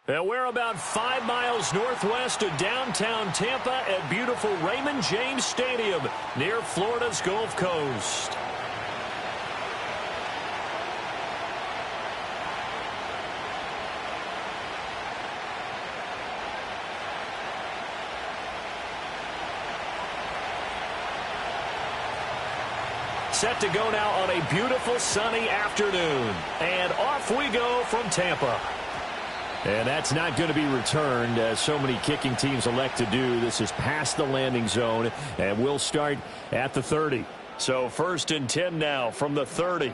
And we're about 5 miles northwest of downtown Tampa at beautiful Raymond James Stadium near Florida's Gulf Coast. Set to go now on a beautiful sunny afternoon. And off we go from Tampa. And that's not going to be returned, as so many kicking teams elect to do. This is past the landing zone, and we'll start at the 30. So 1st and 10 now from the 30.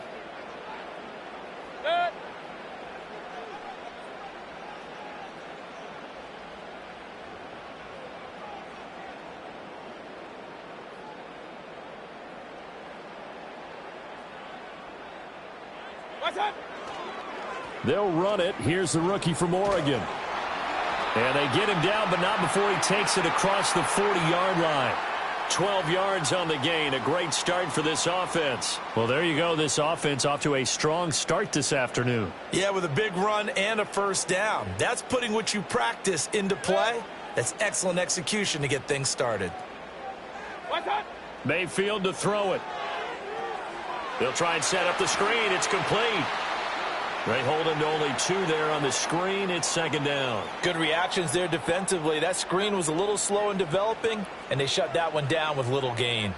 They'll run it. Here's the rookie from Oregon. And they get him down, but not before he takes it across the 40-yard line. 12 yards on the gain. A great start for this offense. Well, there you go. This offense off to a strong start this afternoon. Yeah, with a big run and a first down. That's putting what you practice into play. That's excellent execution to get things started. Mayfield to throw it. They'll try and set up the screen. It's complete. They hold him to only 2 there on the screen. It's 2nd down. Good reactions there defensively. That screen was a little slow in developing, and they shut that one down with little gain.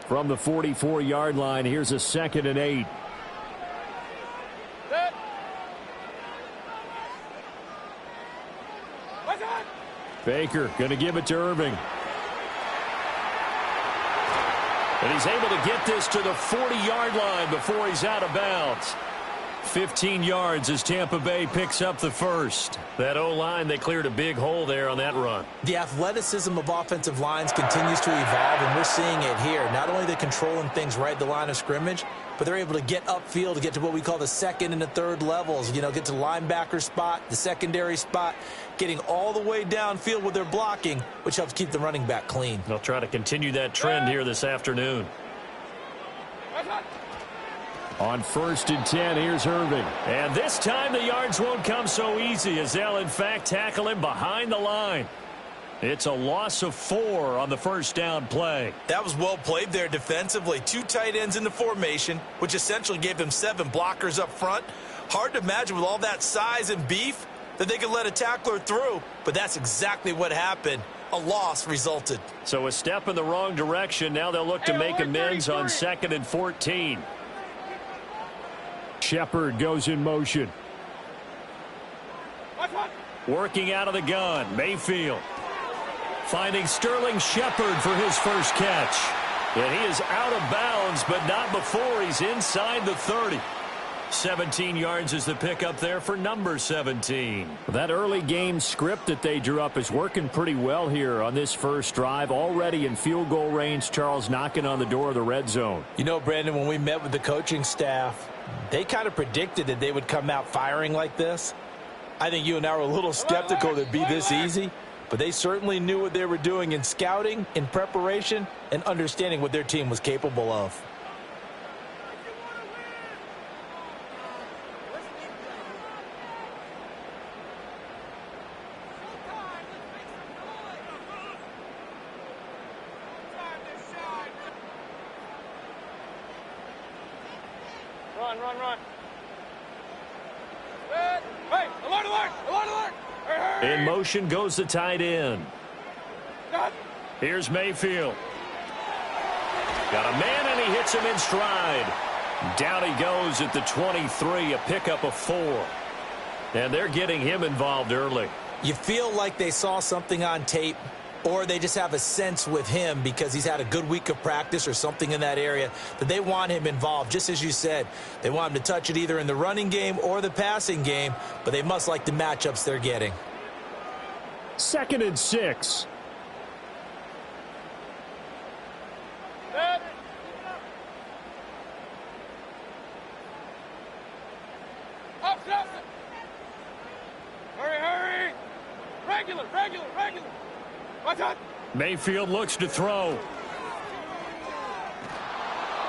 From the 44-yard line, here's a 2nd and 8. Baker going to give it to Irving. And he's able to get this to the 40-yard line before he's out of bounds. 15 yards as Tampa Bay picks up the first. That O-line, they cleared a big hole there on that run. The athleticism of offensive lines continues to evolve, and we're seeing it here. Not only are they controlling things right at the line of scrimmage, but they're able to get upfield to get to what we call the 2nd and the 3rd levels. You know, get to the linebacker spot, the secondary spot, getting all the way downfield with their blocking, which helps keep the running back clean. They'll try to continue that trend here this afternoon. On 1st and 10, here's Irving. And this time the yards won't come so easy, as they'll in fact tackle him behind the line. It's a loss of 4 on the first down play. That was well played there defensively. 2 tight ends in the formation, which essentially gave them 7 blockers up front. Hard to imagine with all that size and beef that they could let a tackler through, but that's exactly what happened. A loss resulted. So a step in the wrong direction. Now they'll look to make amends on 2nd and 14. Shepard goes in motion. Working out of the gun, Mayfield. Finding Sterling Shepard for his first catch. And he is out of bounds, but not before he's inside the 30. 17 yards is the pickup there for number 17. That early game script that they drew up is working pretty well here on this first drive. Already in field goal range, Charles knocking on the door of the red zone. You know, Brandon, when we met with the coaching staff, they kind of predicted that they would come out firing like this. I think you and I were a little skeptical that it'd be this easy, but they certainly knew what they were doing in scouting, in preparation, and understanding what their team was capable of. Run. Hey, alert! In motion goes the tight end. Here's Mayfield. Got a man, and he hits him in stride. Down he goes at the 23, a pickup of 4. And they're getting him involved early. You feel like they saw something on tape, or they just have a sense with him because he's had a good week of practice or something in that area that they want him involved. Just as you said, they want him to touch it either in the running game or the passing game, but they must like the matchups they're getting. 2nd and 6. Hurry! Regular! Watch out! Mayfield looks to throw.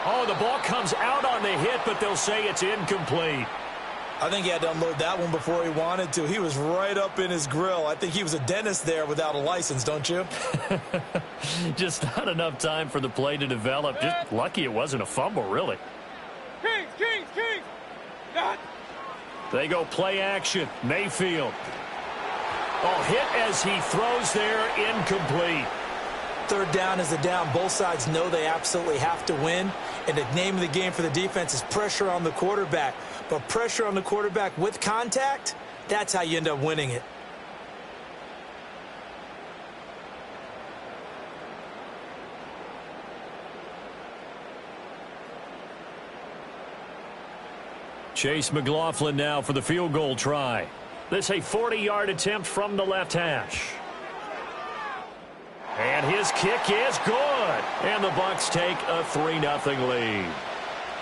Oh, the ball comes out on the hit, but they'll say it's incomplete. I think he had to unload that one before he wanted to. He was right up in his grill. I think he was a dentist there without a license, don't you? Just not enough time for the play to develop. Just lucky it wasn't a fumble, really. Kings! Got. They go play action. Mayfield. Oh, hit as he throws there, incomplete. Third down is the down. Both sides know they absolutely have to win. And the name of the game for the defense is pressure on the quarterback. But pressure on the quarterback with contact, that's how you end up winning it. Chase McLaughlin now for the field goal try. This a 40-yard attempt from the left hash. And his kick is good. And the Bucs take a 3-0 lead.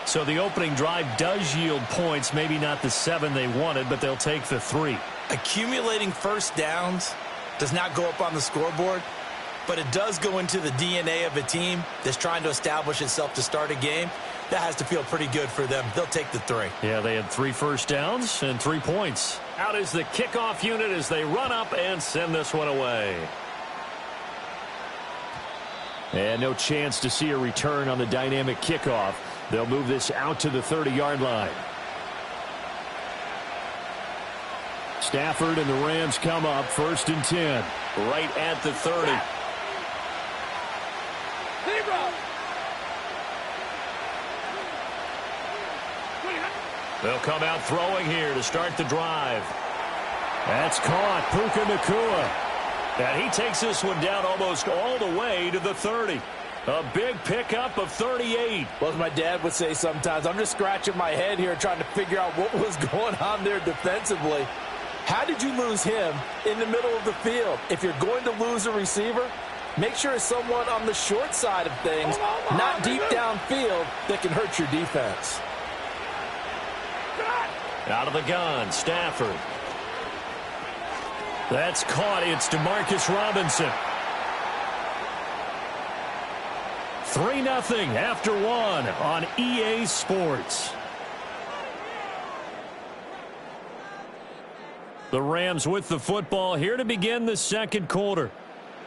So the opening drive does yield points. Maybe not the 7 they wanted, but they'll take the 3. Accumulating first downs does not go up on the scoreboard, but it does go into the DNA of a team that's trying to establish itself to start a game. That has to feel pretty good for them. They'll take the 3. Yeah, they had 3 first downs and 3 points. Out is the kickoff unit as they run up and send this one away. And no chance to see a return on the dynamic kickoff. They'll move this out to the 30-yard line. Stafford and the Rams come up 1st and 10. Right at the 30. They'll come out throwing here to start the drive. That's caught. Puka Nacua. And he takes this one down almost all the way to the 30. A big pickup of 38. Well, as my dad would say sometimes, I'm just scratching my head here trying to figure out what was going on there defensively. How did you lose him in the middle of the field? If you're going to lose a receiver, make sure it's someone on the short side of things, not deep downfield, that can hurt your defense. Out of the gun, Stafford. That's caught. It's DeMarcus Robinson. 3-0 after 1 on EA Sports. The Rams with the football here to begin the second quarter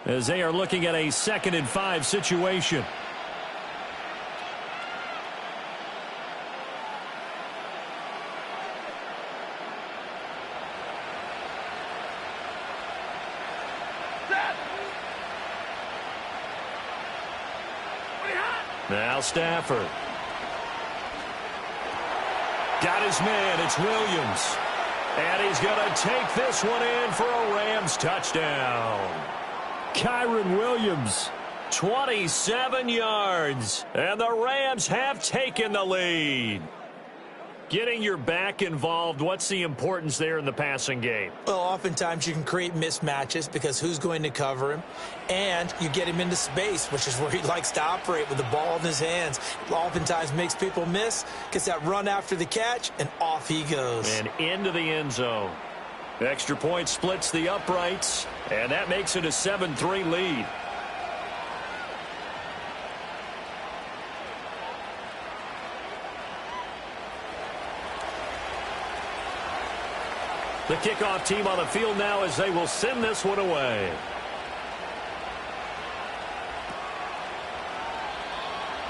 as they are looking at a 2nd and 5 situation. Now Stafford. Got his man. It's Williams. And he's going to take this one in for a Rams touchdown. Kyron Williams, 27 yards. And the Rams have taken the lead. Getting your back involved, what's the importance there in the passing game? Well, oftentimes you can create mismatches because who's going to cover him? And you get him into space, which is where he likes to operate with the ball in his hands. Oftentimes makes people miss, gets that run after the catch, and off he goes. And into the end zone. Extra point splits the uprights, and that makes it a 7-3 lead. The kickoff team on the field now as they will send this one away.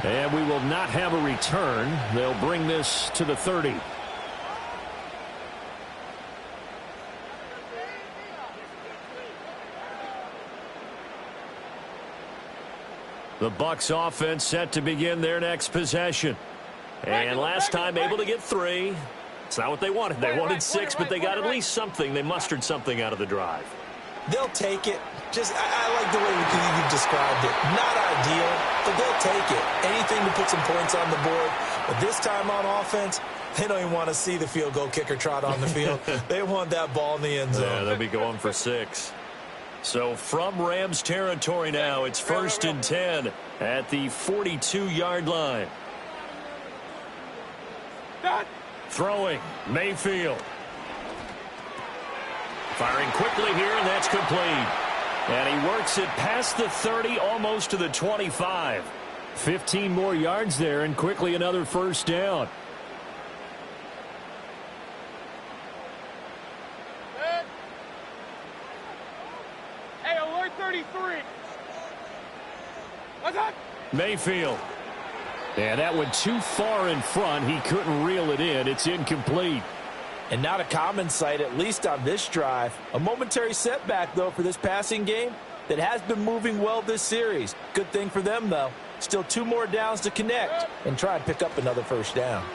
And we will not have a return. They'll bring this to the 30. The Bucs offense set to begin their next possession. And last time able to get 3. It's not what they wanted. They wanted 6, but they got at least something. They mustered something out of the drive. They'll take it. I like the way you described it. Not ideal, but they'll take it. Anything to put some points on the board. But this time on offense, they don't even want to see the field goal kicker trot on the field. They want that ball in the end zone. Yeah, they'll be going for 6. So from Rams territory now, it's 1st and 10 at the 42-yard line. Throwing, Mayfield. Firing quickly here, and that's complete. And he works it past the 30, almost to the 25. 15 more yards there, and quickly another first down. Hey, alert 33. What's up? Mayfield. And that went too far in front. He couldn't reel it in. It's incomplete. And not a common sight, at least on this drive. A momentary setback, though, for this passing game that has been moving well this series. Good thing for them, though. Still 2 more downs to connect and try and pick up another first down.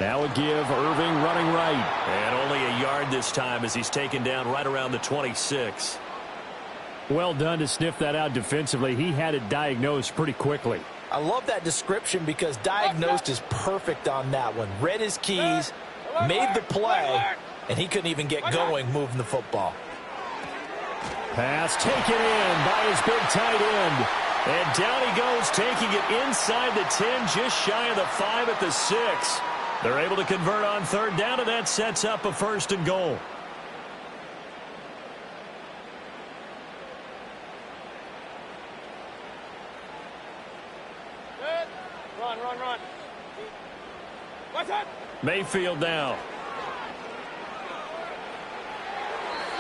Now a give, Irving running right. And only a yard this time as he's taken down right around the 26. Well done to sniff that out defensively. He had it diagnosed pretty quickly. I love that description because diagnosed is perfect on that one. Read his keys, made the play, and he couldn't even get going moving the football. Pass taken in by his big tight end. And down he goes, taking it inside the 10, just shy of the 5 at the 6. They're able to convert on third down, and that sets up a first and goal. Run. What's up? Mayfield now.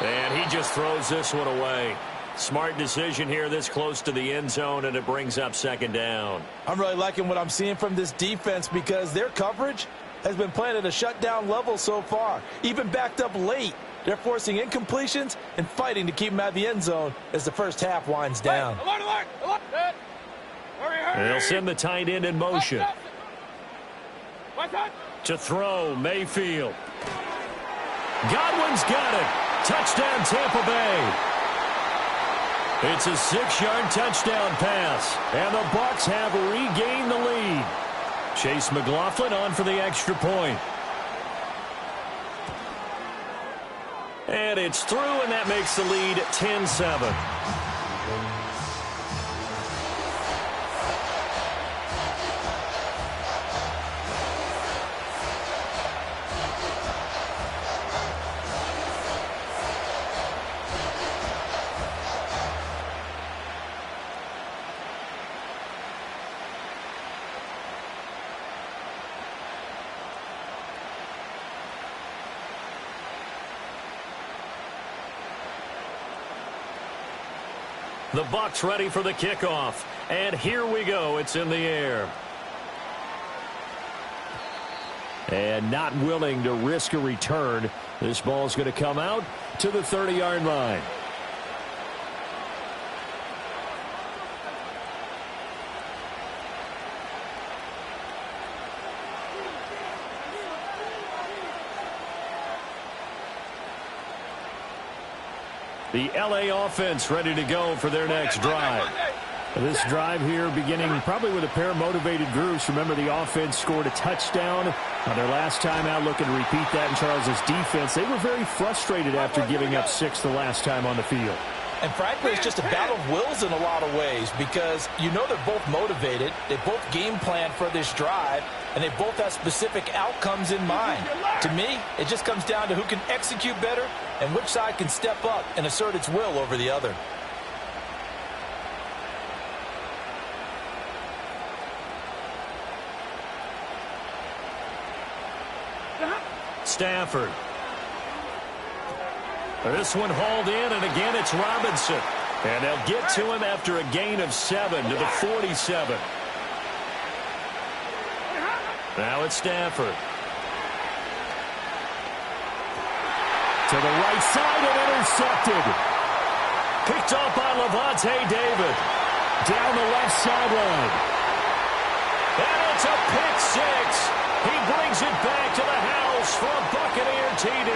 And he just throws this one away. Smart decision here this close to the end zone, and it brings up second down. I'm really liking what I'm seeing from this defense because their coverage has been playing at a shutdown level so far. Even backed up late, they're forcing incompletions and fighting to keep them out of the end zone as the first half winds down. Alert. Hurry. They'll send the tight end in motion. What's up? To throw, Mayfield. Godwin's got it. Touchdown, Tampa Bay. It's a 6-yard touchdown pass, and the Bucs have regained the lead. Chase McLaughlin on for the extra point. And it's through, and that makes the lead 10-7. The Bucs ready for the kickoff. And here we go. It's in the air. And not willing to risk a return. This ball's going to come out to the 30-yard line. The LA offense ready to go for their next drive. This drive here beginning probably with a pair of motivated groups. Remember, the offense scored a touchdown on their last time out, looking to repeat that in Charles's defense. They were very frustrated after giving up 6 the last time on the field. And frankly, it's just a battle of wills in a lot of ways because you know they're both motivated. They both game plan for this drive, and they both have specific outcomes in mind. To me, it just comes down to who can execute better and which side can step up and assert its will over the other. Stafford. This one hauled in, and again it's Robinson. And they'll get to him after a gain of 7 to the 47. Now it's Stafford. To the right side and intercepted. Picked off by Levante David. Down the left sideline. And it's a pick 6. He brings it back to the house for a Buccaneer TD.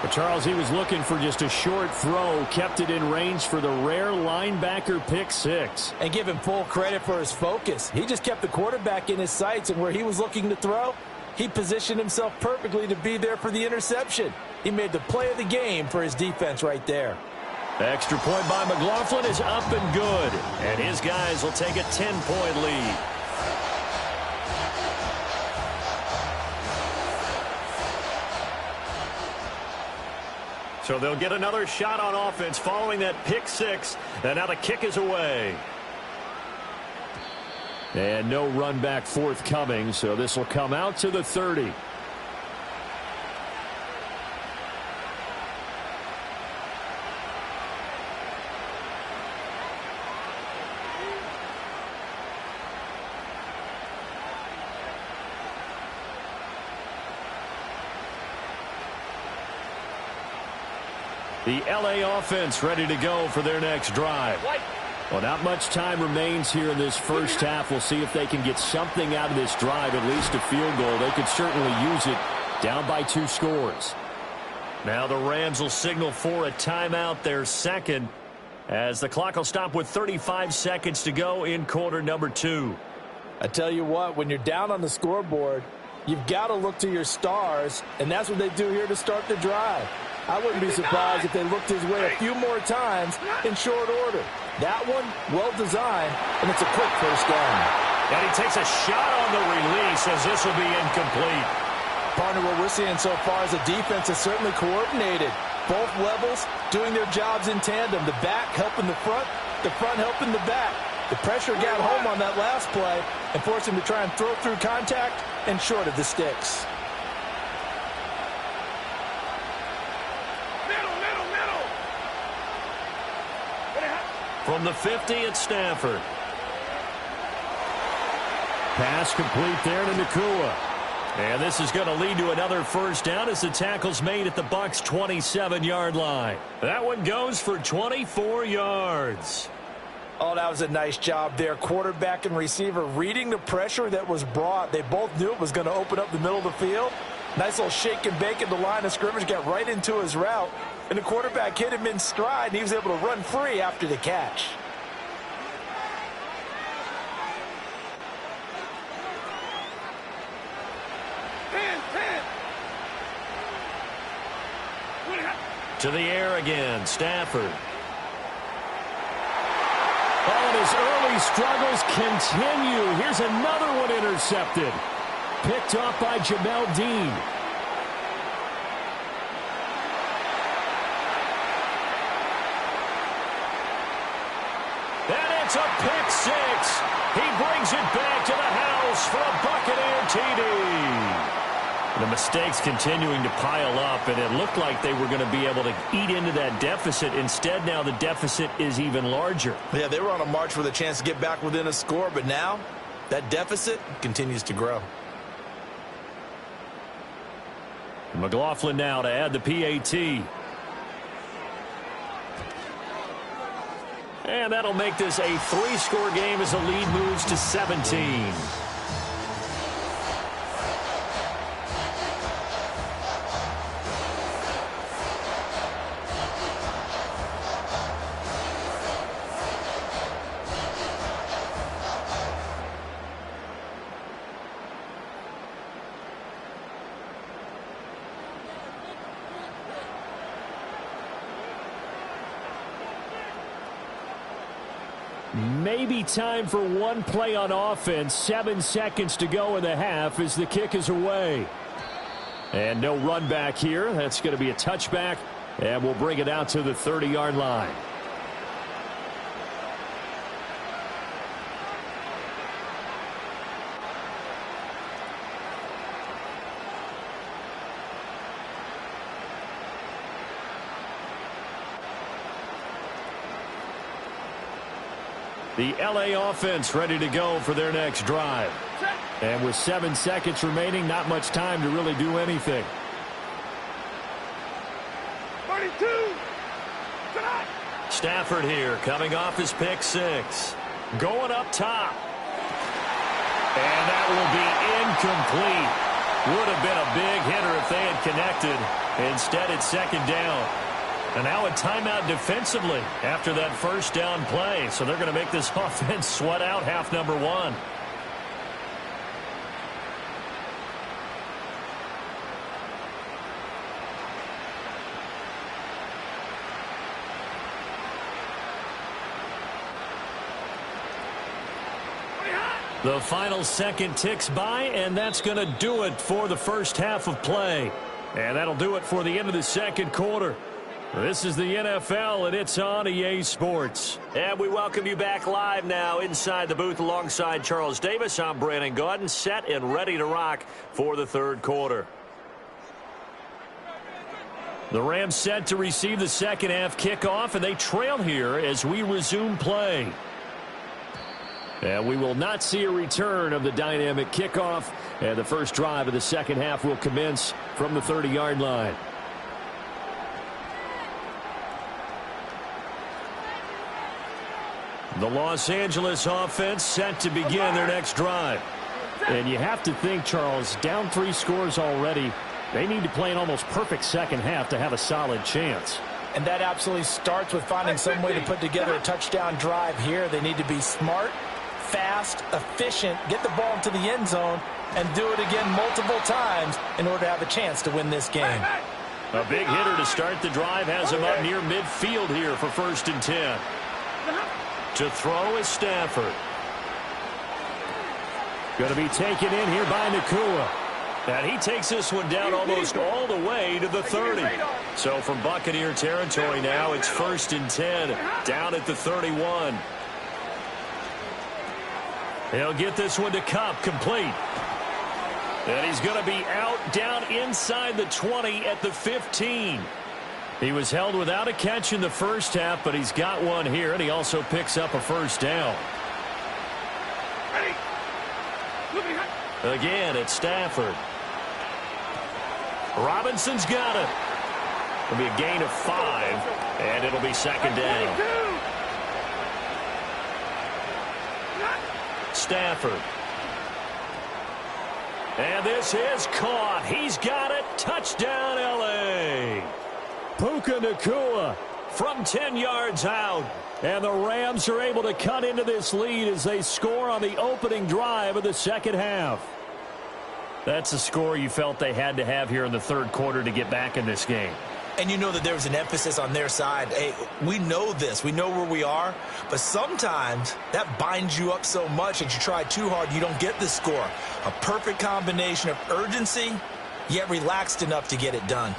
But Charles, he was looking for just a short throw, kept it in range for the rare linebacker pick 6. And give him full credit for his focus. He just kept the quarterback in his sights, and where he was looking to throw, he positioned himself perfectly to be there for the interception. He made the play of the game for his defense right there. Extra point by McLaughlin is up and good. And his guys will take a 10-point lead. So they'll get another shot on offense following that pick six. And now the kick is away. And no run back forthcoming, so this will come out to the 30. The LA offense ready to go for their next drive. Well, not much time remains here in this first half. We'll see if they can get something out of this drive, at least a field goal. They could certainly use it, down by 2 scores. Now the Rams will signal for a timeout, their second, as the clock will stop with 35 seconds to go in quarter number 2. I tell you what, when you're down on the scoreboard, you've got to look to your stars, and that's what they do here to start the drive. I wouldn't be surprised if they looked his way a few more times in short order. That one, well designed, and it's a quick first down. And he takes a shot on the release as this will be incomplete. Partner, what we're seeing so far is the defense is certainly coordinated. Both levels doing their jobs in tandem. The back helping the front helping the back. The pressure got home on that last play and forced him to try and throw through contact and short of the sticks. From the 50, it's Stafford. Pass complete there to Nakua. And this is going to lead to another first down as the tackle's made at the Bucs' 27-yard line. That one goes for 24 yards. Oh, that was a nice job there. Quarterback and receiver reading the pressure that was brought. They both knew it was going to open up the middle of the field. Nice little shake and bake at the line of scrimmage, got right into his route. And the quarterback hit him in stride, and he was able to run free after the catch. To the air again, Stafford. Oh, and his early struggles continue. Here's another one intercepted. Picked off by Jamel Dean. And it's a pick six. He brings it back to the house for a Buccaneer TD. The mistakes continuing to pile up, and it looked like they were going to be able to eat into that deficit. Instead, now the deficit is even larger. Yeah, they were on a march with a chance to get back within a score, but now that deficit continues to grow. McLaughlin now to add the PAT. And that'll make this a 3-score game as the lead moves to 17. Maybe time for one play on offense. 7 seconds to go in the half as the kick is away. And no run back here. That's going to be a touchback, and we'll bring it out to the 30-yard line. The LA offense ready to go for their next drive. And with 7 seconds remaining, not much time to really do anything. 32. Stafford here coming off his pick six. Going up top. And that will be incomplete. Would have been a big hitter if they had connected. Instead, it's second down. And now a timeout defensively after that first down play. So they're going to make this offense sweat out half number one. The final second ticks by, and that's going to do it for the first half of play. And that'll do it for the end of the second quarter. This is the NFL, and it's on EA Sports. And we welcome you back live now inside the booth alongside Charles Davis. I'm Brandon Gaudin, set and ready to rock for the third quarter. The Rams set to receive the second half kickoff, and they trail here as we resume play. And we will not see a return of the dynamic kickoff, and the first drive of the second half will commence from the 30-yard line. The Los Angeles offense set to begin their next drive. And you have to think, Charles, down 3 scores already. They need to play an almost perfect second half to have a solid chance. And that absolutely starts with finding some way to put together a touchdown drive here. They need to be smart, fast, efficient, get the ball into the end zone, and do it again multiple times in order to have a chance to win this game. A big hitter to start the drive has him up near midfield here for 1st and 10. To throw is Stafford. Going to be taken in here by Nakua. And he takes this one down almost all the way to the 30. So from Buccaneer territory now, it's 1st and 10 down at the 31. He'll get this one to Kupp, complete. And he's going to be out down inside the 20 at the 15. He was held without a catch in the first half, but he's got one here, and he also picks up a first down. Again, it's Stafford. Robinson's got it. It'll be a gain of 5, and it'll be second down. Stafford. And this is caught. He's got it. Touchdown, L.A. Puka Nakua from 10 yards out. And the Rams are able to cut into this lead as they score on the opening drive of the second half. That's a score you felt they had to have here in the third quarter to get back in this game. And you know that there's an emphasis on their side. Hey, we know this. We know where we are. But sometimes that binds you up so much that you try too hard, you don't get the score. A perfect combination of urgency, yet relaxed enough to get it done.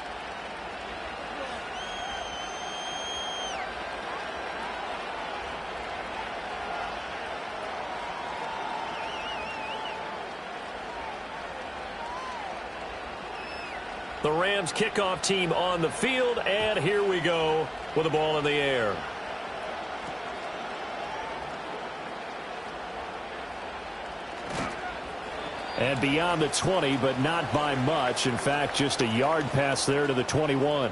The Rams kickoff team on the field, and here we go with the ball in the air. And beyond the 20, but not by much. In fact, just a yard pass there to the 21.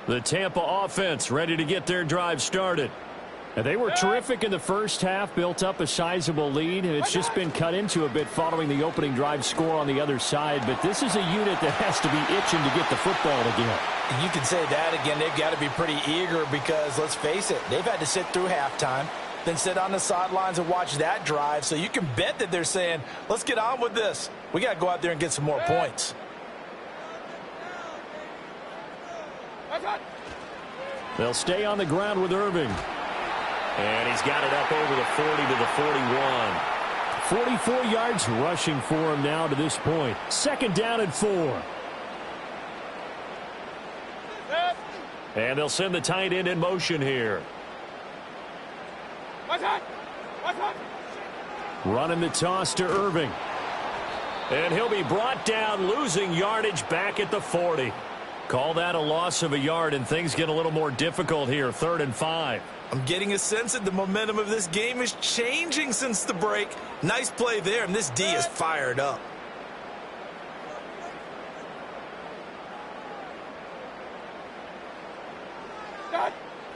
The Tampa offense ready to get their drive started. And they were terrific in the first half, built up a sizable lead, and it's just been cut into a bit following the opening drive score on the other side. But this is a unit that has to be itching to get the football again. And you can say that again. They've got to be pretty eager because, let's face it, they've had to sit through halftime, then sit on the sidelines and watch that drive. So you can bet that they're saying, let's get on with this. We got to go out there and get some more points. They'll stay on the ground with Irving. And he's got it up over the 40 to the 41. 44 yards rushing for him now to this point. Second down and 4. And they'll send the tight end in motion here. Running the toss to Irving. And he'll be brought down, losing yardage back at the 40. Call that a loss of a yard, and things get a little more difficult here. 3rd and 5. I'm getting a sense that the momentum of this game is changing since the break. Nice play there, and this D is fired up.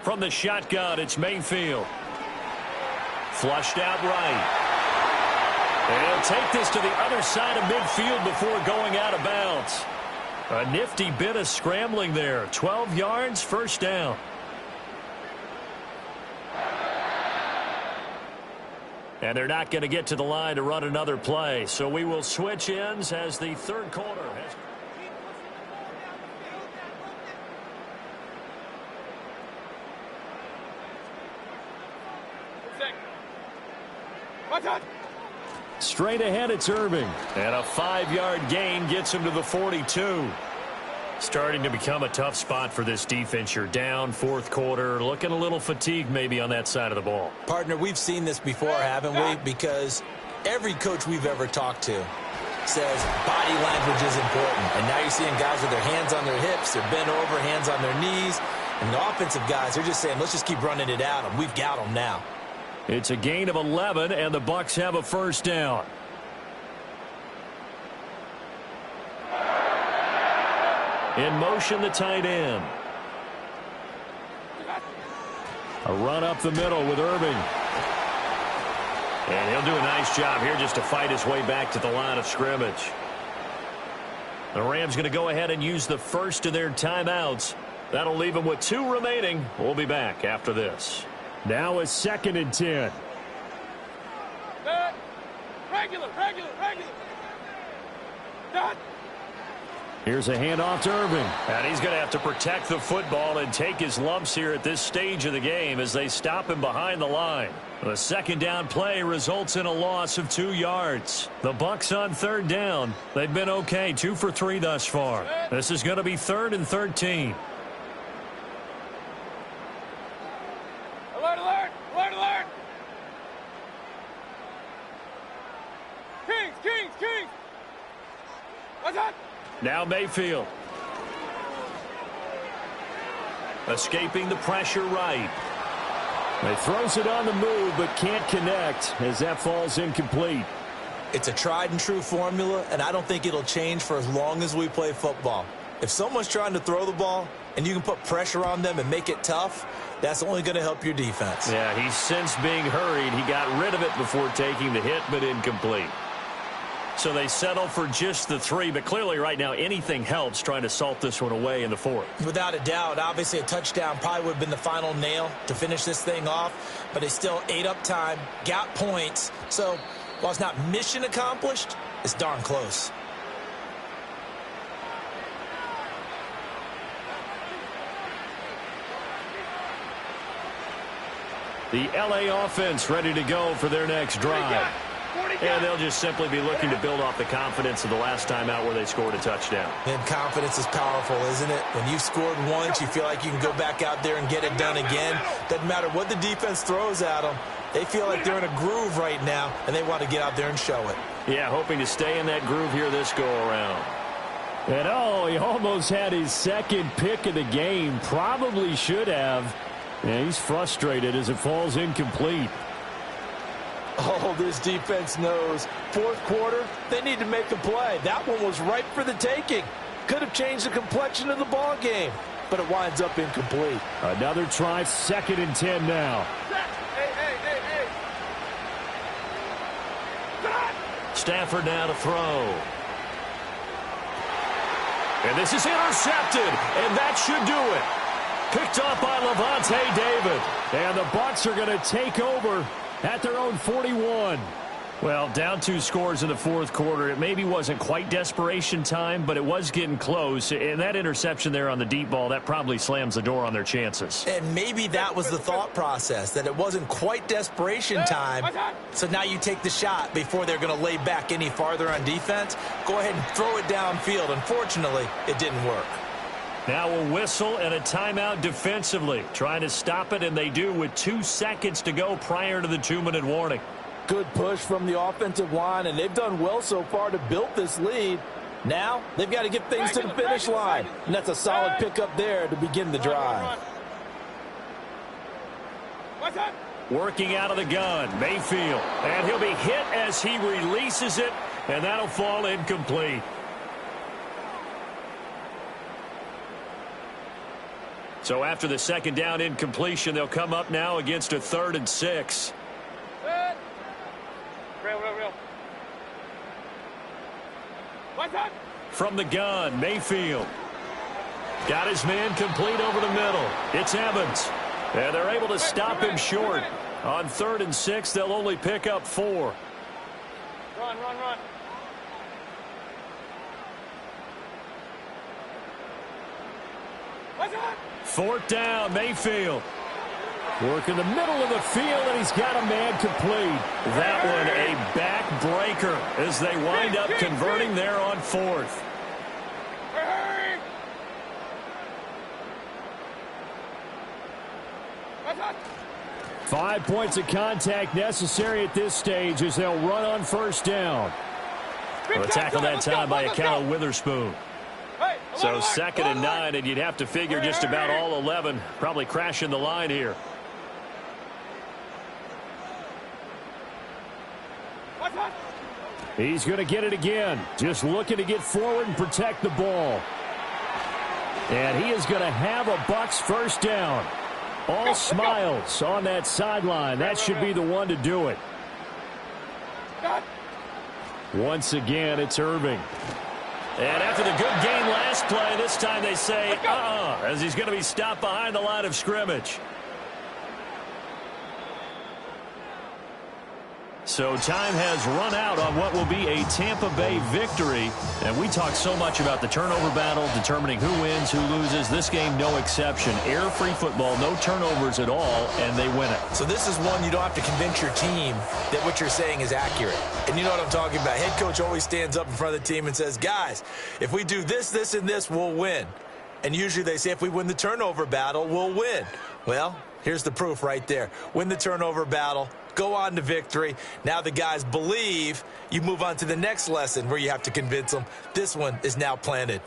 From the shotgun, it's Mayfield. Flushed out right. And he'll take this to the other side of midfield before going out of bounds. A nifty bit of scrambling there. 12 yards, first down. And they're not going to get to the line to run another play. So we will switch ends as the third quarter has... Hey. What's that? Straight ahead, it's Irving. And a 5-yard gain gets him to the 42. Starting to become a tough spot for this defense. You're down, fourth quarter, looking a little fatigued maybe on that side of the ball. Partner, we've seen this before, haven't we? Because every coach we've ever talked to says body language is important. And now you're seeing guys with their hands on their hips, they're bent over, hands on their knees. And the offensive guys, they're just saying, let's just keep running it at them. We've got them now. It's a gain of 11, and the Bucs have a first down. In motion, the tight end. A run up the middle with Irving. And he'll do a nice job here just to fight his way back to the line of scrimmage. The Rams going to go ahead and use the first of their timeouts. That'll leave them with 2 remaining. We'll be back after this. Now a 2nd and 10. Regular. Done. Here's a handoff to Irving. And he's going to have to protect the football and take his lumps here at this stage of the game as they stop him behind the line. The second down play results in a loss of 2 yards. The Bucs on third down. They've been okay, 2 for 3 thus far. This is going to be 3rd and 13. Alert. Kings. What's that? Now Mayfield. Escaping the pressure right. He throws it on the move but can't connect as that falls incomplete. It's a tried and true formula, and I don't think it'll change for as long as we play football. If someone's trying to throw the ball and you can put pressure on them and make it tough, that's only going to help your defense. Yeah, he's since being hurried. He got rid of it before taking the hit, but incomplete. So they settle for just the 3, but clearly right now anything helps trying to salt this one away in the 4th. Without a doubt, obviously a touchdown probably would have been the final nail to finish this thing off, but they still ate up time, got points. So while it's not mission accomplished, it's darn close. The LA offense ready to go for their next drive. And they'll just simply be looking to build off the confidence of the last time out where they scored a touchdown. And confidence is powerful, isn't it? When you've scored once, you feel like you can go back out there and get it done again. Doesn't matter what the defense throws at them. They feel like they're in a groove right now, and they want to get out there and show it. Yeah, hoping to stay in that groove here this go-around. And he almost had his 2nd pick of the game. Probably should have. And he's frustrated as it falls incomplete. Oh, this defense knows. 4th quarter, they need to make a play. That one was ripe for the taking. Could have changed the complexion of the ball game, but it winds up incomplete. Another try, 2nd and 10 now. Hey. Stafford now to throw. And this is intercepted, and that should do it. Picked off by Levante David. And the Bucs are going to take over at their own 41. Well, down 2 scores in the 4th quarter. It maybe wasn't quite desperation time, but it was getting close. And that interception there on the deep ball, that probably slams the door on their chances. And maybe that was the thought process, that it wasn't quite desperation time. So now you take the shot before they're going to lay back any farther on defense. Go ahead and throw it downfield. Unfortunately, it didn't work. Now a whistle and a timeout defensively. Trying to stop it, and they do with 2 seconds to go prior to the 2-minute warning. Good push from the offensive line, and they've done well so far to build this lead. Now they've got to get things to the finish line, and that's a solid pickup there to begin the drive. Working out of the gun, Mayfield. And he'll be hit as he releases it, and that'll fall incomplete. So after the 2nd down incompletion, they'll come up now against a 3rd and 6. Real. What's that? From the gun, Mayfield. Got his man complete over the middle. It's Evans. And they're able to stop him short. On 3rd and 6, they'll only pick up 4. Run. What's that? 4th down, Mayfield. Work in the middle of the field, and he's got a man complete. That one a back-breaker as they wind up converting there on fourth. Hurry! 5 points of contact necessary at this stage as they'll run on first down. Well, a tackle that time by a count of Witherspoon. So 2nd and 9, and you'd have to figure just about all 11 probably crashing the line here. He's going to get it again. Just looking to get forward and protect the ball. And he is going to have a Bucks first down. All smiles on that sideline. That should be the one to do it. Once again, it's Irving. And after the good game last play, this time they say, as he's going to be stopped behind the line of scrimmage. So time has run out on what will be a Tampa Bay victory. And we talk so much about the turnover battle, determining who wins, who loses. This game, no exception. Error-free football, no turnovers at all, and they win it. So this is one you don't have to convince your team that what you're saying is accurate. And you know what I'm talking about. Head coach always stands up in front of the team and says, guys, if we do this, this, and this, we'll win. And usually they say if we win the turnover battle, we'll win. Well, here's the proof right there. Win the turnover battle. Go on to victory. Now the guys believe. You move on to the next lesson where you have to convince them. This one is now planted.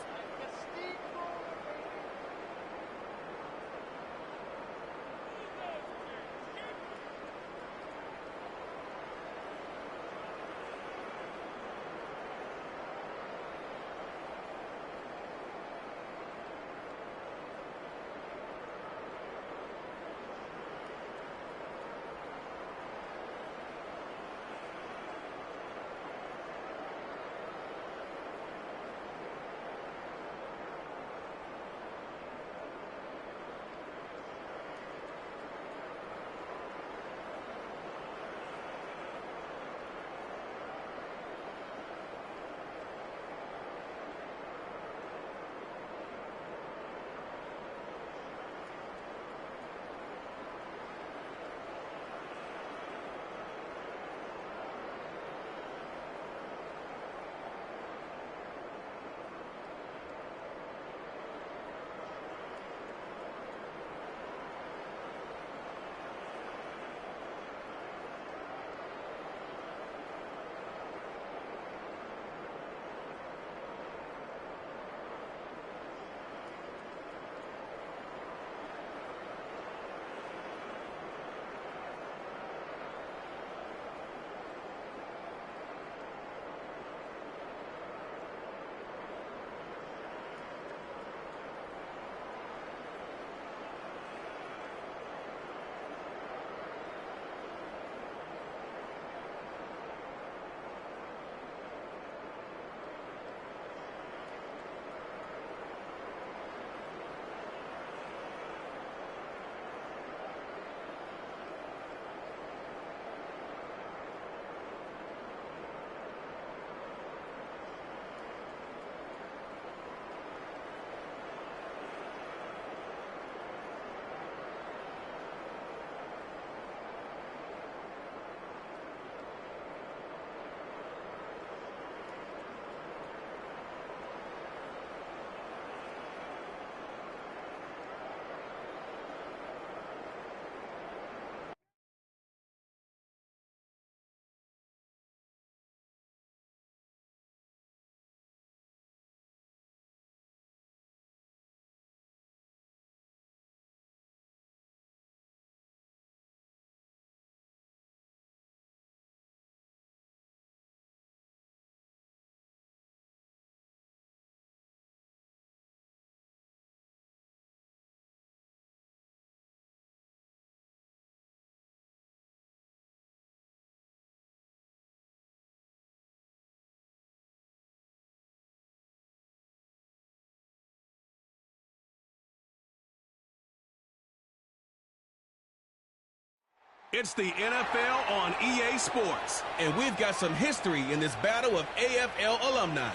It's the NFL on EA Sports, and we've got some history in this battle of AFL alumni.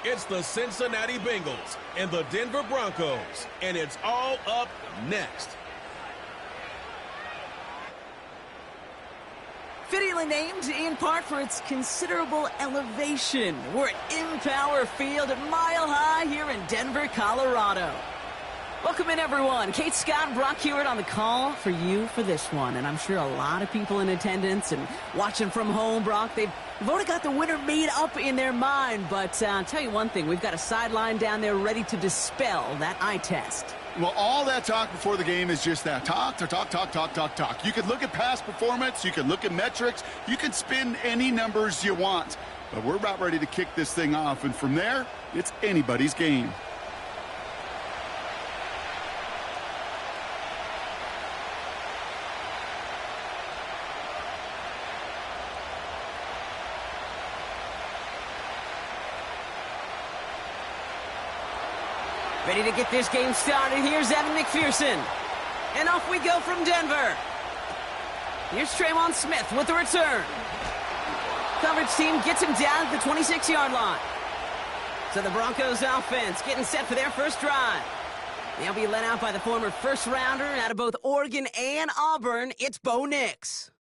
It's the Cincinnati Bengals and the Denver Broncos, and it's all up next. Fittingly named in part for its considerable elevation. We're at Empower Field at Mile High here in Denver, Colorado. Welcome in, everyone. Kate Scott, Brock Hewitt on the call for you for this one. And I'm sure a lot of people in attendance and watching from home, Brock, they've already got the winner made up in their mind. But I'll tell you one thing, we've got a sideline down there ready to dispel that eye test. Well, all that talk before the game is just that. Talk. You could look at past performance. You can look at metrics. You can spin any numbers you want. But we're about ready to kick this thing off. And from there, it's anybody's game. Ready to get this game started. Here's Evan McPherson. And off we go from Denver. Here's Traymon Smith with the return. Coverage team gets him down at the 26-yard line. So the Broncos offense getting set for their first drive. They'll be led out by the former first-rounder out of both Oregon and Auburn. It's Bo Nix.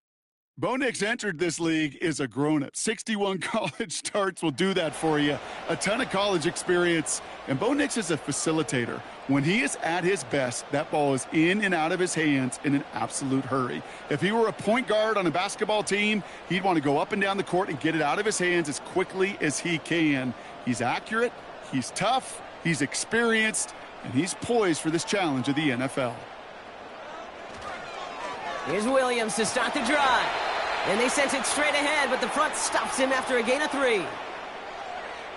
Bo Nix entered this league as a grown-up. 61 college starts will do that for you. A ton of college experience. And Bo Nix is a facilitator. When he is at his best, that ball is in and out of his hands in an absolute hurry. If he were a point guard on a basketball team, he'd want to go up and down the court and get it out of his hands as quickly as he can. He's accurate, he's tough, he's experienced, and he's poised for this challenge of the NFL. Here's Williams to start the drive. And they sent it straight ahead, but the front stops him after a gain of 3.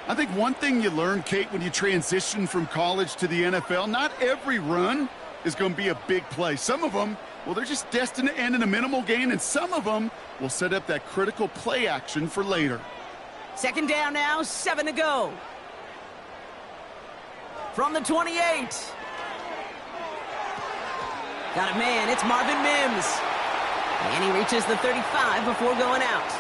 I think one thing you learn, Kate, when you transition from college to the NFL, not every run is going to be a big play. Some of them, well, they're just destined to end in a minimal gain, and some of them will set up that critical play action for later. Second down now, 7 to go. From the 28. Got a man, it's Marvin Mims. And he reaches the 35 before going out.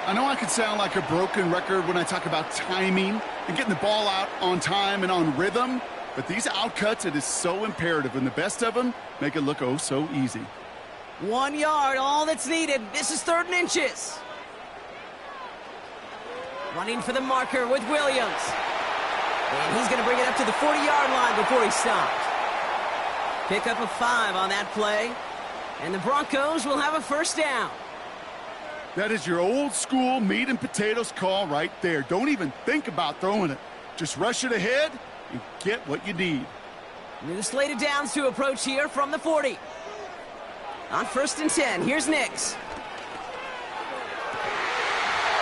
I know I could sound like a broken record when I talk about timing and getting the ball out on time and on rhythm, but these outcuts, it is so imperative, and the best of them make it look oh so easy. 1 yard, all that's needed. This is 3rd and inches. Running for the marker with Williams. And he's going to bring it up to the 40-yard line before he stopped. Pick up a 5 on that play. And the Broncos will have a first down. That is your old school meat and potatoes call right there. Don't even think about throwing it. Just rush it ahead and get what you need. New slated downs to approach here from the 40. On 1st and 10, here's Nix.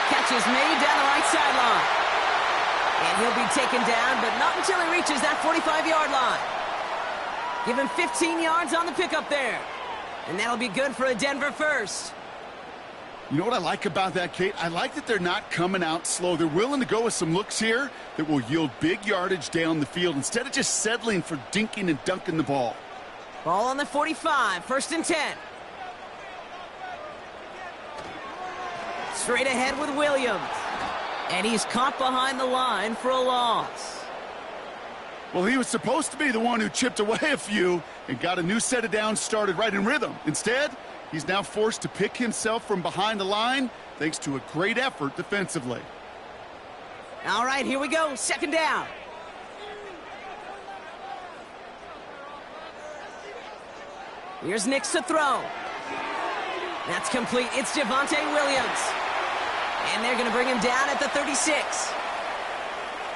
Catch is made down the right sideline. And he'll be taken down, but not until he reaches that 45-yard line. Give him 15 yards on the pickup there. And that'll be good for a Denver first. You know what I like about that, Kate? I like that they're not coming out slow. They're willing to go with some looks here that will yield big yardage down the field instead of just settling for dinking and dunking the ball. Ball on the 45, 1st and 10. Straight ahead with Williams. And he's caught behind the line for a loss. Well, he was supposed to be the one who chipped away a few and got a new set of downs started right in rhythm. Instead, he's now forced to pick himself from behind the line thanks to a great effort defensively. All right, here we go. 2nd down. Here's Nix to throw. That's complete. It's Javonte Williams. And they're going to bring him down at the 36.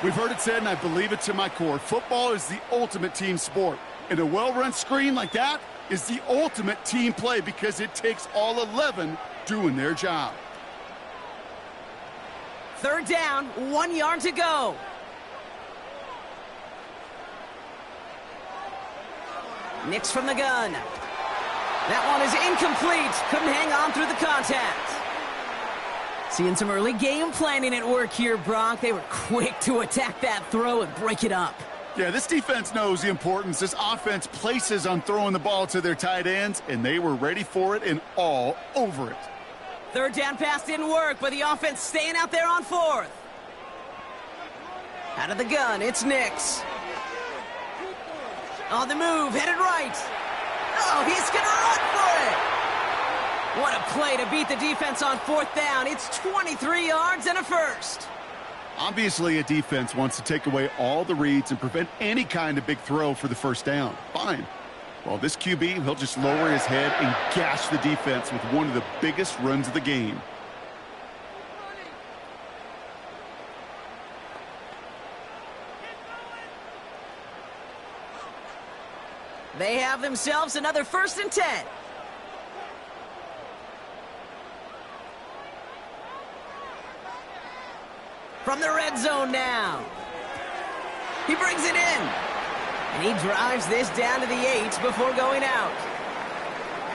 We've heard it said, and I believe it to my core, football is the ultimate team sport. And a well-run screen like that is the ultimate team play because it takes all 11 doing their job. 3rd down, 1 yard to go. Nix from the gun. That one is incomplete. Couldn't hang on through the contact. Seeing some early game planning at work here, Brock. They were quick to attack that throw and break it up. Yeah, this defense knows the importance this offense places on throwing the ball to their tight ends, and they were ready for it and all over it. 3rd down pass didn't work, but the offense staying out there on 4th. Out of the gun, it's Nix. On the move, headed right. Oh, he's going to run for it. What a play to beat the defense on 4th down. It's 23 yards and a first. Obviously, a defense wants to take away all the reads and prevent any kind of big throw for the first down. Fine. Well, this QB, he'll just lower his head and gash the defense with one of the biggest runs of the game. They have themselves another 1st and 10. From the red zone now. He brings it in. And he drives this down to the 8 before going out.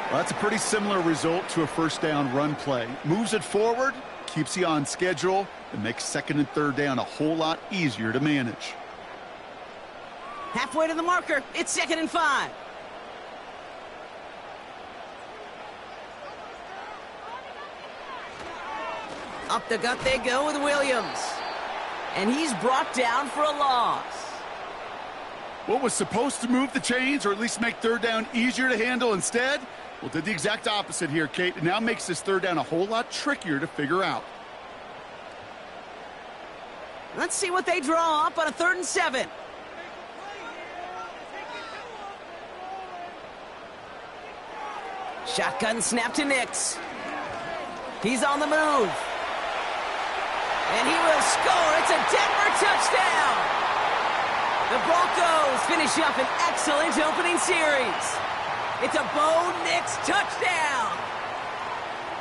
Well, that's a pretty similar result to a first down run play. Moves it forward, keeps you on schedule, and makes 2nd and 3rd down a whole lot easier to manage. Halfway to the marker. It's 2nd and 5. Up the gut they go with Williams. And he's brought down for a loss. What was supposed to move the chains or at least make 3rd down easier to handle instead? Well, did the exact opposite here, Kate. It now makes this 3rd down a whole lot trickier to figure out. Let's see what they draw up on a 3rd and 7. Shotgun snap to Nix. He's on the move. And he will score. It's a Denver touchdown. The Broncos finish up an excellent opening series. It's a Bo Nix touchdown.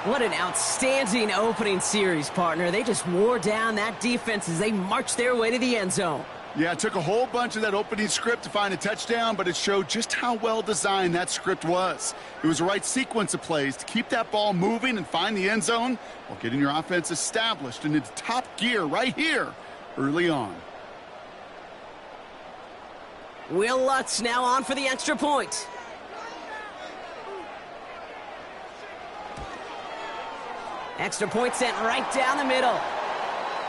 What an outstanding opening series, partner. They just wore down that defense as they marched their way to the end zone. Yeah, it took a whole bunch of that opening script to find a touchdown, but it showed just how well designed that script was. It was the right sequence of plays to keep that ball moving and find the end zone while getting your offense established in its top gear right here early on. Will Lutz now on for the extra point. Extra point sent right down the middle.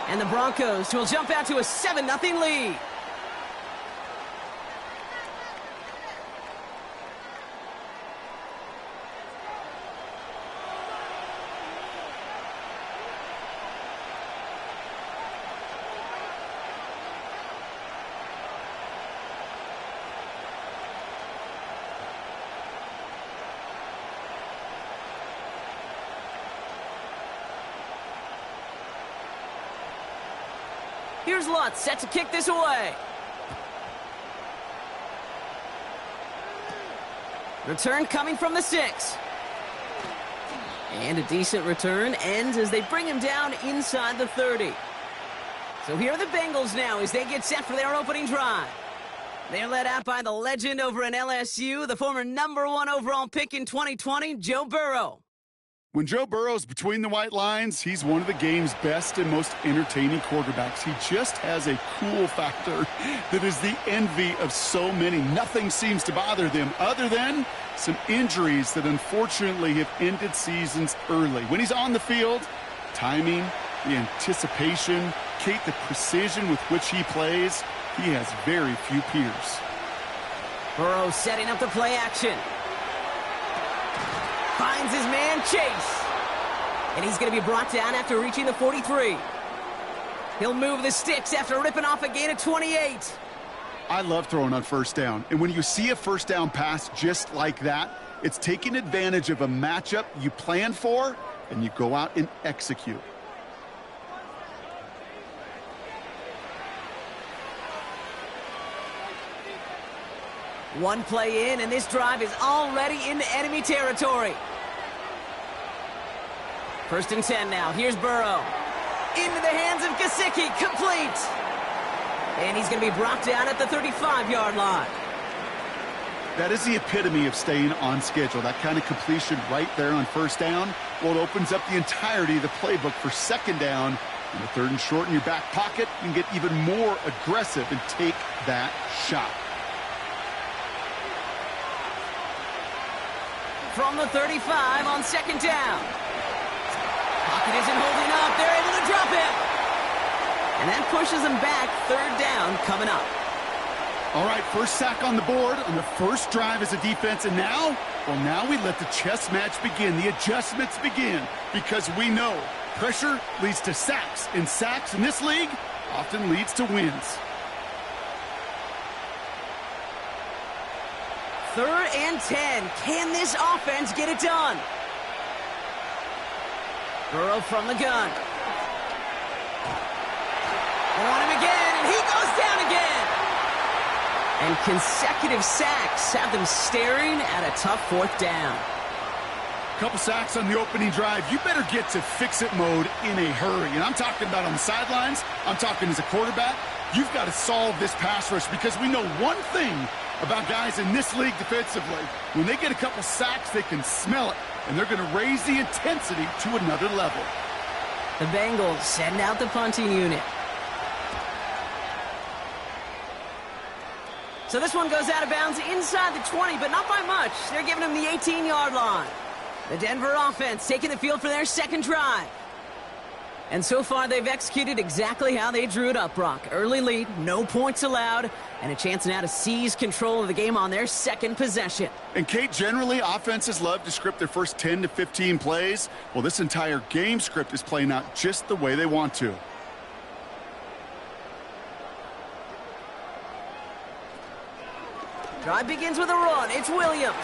And the Broncos will jump out to a 7-0 lead. Here's Lutz, set to kick this away. Return coming from the 6. And a decent return ends as they bring him down inside the 30. So here are the Bengals now as they get set for their opening drive. They're led out by the legend over in LSU, the former #1 overall pick in 2020, Joe Burrow. When Joe Burrow's between the white lines, he's one of the game's best and most entertaining quarterbacks. He just has a cool factor that is the envy of so many. Nothing seems to bother them other than some injuries that unfortunately have ended seasons early. When he's on the field, timing, the anticipation, Kate, the precision with which he plays, he has very few peers. Burrow setting up the play action. Finds his man, Chase. And he's going to be brought down after reaching the 43. He'll move the sticks after ripping off a gain of 28. I love throwing on first down. And when you see a first down pass just like that, it's taking advantage of a matchup you plan for, and you go out and execute. One play in, and this drive is already into enemy territory. 1st and 10 now. Here's Burrow. Into the hands of Gesicki. Complete. And he's going to be brought down at the 35-yard line. That is the epitome of staying on schedule. That kind of completion right there on first down. Well, it opens up the entirety of the playbook for 2nd down. In the 3rd and short in your back pocket, you can get even more aggressive and take that shot. From the 35 on 2nd down. Pocket isn't holding up. They're able to drop it. And that pushes them back. 3rd down coming up. All right, first sack on the board on the first drive as a defense, and now, well, now we let the chess match begin, the adjustments begin, because we know pressure leads to sacks, and sacks in this league often leads to wins. 3rd and 10. Can this offense get it done? Burrow from the gun. They want him again, and he goes down again. And consecutive sacks have them staring at a tough 4th down. Couple sacks on the opening drive. You better get to fix-it mode in a hurry. And I'm talking about on the sidelines. I'm talking as a quarterback. You've got to solve this pass rush because we know one thing about guys in this league defensively. When they get a couple sacks, they can smell it, and they're going to raise the intensity to another level. The Bengals send out the punting unit. So this one goes out of bounds inside the 20, but not by much. They're giving him the 18-yard line. The Denver offense taking the field for their second drive. And so far, they've executed exactly how they drew it up, Brock. Early lead, no points allowed, and a chance now to seize control of the game on their second possession. And, Kate, generally, offenses love to script their first 10 to 15 plays. Well, this entire game script is playing out just the way they want to. Drive begins with a run. It's Williams.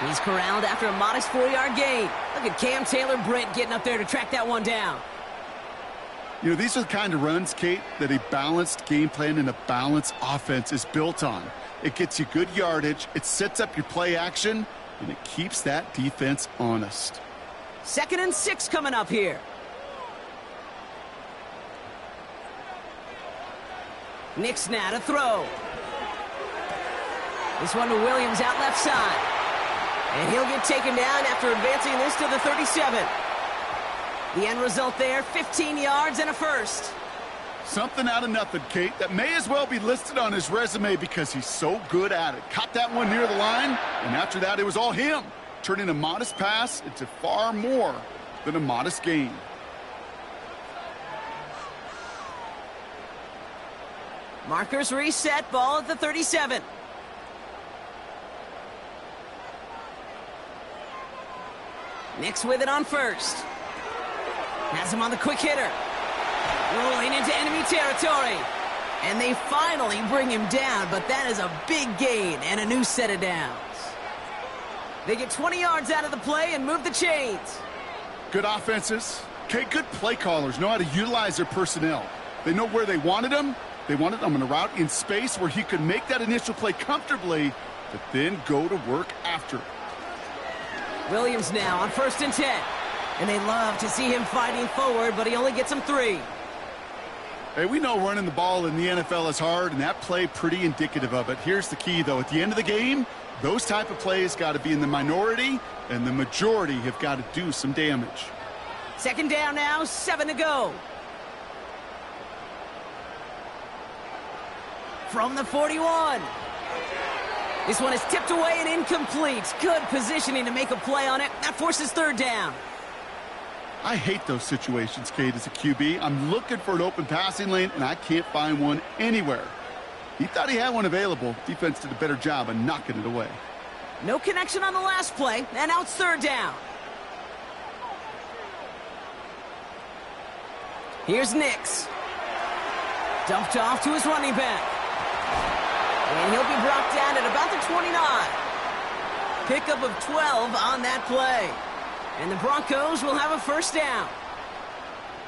He's corralled after a modest 4-yard gain. Look at Cam Taylor-Britt getting up there to track that one down. You know, these are the kind of runs, Kate, that a balanced game plan and a balanced offense is built on. It gets you good yardage, it sets up your play action, and it keeps that defense honest. 2nd and 6 coming up here. Nick's now to throw. This one to Williams out left side. And he'll get taken down after advancing this to the 37. The end result there, 15 yards and a first. Something out of nothing, Kate, that may as well be listed on his resume because he's so good at it. Caught that one near the line, and after that, it was all him, turning a modest pass into far more than a modest gain. Markers reset, ball at the 37. Nick's with it on first. Has him on the quick hitter. Rolling into enemy territory. And they finally bring him down, but that is a big gain and a new set of downs. They get 20 yards out of the play and move the chains. Good offenses. Okay, good play callers know how to utilize their personnel. They know where they wanted them. They wanted them on a route in space where he could make that initial play comfortably, but then go to work after it. Williams now on 1st and 10. And they love to see him fighting forward, but he only gets them 3. Hey, we know running the ball in the NFL is hard, and that play pretty indicative of it. Here's the key, though. At the end of the game, those type of plays got to be in the minority, and the majority have got to do some damage. 2nd down now, 7 to go. From the 41. This one is tipped away and incomplete. Good positioning to make a play on it. That forces 3rd down. I hate those situations, Kate, as a QB. I'm looking for an open passing lane, and I can't find one anywhere. He thought he had one available. Defense did a better job of knocking it away. No connection on the last play, and now it's 3rd down. Here's Nix. Dumped off to his running back. And he'll be brought down at about the 29. Pickup of 12 on that play. And the Broncos will have a 1st down.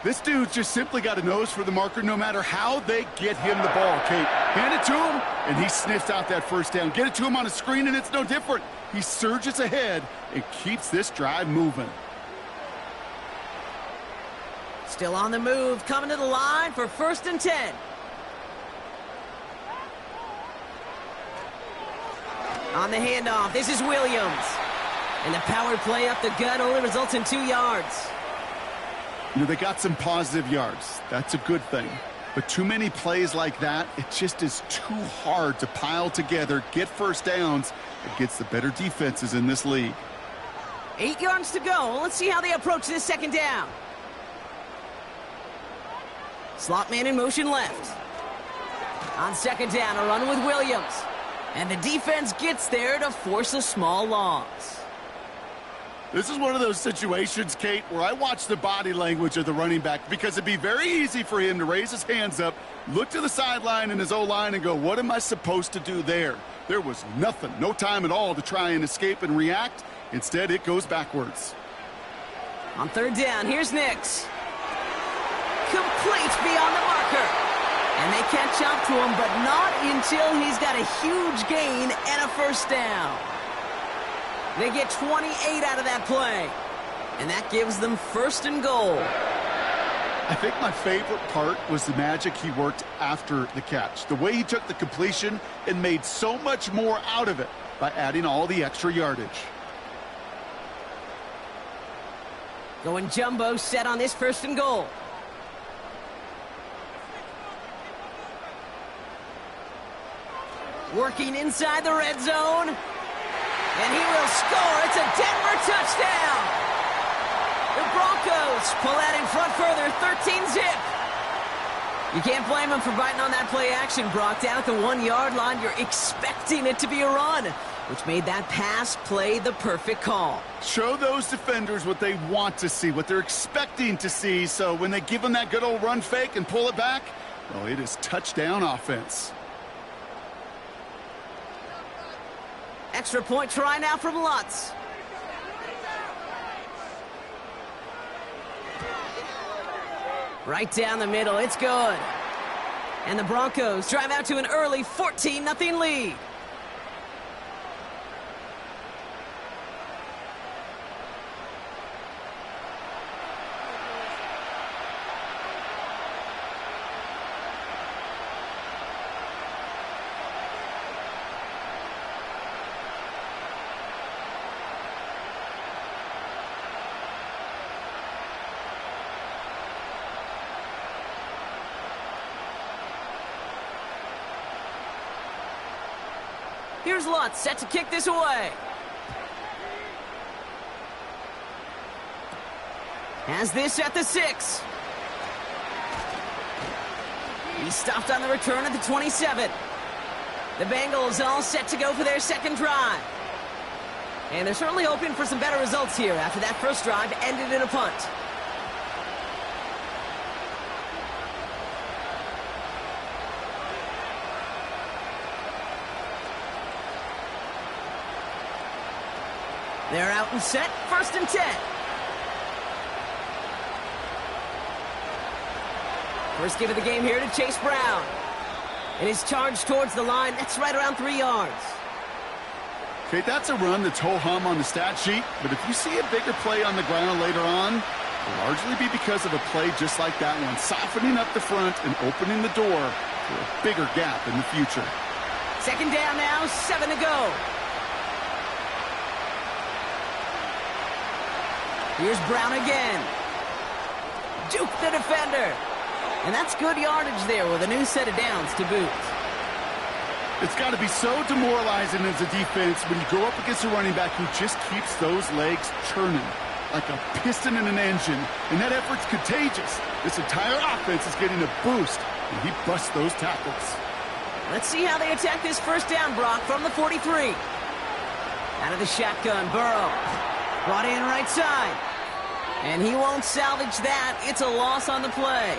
This dude's just simply got a nose for the marker no matter how they get him the ball, Kate. Hand it to him, and he sniffs out that 1st down. Get it to him on a screen, and it's no different. He surges ahead and keeps this drive moving. Still on the move, coming to the line for 1st and 10. On the handoff, this is Williams. And the power play up the gut only results in 2 yards. You know, they got some positive yards. That's a good thing. But too many plays like that, it just is too hard to pile together, get 1st downs against the better defenses in this league. 8 yards to go. Let's see how they approach this 2nd down. Slot man in motion left. On second down, a run with Williams. And the defense gets there to force a small loss. This is one of those situations, Kate, where I watch the body language of the running back because it'd be very easy for him to raise his hands up, look to the sideline in his O-line and go, what am I supposed to do there? There was nothing, no time at all to try and escape and react. Instead, it goes backwards. On third down, here's Nix. Complete beyond the marker. And they catch up to him, but not until he's got a huge gain and a first down. They get 28 out of that play. And that gives them first and goal. I think my favorite part was the magic he worked after the catch. The way he took the completion and made so much more out of it by adding all the extra yardage. Going jumbo set on this first and goal. Working inside the red zone. And he will score. It's a Denver touchdown. The Broncos pull out in front further, 13-zip. You can't blame him for biting on that play action, Brock. Down at the 1-yard line, you're expecting it to be a run, which made that pass play the perfect call. Show those defenders what they want to see, what they're expecting to see, so when they give them that good old run fake and pull it back, well, it is touchdown offense. Extra point try now from Lutz. Right down the middle, it's good. And the Broncos drive out to an early 14-0 lead. Here's Lutz, set to kick this away. Has this at the 6. He's stopped on the return at the 27. The Bengals all set to go for their second drive. And they're certainly hoping for some better results here after that first drive ended in a punt. They're out and set, first and 10. First give of the game here to Chase Brown. And his charge towards the line, that's right around 3 yards. Okay, that's a run that's ho-hum on the stat sheet, but if you see a bigger play on the ground later on, it'll largely be because of a play just like that one, softening up the front and opening the door for a bigger gap in the future. Second down now, 7 to go. Here's Brown again. Juke the defender. And that's good yardage there with a new set of downs to boot. It's got to be so demoralizing as a defense when you go up against a running back who just keeps those legs churning like a piston in an engine. And that effort's contagious. This entire offense is getting a boost, and he busts those tackles. Let's see how they attack this first down, Brock, from the 43. Out of the shotgun, Burrow. Brought in right side. And he won't salvage that. It's a loss on the play.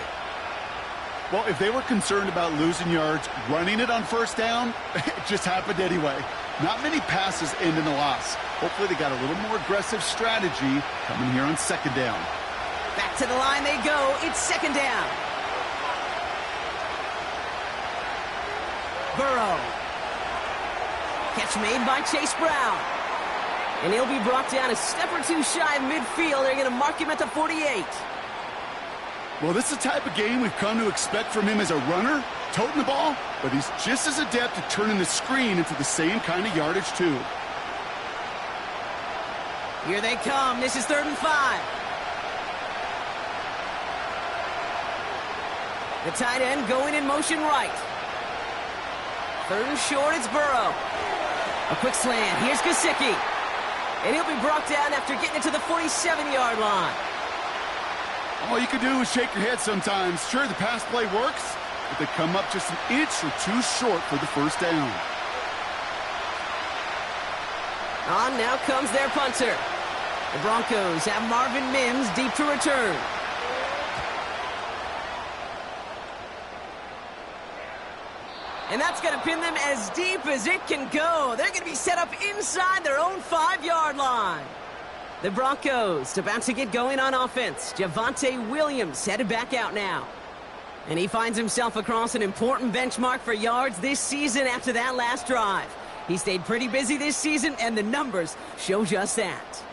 Well, if they were concerned about losing yards, running it on first down, it just happened anyway. Not many passes end in a loss. Hopefully they got a little more aggressive strategy coming here on second down. Back to the line they go. It's second down. Burrow. Catch made by Chase Brown. And he'll be brought down a step or two shy of midfield. They're going to mark him at the 48. Well, this is the type of game we've come to expect from him as a runner, toting the ball, but he's just as adept at turning the screen into the same kind of yardage, too. Here they come. This is 3rd and 5. The tight end going in motion right. 3rd and short, it's Burrow. A quick slant. Here's Gesicki. And he'll be brought down after getting it to the 47-yard line. All you can do is shake your head sometimes. Sure, the pass play works, but they come up just an inch or two short for the first down. On now comes their punter. The Broncos have Marvin Mims deep to return. And that's going to pin them as deep as it can go. They're going to be set up inside their own 5-yard line. The Broncos about to get going on offense. Javonte Williams headed back out now. And he finds himself across an important benchmark for yards this season after that last drive. He stayed pretty busy this season, and the numbers show just that.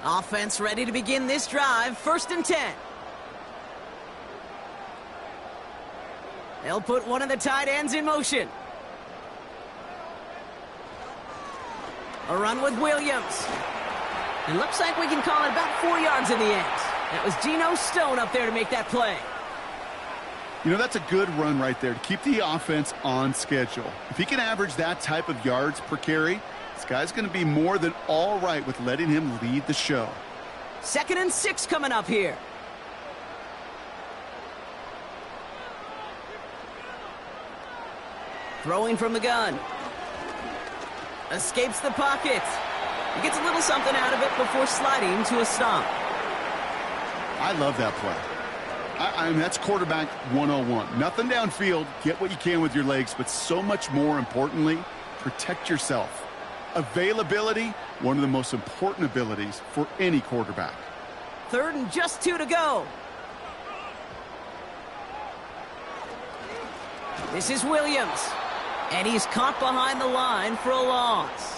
Offense ready to begin this drive. 1st and 10. They'll put one of the tight ends in motion. A run with Williams. It looks like we can call it about 4 yards in the end. That was Geno Stone up there to make that play. You know, that's a good run right there to keep the offense on schedule. If he can average that type of yards per carry, this guy's going to be more than all right with letting him lead the show. 2nd and 6 coming up here. Throwing from the gun. Escapes the pocket. He gets a little something out of it before sliding to a stop. I love that play. I mean, that's quarterback 101. Nothing downfield. Get what you can with your legs, but so much more importantly, protect yourself. Availability, one of the most important abilities for any quarterback. 3rd and just 2 to go. This is Williams. And he's caught behind the line for a loss.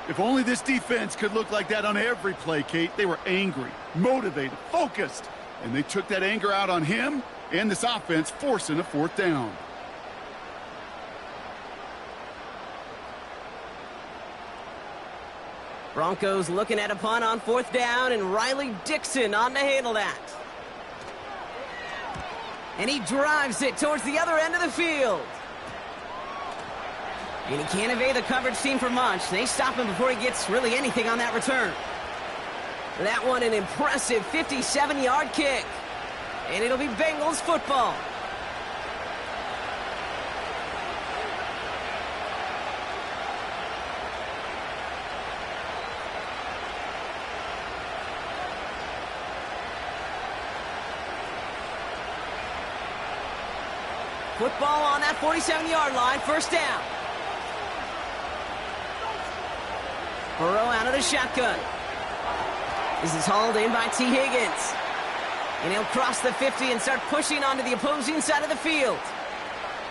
If only this defense could look like that on every play, Kate. They were angry, motivated, focused. And they took that anger out on him and this offense, forcing a 4th down. Broncos looking at a punt on 4th down, and Riley Dixon on to handle that. And he drives it towards the other end of the field. And he can't evade the coverage team for much. They stop him before he gets really anything on that return. That one, an impressive 57-yard kick. And it'll be Bengals football. Football on that 47-yard line, 1st down. Burrow out of the shotgun. This is hauled in by T. Higgins. And he'll cross the 50 and start pushing onto the opposing side of the field.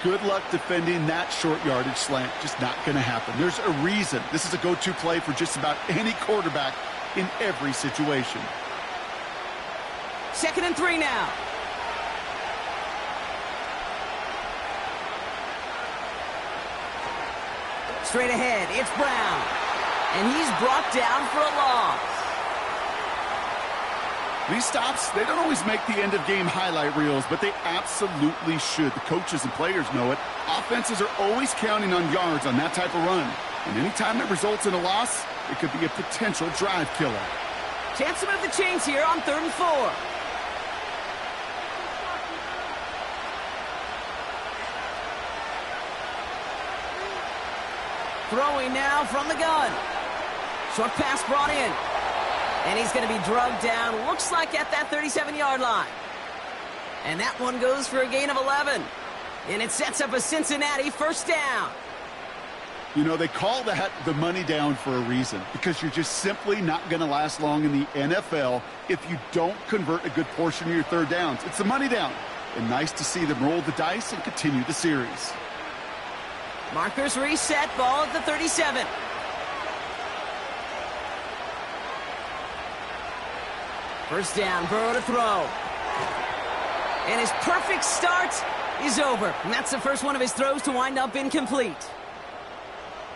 Good luck defending that short yardage slant. Just not going to happen. There's a reason. This is a go-to play for just about any quarterback in every situation. 2nd and 3 now. Straight ahead, it's Brown. And he's brought down for a loss. These stops, they don't always make the end-of-game highlight reels, but they absolutely should. The coaches and players know it. Offenses are always counting on yards on that type of run. And anytime it results in a loss, it could be a potential drive killer. Chance to move the chains here on 3rd and 4. Throwing now from the gun. Short pass brought in. And he's going to be drugged down, looks like at that 37-yard line. And that one goes for a gain of 11. And it sets up a Cincinnati 1st down. You know, they call that the money down for a reason, because you're just simply not going to last long in the NFL if you don't convert a good portion of your 3rd downs. It's the money down. And nice to see them roll the dice and continue the series. Markers reset, ball at the 37. First down, Burrow to throw. And his perfect start is over. And that's the first one of his throws to wind up incomplete.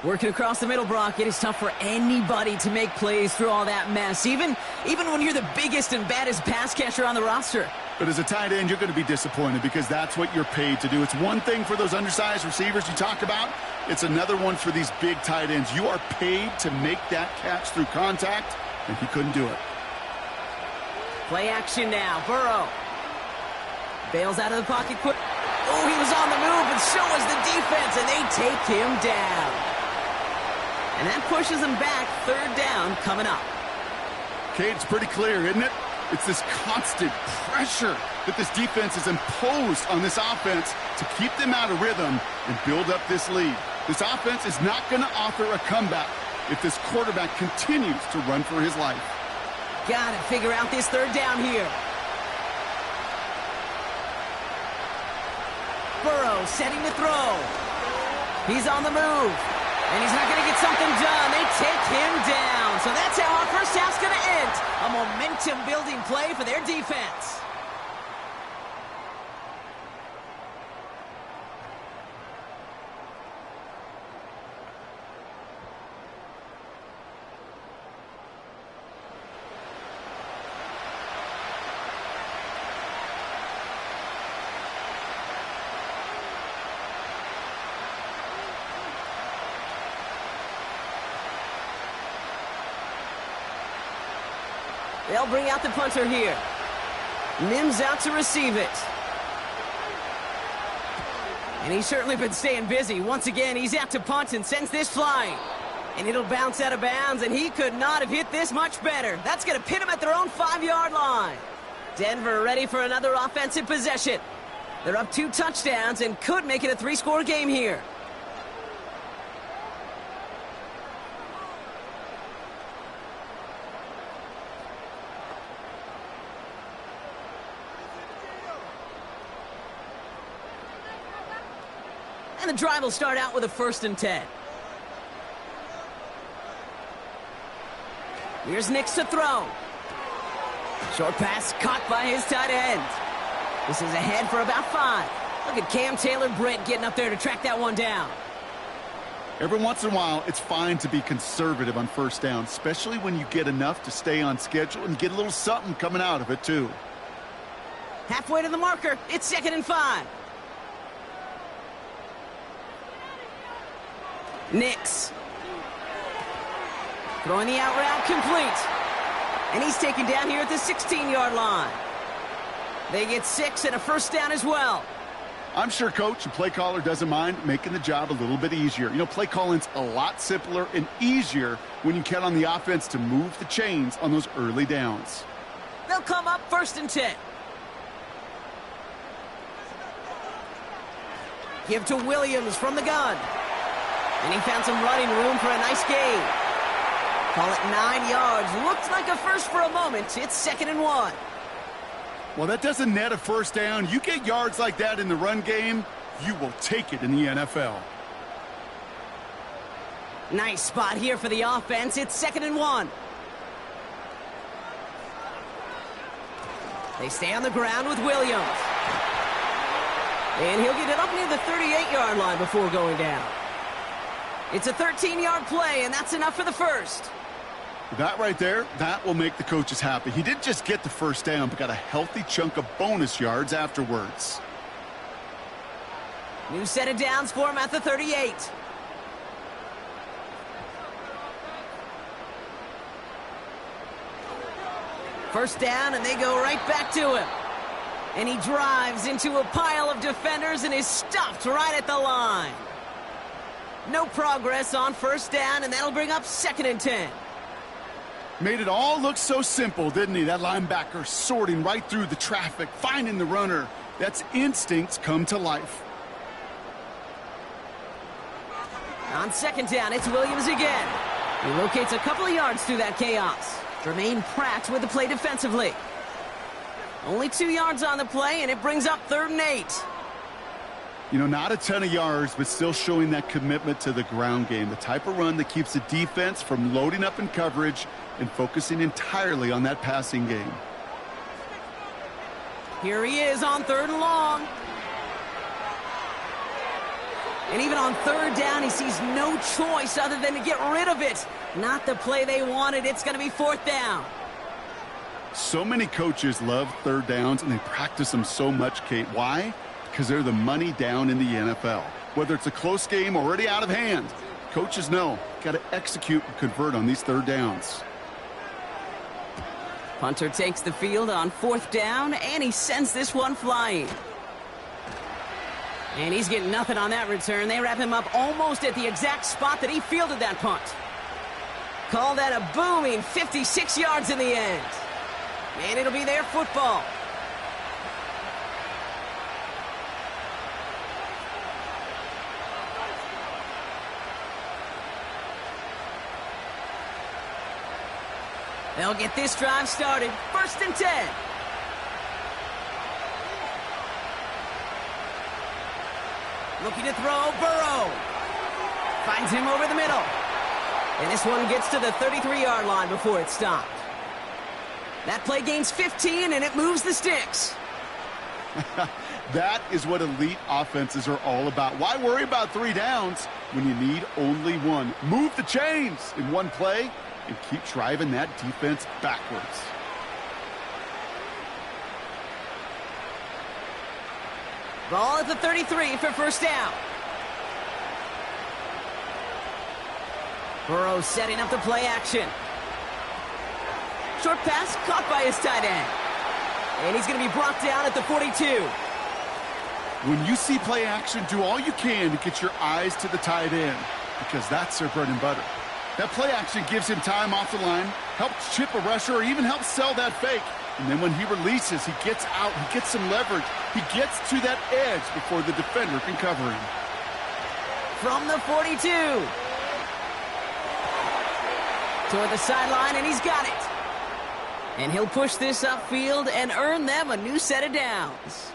Working across the middle, Brock, it is tough for anybody to make plays through all that mess, even when you're the biggest and baddest pass catcher on the roster. But as a tight end, you're going to be disappointed because that's what you're paid to do. It's one thing for those undersized receivers you talk about. It's another one for these big tight ends. You are paid to make that catch through contact and he couldn't do it. Play action now. Burrow bails out of the pocket quick. Oh, he was on the move, and so was the defense, and they take him down. And that pushes him back. Third down coming up. Okay, it's pretty clear, isn't it? It's this constant pressure that this defense has imposed on this offense to keep them out of rhythm and build up this lead. This offense is not going to offer a comeback if this quarterback continues to run for his life. Got to figure out this third down here. Burrow setting to throw. He's on the move. And he's not going to get something done. They take him down. So that's how our first half's going to end. A momentum-building play for their defense. They'll bring out the punter here. Mims out to receive it. And he's certainly been staying busy. Once again, he's out to punt and sends this flying. And it'll bounce out of bounds, and he could not have hit this much better. That's going to pin him at their own 5-yard line. Denver ready for another offensive possession. They're up 2 touchdowns and could make it a 3-score game here. And the drive will start out with a 1st and 10. Here's Nix to throw. Short pass caught by his tight end. This is ahead for about 5. Look at Cam Taylor-Britt getting up there to track that one down. Every once in a while, it's fine to be conservative on 1st down, especially when you get enough to stay on schedule and get a little something coming out of it, too. Halfway to the marker. It's 2nd and 5. Nix. Throwing the out route complete. And he's taken down here at the 16-yard line. They get 6 and a 1st down as well. I'm sure coach and play caller doesn't mind making the job a little bit easier. You know, play calling's a lot simpler and easier when you count on the offense to move the chains on those early downs. They'll come up 1st and 10. Give to Williams from the gun. And he found some running room for a nice gain. Call it 9 yards. Looks like a first for a moment. It's 2nd and 1. Well, that doesn't net a 1st down. You get yards like that in the run game, you will take it in the NFL. Nice spot here for the offense. It's 2nd and 1. They stay on the ground with Williams. And he'll get it up near the 38-yard line before going down. It's a 13-yard play, and that's enough for the 1st. That right there, that will make the coaches happy. He didn't just get the 1st down, but got a healthy chunk of bonus yards afterwards. New set of downs for him at the 38. First down, and they go right back to him. And he drives into a pile of defenders and is stopped right at the line. No progress on 1st down, and that'll bring up 2nd and 10. Made it all look so simple, didn't he? That linebacker sorting right through the traffic, finding the runner. That's instincts come to life. On 2nd down, it's Williams again. He locates a couple of yards through that chaos. Jermaine Pratt with the play defensively. Only 2 yards on the play, and it brings up 3rd and 8. You know, not a ton of yards, but still showing that commitment to the ground game. The type of run that keeps the defense from loading up in coverage and focusing entirely on that passing game. Here he is on 3rd and long. And even on 3rd down, he sees no choice other than to get rid of it. Not the play they wanted. It's going to be 4th down. So many coaches love 3rd downs, and they practice them so much, Kate. Why? Because they're the money down in the NFL. Whether it's a close game already out of hand, coaches know, got to execute and convert on these 3rd downs. Punter takes the field on 4th down, and he sends this one flying. And he's getting nothing on that return. They wrap him up almost at the exact spot that he fielded that punt. Call that a booming 56 yards in the end. And it'll be their football. They'll get this drive started. 1st and 10. Looking to throw, Burrow. Finds him over the middle. And this one gets to the 33-yard line before it's stopped. That play gains 15, and it moves the sticks. That is what elite offenses are all about. Why worry about 3 downs when you need only 1? Move the chains in one play and keep driving that defense backwards. Ball at the 33 for 1st down. Burrow setting up the play action. Short pass caught by his tight end. And he's going to be brought down at the 42. When you see play action, do all you can to get your eyes to the tight end, because that's their bread and butter. That play action gives him time off the line, helps chip a rusher, or even helps sell that fake. And then when he releases, he gets out, he gets some leverage. He gets to that edge before the defender can cover him. From the 42. Toward the sideline, and he's got it. And he'll push this upfield and earn them a new set of downs.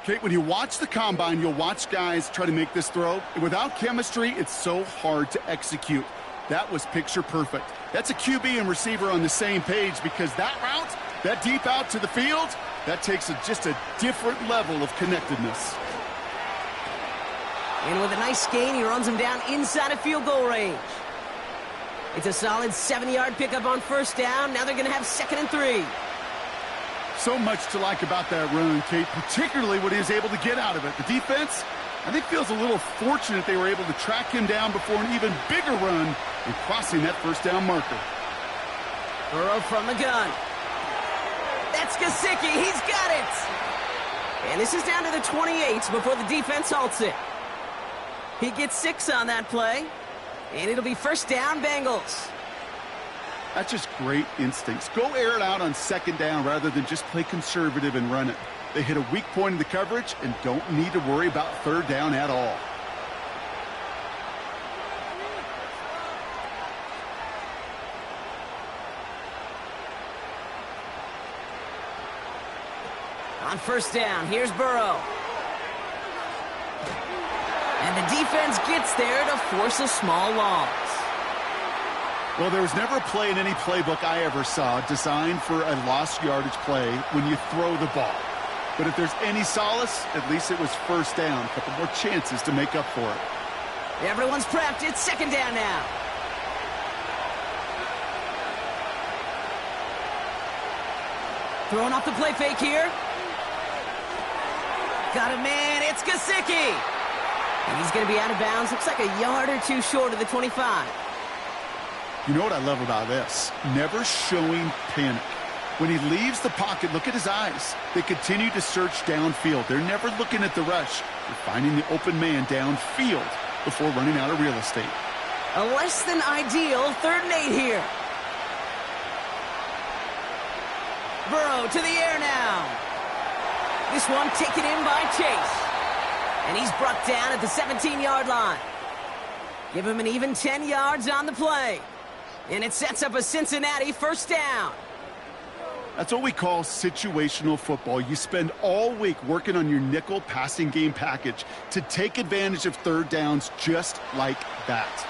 Kate, when you watch the combine, you'll watch guys try to make this throw. And without chemistry, it's so hard to execute. That was picture perfect. That's a QB and receiver on the same page, because that route, that deep out to the field, that takes just a different level of connectedness. And with a nice gain, he runs him down inside of field goal range. It's a solid 7-yard pickup on 1st down. Now they're going to have 2nd and 3. So much to like about that run, Kate, particularly what he was able to get out of it. The defense, I think, feels a little fortunate they were able to track him down before an even bigger run and crossing that 1st down marker. Burrow from the gun. That's Gesicki. He's got it. And this is down to the 28 before the defense halts it. He gets 6 on that play. And it'll be 1st down, Bengals. That's just great instincts. Go air it out on 2nd down rather than just play conservative and run it. They hit a weak point in the coverage and don't need to worry about 3rd down at all. On 1st down, here's Burrow. And the defense gets there to force a small loss. Well, there was never a play in any playbook I ever saw designed for a lost yardage play when you throw the ball. But if there's any solace, at least it was 1st down. A couple more chances to make up for it. Everyone's prepped. It's 2nd down now. Throwing off the play fake here. Got a man. It's Gesicki. And he's going to be out of bounds. Looks like a yard or 2 short of the 25. You know what I love about this? Never showing panic. When he leaves the pocket, look at his eyes. They continue to search downfield. They're never looking at the rush. They're finding the open man downfield before running out of real estate. A less than ideal 3rd and 8 here. Burrow to the air now. This one taken in by Chase. And he's brought down at the 17-yard line. Give him an even 10 yards on the play. And it sets up a Cincinnati 1st down. That's what we call situational football. You spend all week working on your nickel passing game package to take advantage of 3rd downs just like that.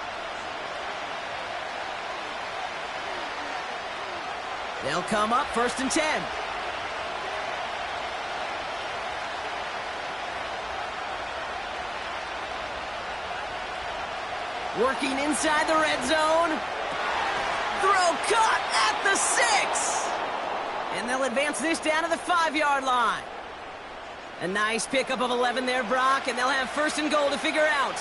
They'll come up 1st and 10. Working inside the red zone. Throw caught at the 6. And they'll advance this down to the 5-yard line. A nice pickup of 11 there, Brock, and they'll have 1st and goal to figure out.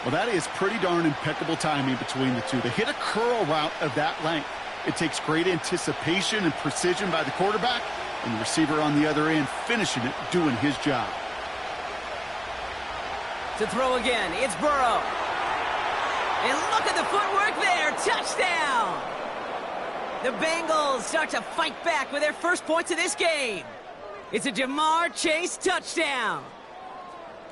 Well, that is pretty darn impeccable timing between the two. They hit a curl route of that length. It takes great anticipation and precision by the quarterback, and the receiver on the other end finishing it, doing his job. To throw again, it's Burrow. And look at the footwork there. Touchdown! The Bengals start to fight back with their first points of this game. It's a Jamar Chase touchdown.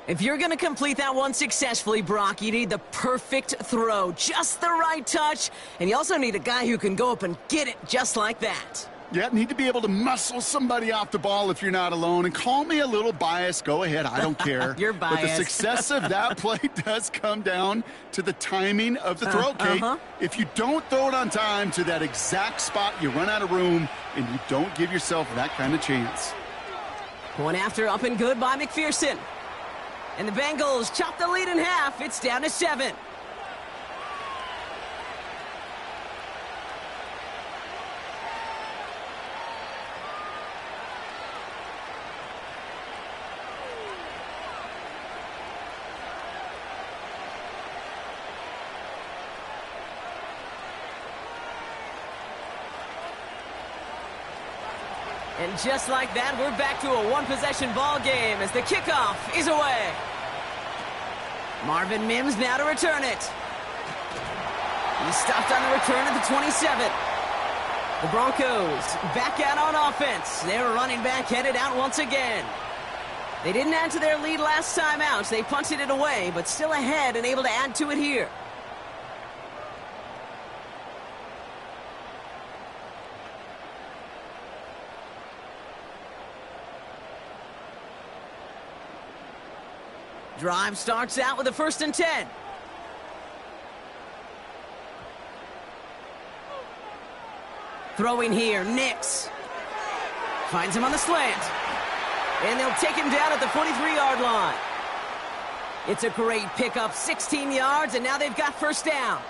If you're going to complete that one successfully, Brock, you need the perfect throw, just the right touch, and you also need a guy who can go up and get it just like that. Yeah, need to be able to muscle somebody off the ball if you're not alone. And call me a little biased. Go ahead. I don't care. You're biased. But the success of that play does come down to the timing of the throw, Kate. If you don't throw it on time to that exact spot, you run out of room, and you don't give yourself that kind of chance. Point after, up and good by McPherson. And the Bengals chop the lead in half. It's down to 7. And just like that, we're back to a one-possession ball game as the kickoff is away. Marvin Mims now to return it. He stopped on the return at the 27. The Broncos back out on offense. Their running back headed out once again. They didn't add to their lead last time out. They punted it away, but still ahead and able to add to it here. Drive starts out with a 1st and 10. Throwing here, Nix. Finds him on the slant. And they'll take him down at the 43-yard line. It's a great pickup, 16 yards, and now they've got 1st down.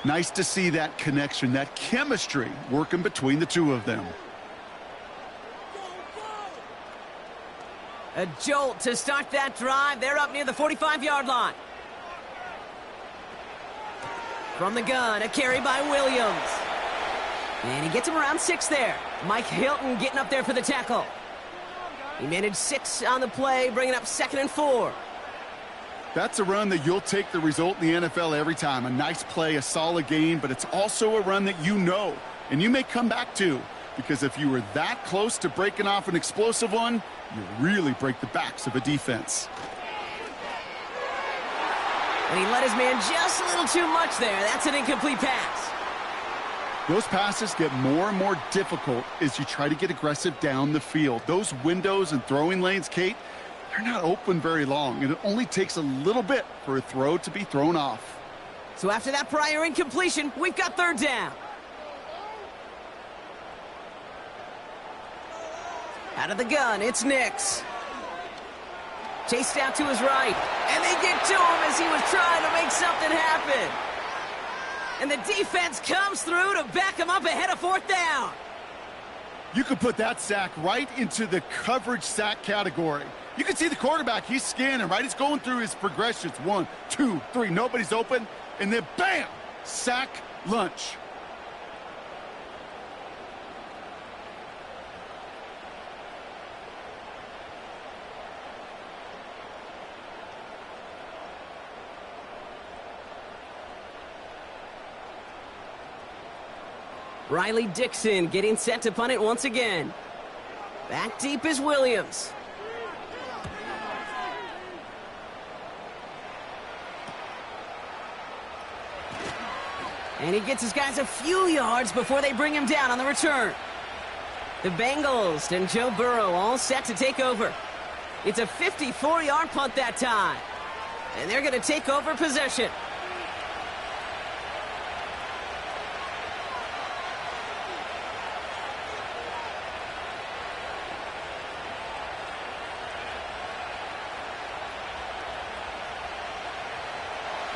Nice to see that connection, that chemistry working between the two of them. A jolt to start that drive. They're up near the 45-yard line. From the gun, a carry by Williams. And he gets him around 6 there. Mike Hilton getting up there for the tackle. He managed 6 on the play, bringing up 2nd and 4. That's a run that you'll take the result in the NFL every time. A nice play, a solid gain, but it's also a run that you know, and you may come back to. Because if you were that close to breaking off an explosive one, you really break the backs of a defense. And he let his man just a little too much there. That's an incomplete pass. Those passes get more and more difficult as you try to get aggressive down the field. Those windows and throwing lanes, Kate, they're not open very long, and it only takes a little bit for a throw to be thrown off. So after that prior incompletion, we've got 3rd down. Out of the gun, it's Nix. Chased out to his right. And they get to him as he was trying to make something happen. And the defense comes through to back him up ahead of 4th down. You could put that sack right into the coverage sack category. You can see the quarterback, he's scanning, right? He's going through his progressions. 1, 2, 3, nobody's open. And then bam, sack lunch. Riley Dixon getting set to punt it once again. Back deep is Williams. And he gets his guys a few yards before they bring him down on the return. The Bengals and Joe Burrow all set to take over. It's a 54-yard punt that time. And they're going to take over possession.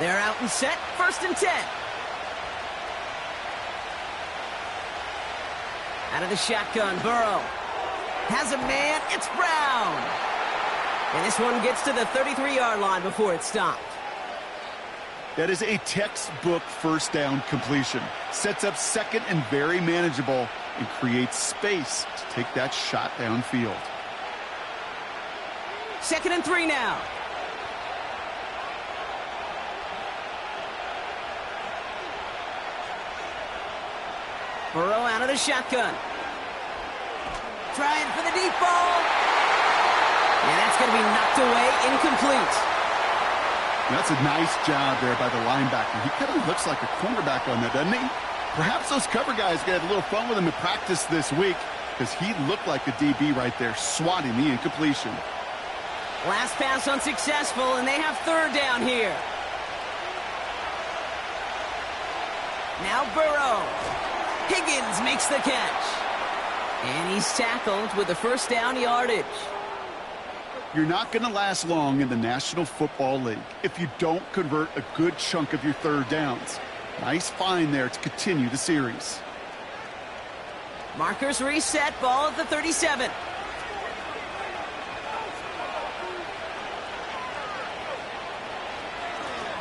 They're out and set, 1st and 10. Out of the shotgun, Burrow has a man, it's Brown. And this one gets to the 33-yard line before it's stopped. That is a textbook first down completion. Sets up second and very manageable and creates space to take that shot downfield. 2nd and 3 now. Burrow out of the shotgun. Trying for the deep ball. And that's going to be knocked away, incomplete. That's a nice job there by the linebacker. He kind of looks like a cornerback on that, doesn't he? Perhaps those cover guys got a little fun with him in practice this week because he looked like a DB right there, swatting the incompletion. Last pass unsuccessful, and they have 3rd down here. Now Burrow. Higgins makes the catch. And he's tackled with the first down yardage. You're not going to last long in the National Football League if you don't convert a good chunk of your 3rd downs. Nice find there to continue the series. Markers reset, ball at the 37.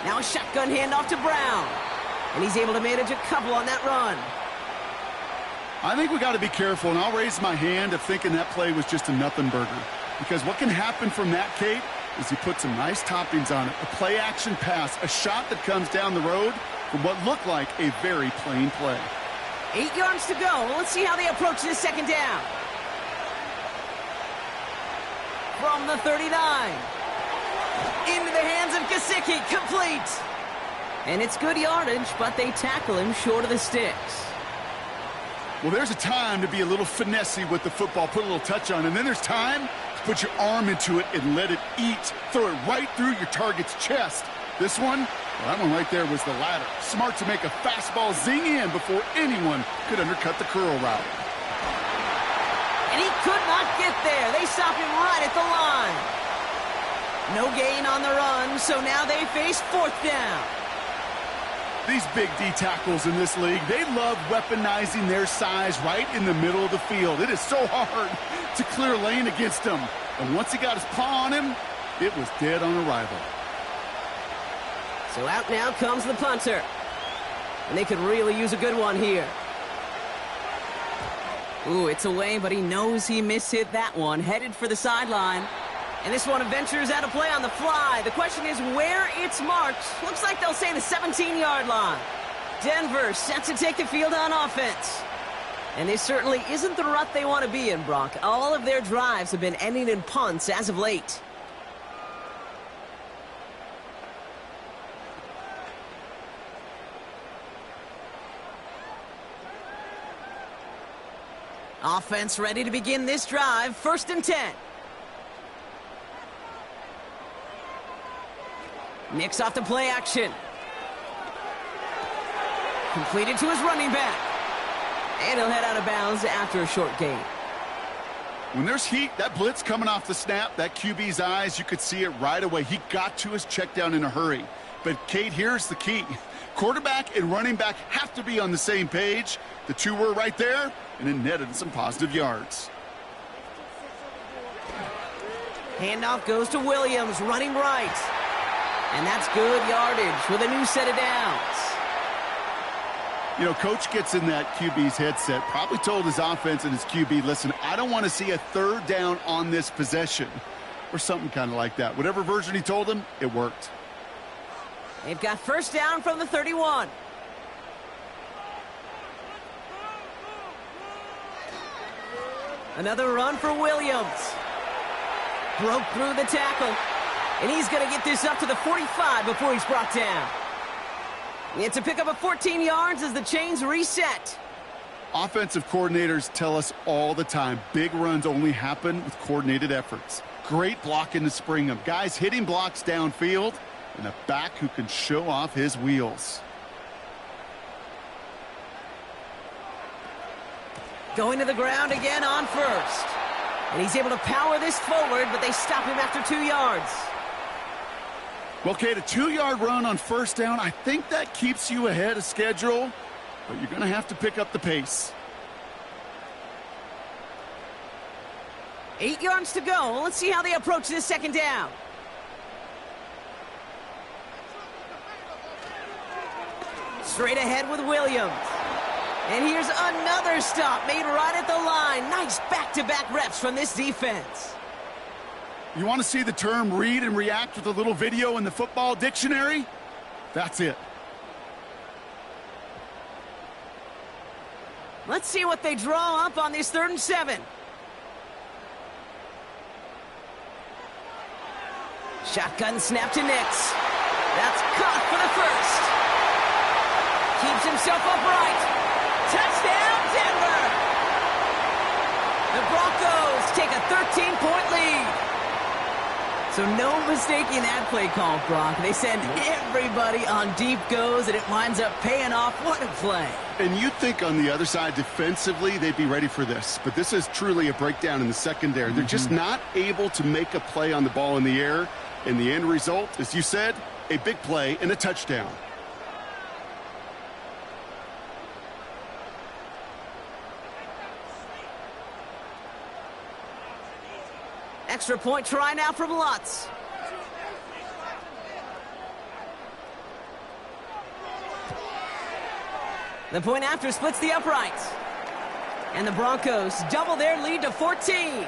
Now a shotgun handoff to Brown. And he's able to manage a couple on that run. I think we got to be careful, and I'll raise my hand of thinking that play was just a nothing burger. Because what can happen from that, Kate, is he put some nice toppings on it. A play-action pass, a shot that comes down the road from what looked like a very plain play. 8 yards to go. Let's see how they approach this 2nd down. From the 39. Into the hands of Gesicki. Complete. And it's good yardage, but they tackle him short of the sticks. Well, there's a time to be a little finessey with the football, put a little touch on, and then there's time to put your arm into it and let it eat. Throw it right through your target's chest. This one, well, that one right there was the latter. Smart to make a fastball zing in before anyone could undercut the curl route. And he could not get there. They stop him right at the line. No gain on the run, so now they face 4th down. These big D tackles in this league, they love weaponizing their size right in the middle of the field. It is so hard to clear lane against them. And once he got his paw on him, it was dead on arrival. So out now comes the punter. And they could really use a good one here. Ooh, it's away, but he knows he mishit that one. Headed for the sideline. And this one ventures out of play on the fly. The question is where it's marked. Looks like they'll say the 17-yard line. Denver set to take the field on offense. And this certainly isn't the rut they want to be in, Brock. All of their drives have been ending in punts as of late. Offense ready to begin this drive. 1st and 10. Nicks off the play action. Completed to his running back. And he'll head out of bounds after a short gain. When there's heat, that blitz coming off the snap, that QB's eyes, you could see it right away. He got to his check down in a hurry. But, Kate, here's the key. Quarterback and running back have to be on the same page. The two were right there, and it netted some positive yards. Handoff goes to Williams, running right. And that's good yardage with a new set of downs. You know, Coach gets in that QB's headset, probably told his offense and his QB, listen, I don't want to see a 3rd down on this possession. Or something kind of like that. Whatever version he told him, it worked. They've got 1st down from the 31. Another run for Williams. Broke through the tackle. And he's going to get this up to the 45 before he's brought down. It's a pickup of 14 yards as the chains reset. Offensive coordinators tell us all the time, big runs only happen with coordinated efforts. Great blocking to spring them. Guys hitting blocks downfield, and a back who can show off his wheels. Going to the ground again on 1st. And he's able to power this forward, but they stop him after 2 yards. Well, Kate, a 2-yard run on 1st down, I think that keeps you ahead of schedule, but you're going to have to pick up the pace. 8 yards to go. Let's see how they approach this 2nd down. Straight ahead with Williams. And here's another stop made right at the line. Nice back-to-back reps from this defense. You want to see the term read and react with a little video in the football dictionary? That's it. Let's see what they draw up on this 3rd and 7. Shotgun snap to Nix. That's caught for the first. Keeps himself upright. Touchdown, Denver! The Broncos take a 13-point lead. So no mistaking that play call, Brock. They send everybody on deep goes, and it winds up paying off. What a play. And you'd think on the other side defensively they'd be ready for this. But this is truly a breakdown in the secondary. They're just not able to make a play on the ball in the air. And the end result, as you said, a big play and a touchdown. Extra point try now from Lutz. The point after splits the uprights. And the Broncos double their lead to 14.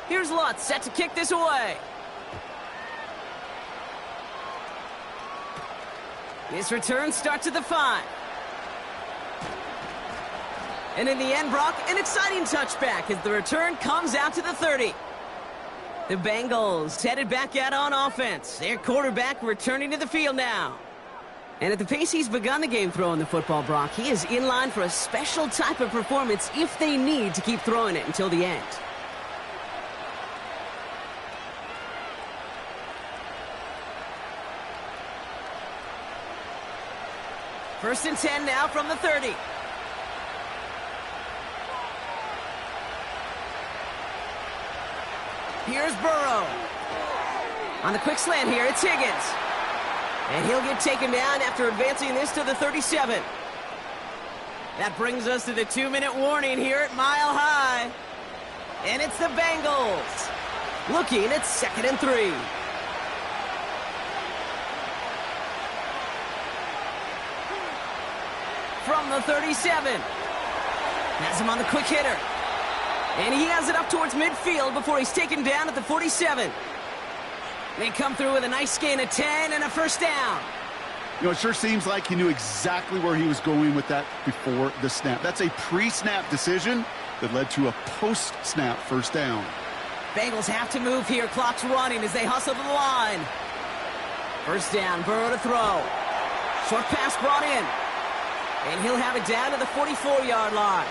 Here's Lutz, set to kick this away. This return starts at the 5. And in the end, Brock, an exciting touchback as the return comes out to the 30. The Bengals headed back out on offense. Their quarterback returning to the field now. And at the pace he's begun the game throwing the football, Brock, he is in line for a special type of performance if they need to keep throwing it until the end. First and 10 now from the 30. Here's Burrow. On the quick slant here, it's Higgins. And he'll get taken down after advancing this to the 37. That brings us to the 2-minute warning here at Mile High. And it's the Bengals looking at 2nd and 3. From the 37. Has him on the quick hitter. And he has it up towards midfield before he's taken down at the 47. They come through with a nice gain of 10 and a first down. You know, it sure seems like he knew exactly where he was going with that before the snap. That's a pre-snap decision that led to a post-snap first down. Bengals have to move here. Clock's running as they hustle to the line. First down, Burrow to throw. Short pass brought in. And he'll have it down to the 44-yard line.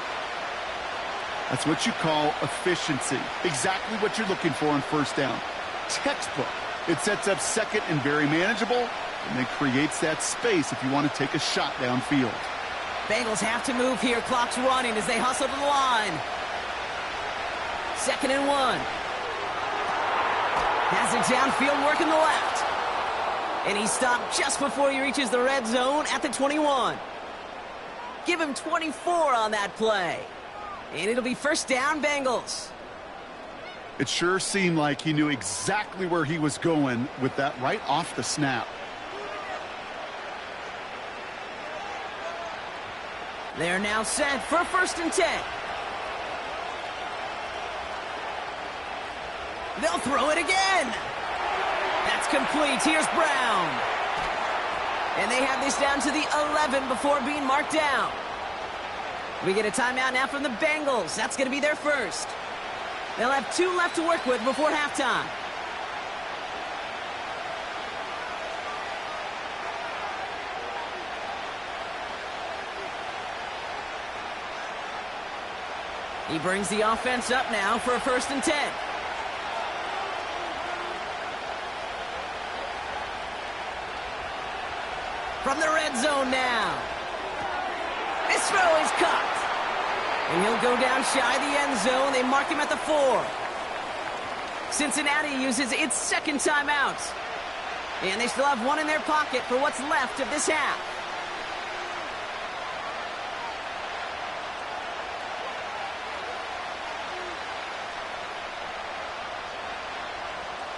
That's what you call efficiency. Exactly what you're looking for on first down. Textbook. It sets up second and very manageable, and then creates that space if you want to take a shot downfield. Bengals have to move here. Clock's running as they hustle to the line. 2nd and 1. Has it downfield, working the left. And he stopped just before he reaches the red zone at the 21. Give him 24 on that play. And it'll be first down, Bengals. It sure seemed like he knew exactly where he was going with that right off the snap. They're now set for 1st and 10. They'll throw it again. That's complete. Here's Brown. And they have this down to the 11 before being marked down. We get a timeout now from the Bengals. That's going to be their first. They'll have 2 left to work with before halftime. He brings the offense up now for a 1st and 10. From the red zone now. This throw is caught. And he'll go down shy of the end zone. They mark him at the 4. Cincinnati uses its second timeout. And they still have one in their pocket for what's left of this half.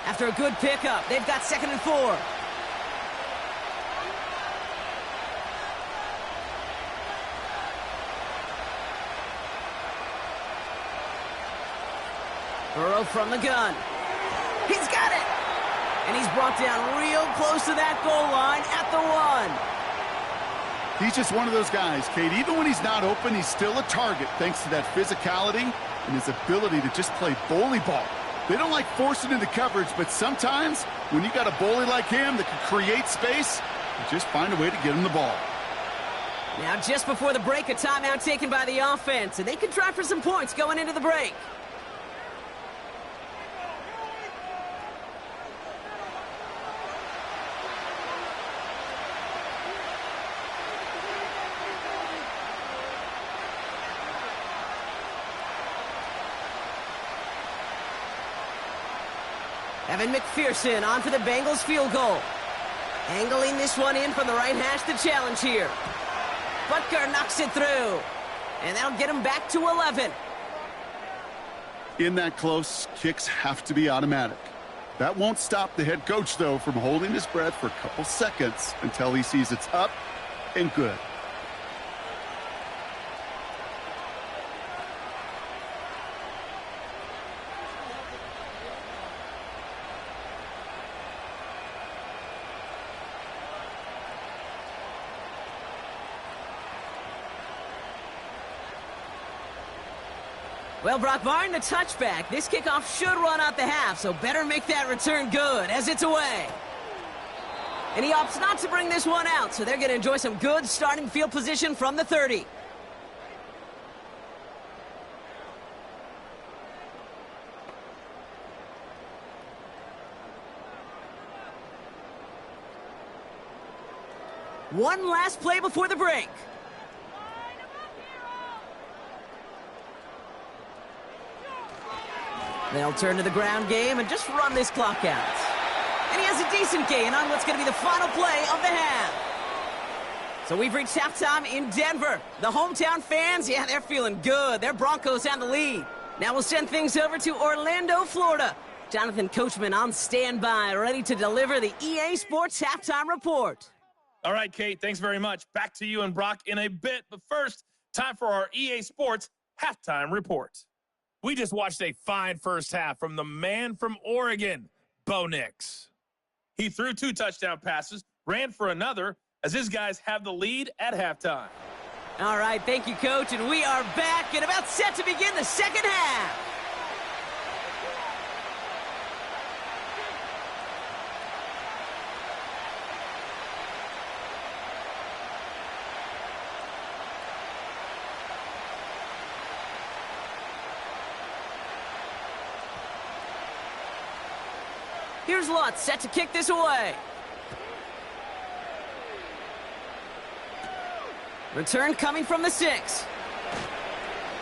After a good pickup, they've got 2nd and 4. Burrow from the gun. He's got it! And he's brought down real close to that goal line at the 1. He's just one of those guys, Kate. Even when he's not open, he's still a target thanks to that physicality and his ability to just play bully ball. They don't like forcing into coverage, but sometimes when you got a bully like him that can create space, you just find a way to get him the ball. Now just before the break, a timeout taken by the offense, and they can try for some points going into the break. Evan McPherson on for the Bengals field goal. Angling this one in from the right hash, the challenge here. Butker knocks it through. And that'll get him back to 11. In that close, kicks have to be automatic. That won't stop the head coach, though, from holding his breath for a couple seconds until he sees it's up and good. Well, Brock, barring the touchback, this kickoff should run out the half, so better make that return good as it's away. And he opts not to bring this one out, so they're going to enjoy some good starting field position from the 30. One last play before the break. They'll turn to the ground game and just run this clock out. And he has a decent gain on what's going to be the final play of the half. So we've reached halftime in Denver. The hometown fans, yeah, they're feeling good. Their Broncos have the lead. Now we'll send things over to Orlando, Florida. Jonathan Coachman on standby, ready to deliver the EA Sports Halftime Report. All right, Kate, thanks very much. Back to you and Brock in a bit. But first, time for our EA Sports Halftime Report. We just watched a fine first half from the man from Oregon, Bo Nix. He threw 2 touchdown passes, ran for another, as his guys have the lead at halftime. All right, thank you, Coach, and we are back and about set to begin the second half. Here's Lutz set to kick this away. Return coming from the 6.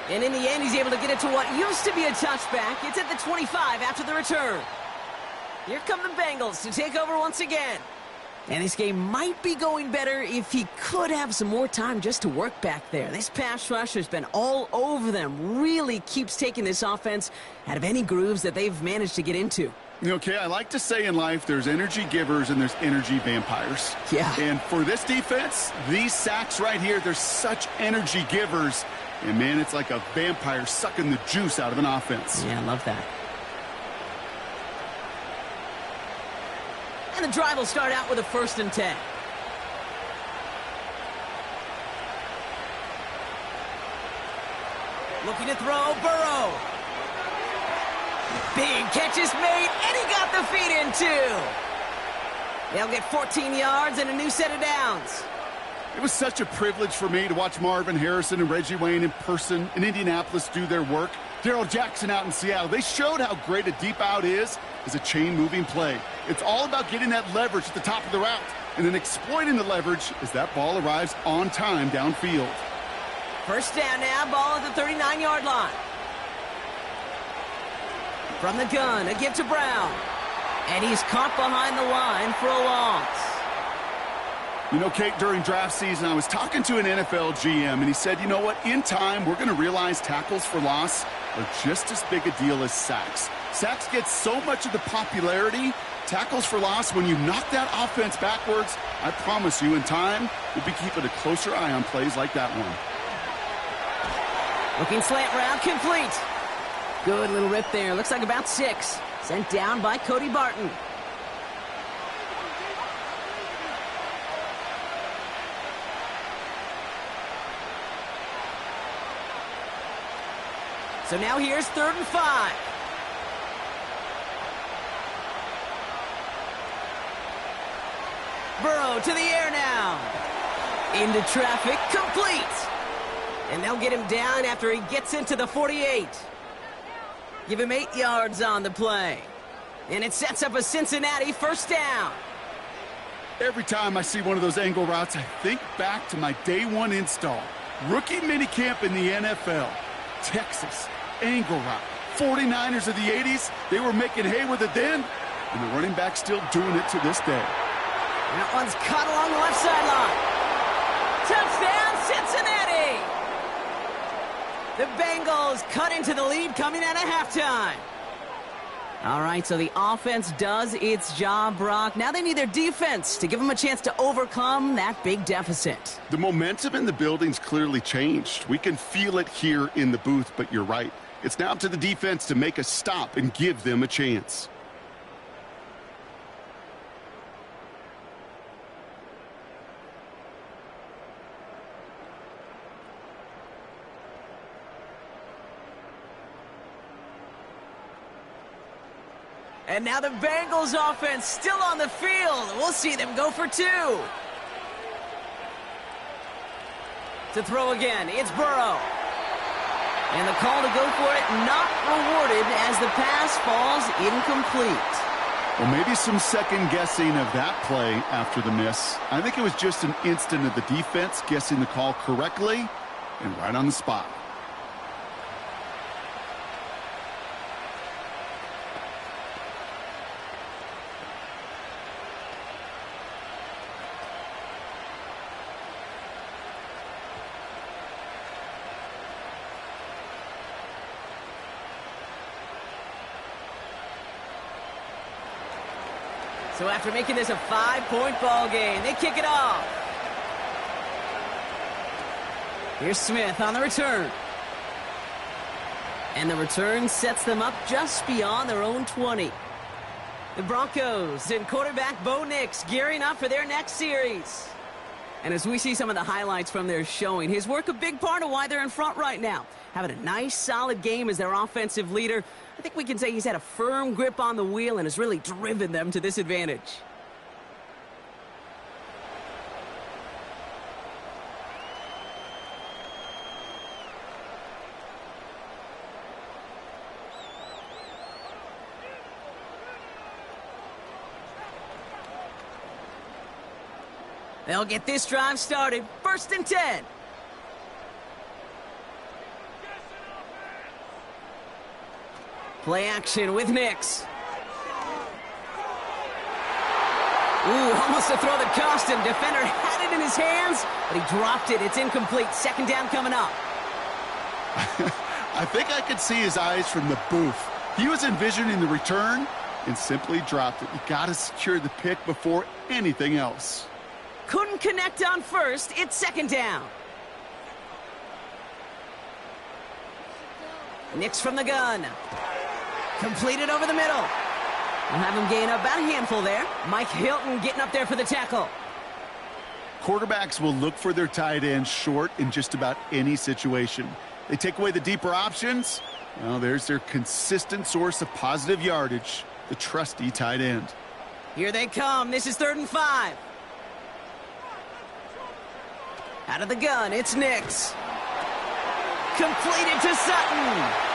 And in the end, he's able to get it to what used to be a touchback. It's at the 25 after the return. Here come the Bengals to take over once again. And this game might be going better if he could have some more time just to work back there. This pass rush has been all over them. Really keeps taking this offense out of any grooves that they've managed to get into. Okay, I like to say in life there's energy givers and there's energy vampires. Yeah. And for this defense, these sacks right here, they're such energy givers. And, man, it's like a vampire sucking the juice out of an offense. Yeah, I love that. And the drive will start out with a 1st and 10. Looking to throw, Burrow. Big catch is made, and he got the feet in, too. They'll get 14 yards and a new set of downs. It was such a privilege for me to watch Marvin Harrison and Reggie Wayne in person in Indianapolis do their work. Darrell Jackson out in Seattle. They showed how great a deep out is as a chain-moving play. It's all about getting that leverage at the top of the route and then exploiting the leverage as that ball arrives on time downfield. First down now, ball at the 39-yard line. From the gun, a give to Brown. And he's caught behind the line for a loss. You know, Kate, during draft season, I was talking to an NFL GM, and he said, you know what, in time, we're going to realize tackles for loss are just as big a deal as sacks. Sacks get so much of the popularity. Tackles for loss, when you knock that offense backwards, I promise you, in time, we'll be keeping a closer eye on plays like that one. Looking slant route, complete. Good little rip there. Looks like about 6. Sent down by Cody Barton. So now here's 3rd and 5. Burrow to the air now. Into traffic, complete. And they'll get him down after he gets into the 48. Give him 8 yards on the play. And it sets up a Cincinnati first down. Every time I see one of those angle routes, I think back to my day one install. Rookie minicamp in the NFL. Texas, angle route. 49ers of the 80s, they were making hay with it then, and the running back's still doing it to this day. That one's caught along the left sideline. Touchdown, Cincinnati! The Bengals cut into the lead coming out of halftime. All right, so the offense does its job, Brock. Now they need their defense to give them a chance to overcome that big deficit. The momentum in the building's clearly changed. We can feel it here in the booth, but you're right. It's now up to the defense to make a stop and give them a chance. And now the Bengals offense still on the field. We'll see them go for 2. To throw again, it's Burrow. And the call to go for it not rewarded as the pass falls incomplete. Well, maybe some second guessing of that play after the miss. I think it was just an instant of the defense guessing the call correctly and right on the spot. So after making this a 5-point ball game, they kick it off. Here's Smith on the return. And the return sets them up just beyond their own 20. The Broncos and quarterback Bo Nix gearing up for their next series. And as we see some of the highlights from their showing, his work a big part of why they're in front right now. Having a nice, solid game as their offensive leader. I think we can say he's had a firm grip on the wheel and has really driven them to this advantage. They'll get this drive started. 1st and 10. Play action with Nix. Ooh, almost a throw that cost him. Defender had it in his hands, but he dropped it. It's incomplete. 2nd down coming up. I think I could see his eyes from the booth. He was envisioning the return and simply dropped it. You got to secure the pick before anything else. Couldn't connect on 1st. It's 2nd down. Nix from the gun. Completed over the middle. We'll have him gain about a handful there. Mike Hilton getting up there for the tackle. Quarterbacks will look for their tight end short in just about any situation. They take away the deeper options. Well, there's their consistent source of positive yardage, the trusty tight end. Here they come. This is 3rd and 5. Out of the gun, it's Nix. Completed to Sutton.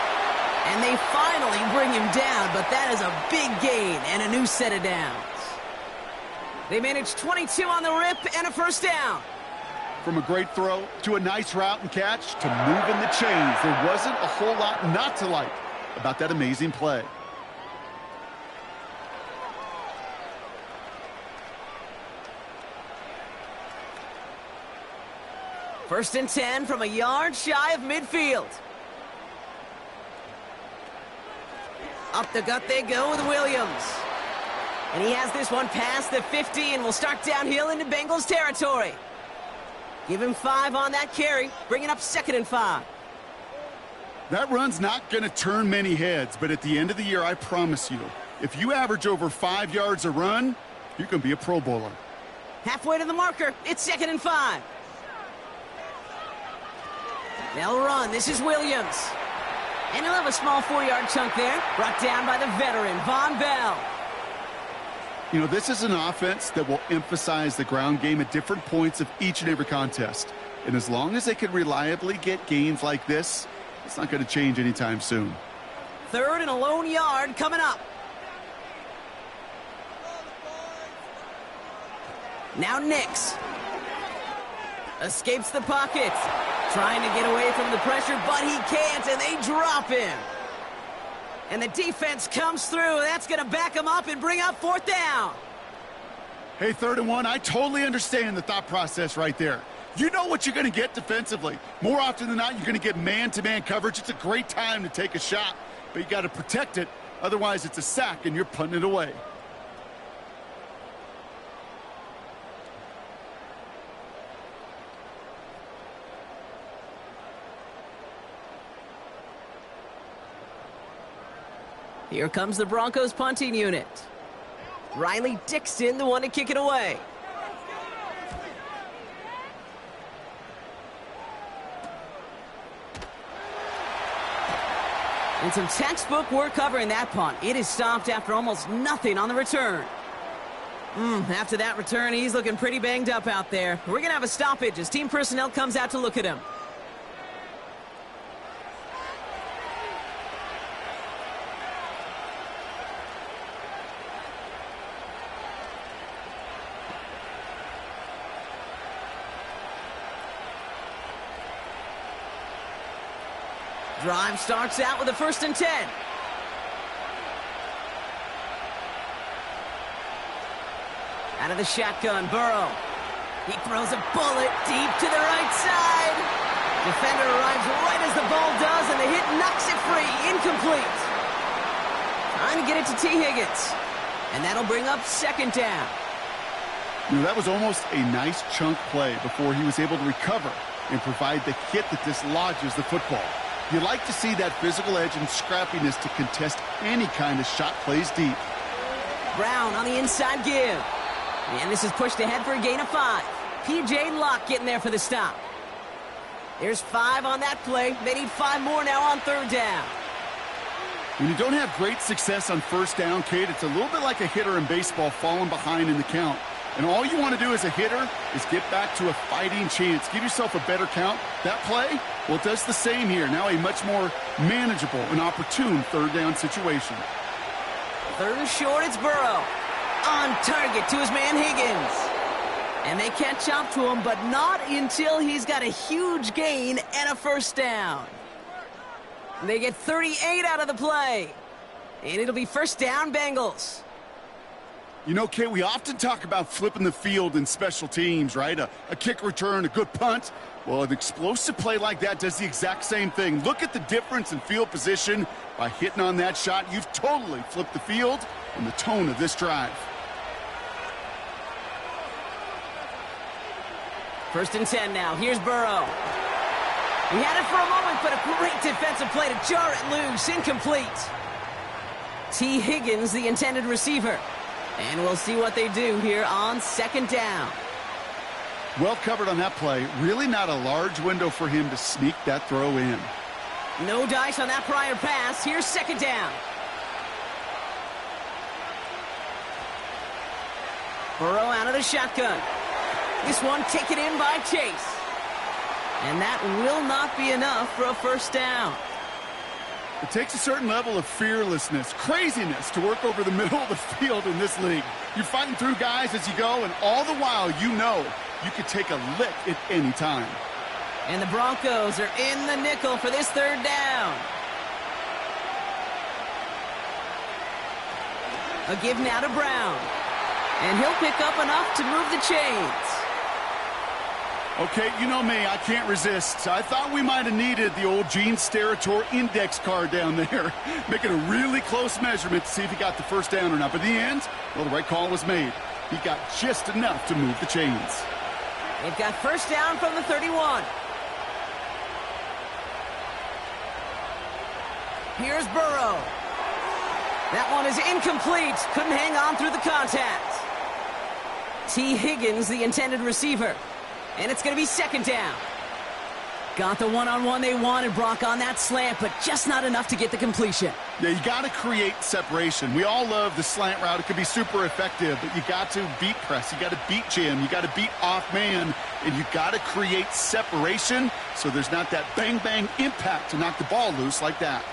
And they finally bring him down, but that is a big gain and a new set of downs. They managed 22 on the rip and a 1st down. From a great throw to a nice route and catch to moving the chains, there wasn't a whole lot not to like about that amazing play. First and 10 from a yard shy of midfield. Up the gut they go with Williams. And he has this one past the 50 and will start downhill into Bengals territory. Give him 5 on that carry, bringing up 2nd and 5. That run's not going to turn many heads, but at the end of the year, I promise you, if you average over 5 yards a run, you can be a Pro Bowler. Halfway to the marker, it's 2nd and 5. They'll run. This is Williams. And he'll have a small 4-yard chunk there, brought down by the veteran, Von Bell. You know, this is an offense that will emphasize the ground game at different points of each and every contest. And as long as they can reliably get gains like this, it's not going to change anytime soon. 3rd and a lone yard coming up. Now Nix. Escapes the pocket. Trying to get away from the pressure, but he can't, and they drop him. And the defense comes through. That's going to back him up and bring up 4th down. Hey, 3rd and 1, I totally understand the thought process right there. You know what you're going to get defensively. More often than not, you're going to get man-to-man coverage. It's a great time to take a shot, but you got to protect it. Otherwise, it's a sack, and you're punting it away. Here comes the Broncos punting unit. Riley Dixon, the one to kick it away. And some textbook work covering that punt. It is stopped after almost nothing on the return. After that return, he's looking pretty banged up out there. We're going to have a stoppage as team personnel comes out to look at him. Drive starts out with a 1st and 10. Out of the shotgun, Burrow. He throws a bullet deep to the right side. Defender arrives right as the ball does, and the hit knocks it free. Incomplete. Trying to get it to T. Higgins. And that'll bring up 2nd down. You know, that was almost a nice chunk play before he was able to recover and provide the hit that dislodges the football. You like to see that physical edge and scrappiness to contest any kind of shot plays deep. Brown on the inside give. And this is pushed ahead for a gain of 5. P.J. Locke getting there for the stop. There's 5 on that play. They need 5 more now on 3rd down. When you don't have great success on 1st down, Kate, it's a little bit like a hitter in baseball falling behind in the count. And all you want to do as a hitter is get back to a fighting chance. Give yourself a better count. That play, well, it does the same here. Now a much more manageable and opportune 3rd down situation. 3rd and short, it's Burrow. On target to his man Higgins. And they catch up to him, but not until he's got a huge gain and a 1st down. And they get 38 out of the play. And it'll be 1st down, Bengals. You know, Kay, we often talk about flipping the field in special teams, right? A kick return, a good punt. Well, an explosive play like that does the exact same thing. Look at the difference in field position. By hitting on that shot, you've totally flipped the field and the tone of this drive. 1st and 10 now. Here's Burrow. He had it for a moment, but a great defensive play to jar it loose. Incomplete. T. Higgins, the intended receiver. And we'll see what they do here on 2nd down. Well covered on that play. Really not a large window for him to sneak that throw in. No dice on that prior pass. Here's 2nd down. Burrow out of the shotgun. This one taken in by Chase. And that will not be enough for a 1st down. It takes a certain level of fearlessness, craziness to work over the middle of the field in this league. You're fighting through guys as you go, and all the while you know You could take a lick at any time. And the Broncos are in the nickel for this third down. A give now to Brown. And he'll pick up enough to move the chains. Okay, you know me, I can't resist. I thought we might have needed the old Gene Steratore index card down there, making a really close measurement to see if he got the first down or not. But in the end, well, the right call was made. He got just enough to move the chains. They've got first down from the 31. Here's Burrow. That one is incomplete. Couldn't hang on through the contact. T. Higgins, the intended receiver. And it's going to be second down. Got the one-on-one they wanted, Brock, on that slant, but just not enough to get the completion. Yeah, you got to create separation. We all love the slant route. It can be super effective, but you got to beat press. You got to beat jam. You got to beat off man, and you got to create separation so there's not that bang-bang impact to knock the ball loose like that.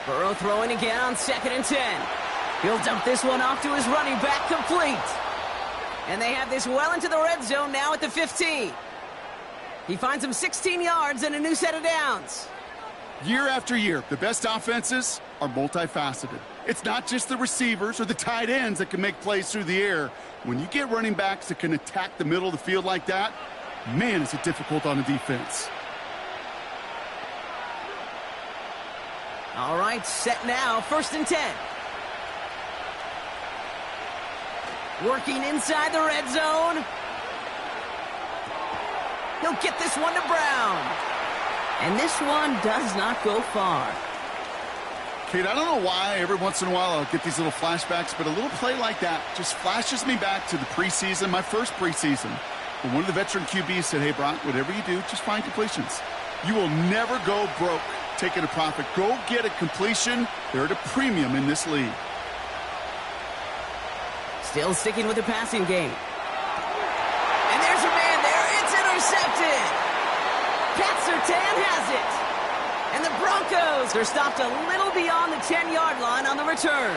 Burrow throwing again on 2nd and 10. He'll dump this one off to his running back, complete. And they have this well into the red zone now at the 15. He finds him 16 yards and a new set of downs. Year after year, the best offenses are multifaceted. It's not just the receivers or the tight ends that can make plays through the air. When you get running backs that can attack the middle of the field like that, man, is it difficult on the defense. All right, set now, 1st and 10. Working inside the red zone. He'll get this one to Brown. And this one does not go far. Kate, I don't know why every once in a while I'll get these little flashbacks, but a little play like that just flashes me back to the preseason, my first preseason. When one of the veteran QBs said, hey, Brock, whatever you do, just find completions. You will never go broke taking a profit. Go get a completion. They're at a premium in this league. Still sticking with the passing game. And there's a man there. It's intercepted. Pat Surtain has it. And the Broncos are stopped a little beyond the 10-yard line on the return.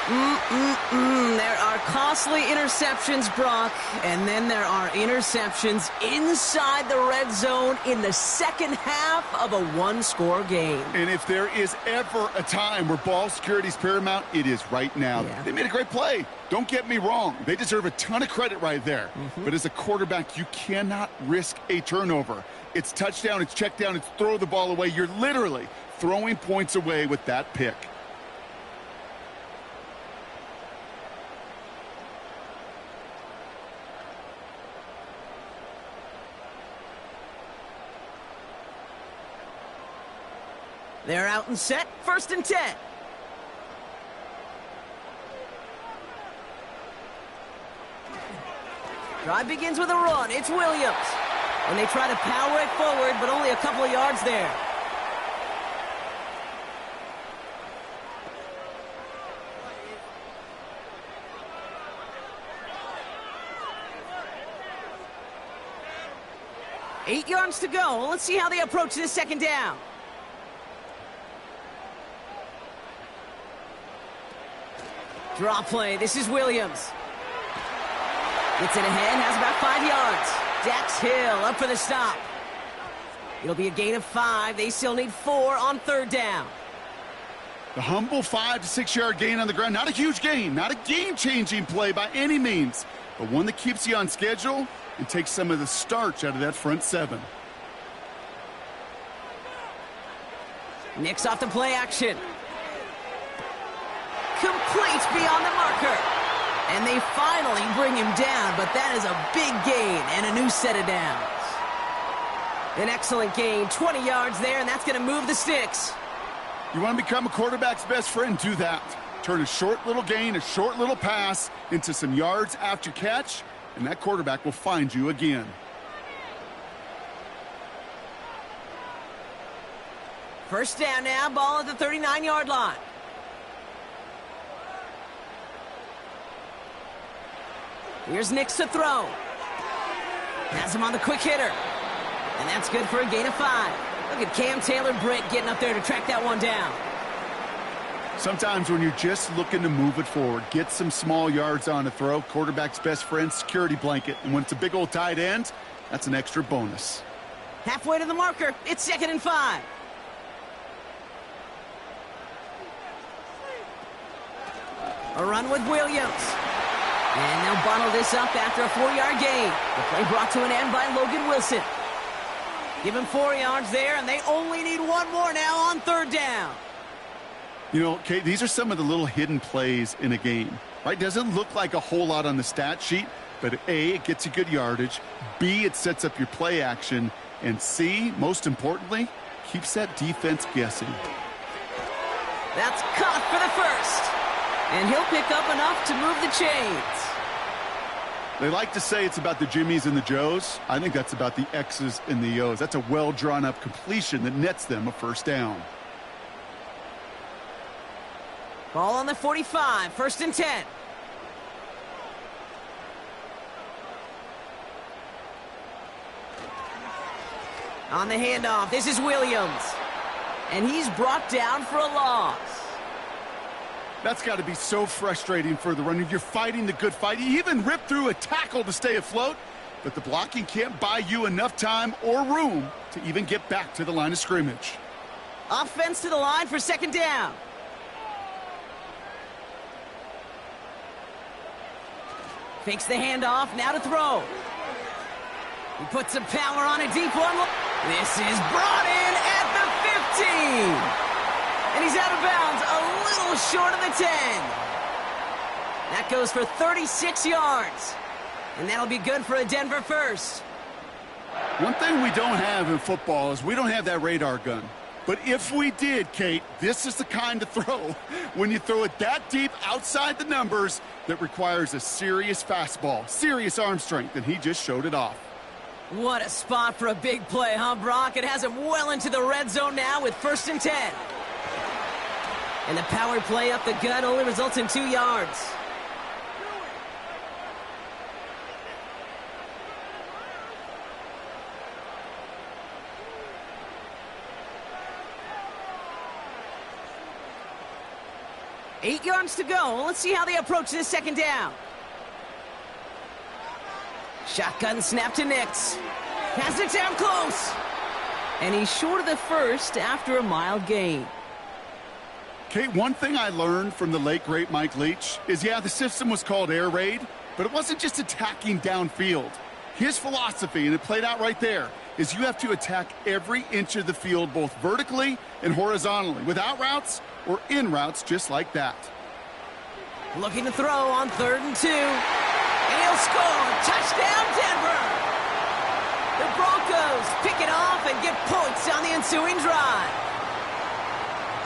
There are costly interceptions, Brock, and then there are interceptions inside the red zone in the second half of a one-score game. And if there is ever a time where ball security is paramount, it is right now. Yeah. They made a great play. Don't get me wrong. They deserve a ton of credit right there. But as a quarterback, you cannot risk a turnover. It's touchdown, it's check down, it's throw the ball away. You're literally throwing points away with that pick. They're out and set, 1st and 10. Drive begins with a run. It's Williams. And they try to power it forward, but only a couple of yards there. Eight yards to go. Let's see how they approach this second down. Draw play. This is Williams. Gets it ahead, has about 5 yards. Dax Hill up for the stop. It'll be a gain of 5. They still need 4 on 3rd down. The humble 5 to 6 yard gain on the ground. Not a huge gain, not a game-changing play by any means, but one that keeps you on schedule and takes some of the starch out of that front 7. Knicks off the play action. Complete beyond the marker. And they finally bring him down, but that is a big gain and a new set of downs. An excellent gain, 20 yards there, and that's going to move the sticks. You want to become a quarterback's best friend? Do that. Turn a short little gain, a short little pass into some yards after catch, and that quarterback will find you again. First down now, ball at the 39-yard line. Here's Nix to throw. Has him on the quick hitter. And that's good for a gain of 5. Look at Cam Taylor-Britt getting up there to track that one down. Sometimes when you're just looking to move it forward, get some small yards on a throw, quarterback's best friend, security blanket. And when it's a big old tight end, that's an extra bonus. Halfway to the marker. It's 2nd and 5. A run with Williams. And they'll bottle this up after a 4-yard gain. The play brought to an end by Logan Wilson. Give him 4 yards there, and they only need one more now on 3rd down. You know, Kate, these are some of the little hidden plays in a game, right? Doesn't look like a whole lot on the stat sheet, but A, it gets you good yardage. B, it sets up your play action. And C, most importantly, keeps that defense guessing. That's caught for the first. And he'll pick up enough to move the chains. They like to say it's about the Jimmies and the Joes. I think that's about the X's and the O's. That's a well-drawn-up completion that nets them a 1st down. Ball on the 45, 1st and 10. On the handoff, this is Williams. And he's brought down for a loss. That's got to be so frustrating for the runner. You're fighting the good fight. You even rip through a tackle to stay afloat, but the blocking can't buy you enough time or room to even get back to the line of scrimmage. Offense to the line for 2nd down. Fakes the handoff, now to throw. He puts some power on a deep one. This is brought in at the 15. And he's out of bounds, a little short of the 10. That goes for 36 yards. And that'll be good for a Denver 1st. One thing we don't have in football is we don't have that radar gun. But if we did, Kate, this is the kind of throw, when you throw it that deep outside the numbers, that requires a serious fastball, serious arm strength, and he just showed it off. What a spot for a big play, huh, Brock? It has him well into the red zone now with 1st and 10. And the power play up the gut only results in 2 yards. Eight yards to go. Let's see how they approach this 2nd down. Shotgun snap to Nix. Has it down close. And he's short of the 1st after a mild gain. Kate, one thing I learned from the late, great Mike Leach is, yeah, the system was called air raid, but it wasn't just attacking downfield. His philosophy, and it played out right there, is you have to attack every inch of the field, both vertically and horizontally, without routes or in routes just like that. Looking to throw on 3rd and 2. And he'll score. Touchdown, Denver. The Broncos pick it off and get points on the ensuing drive.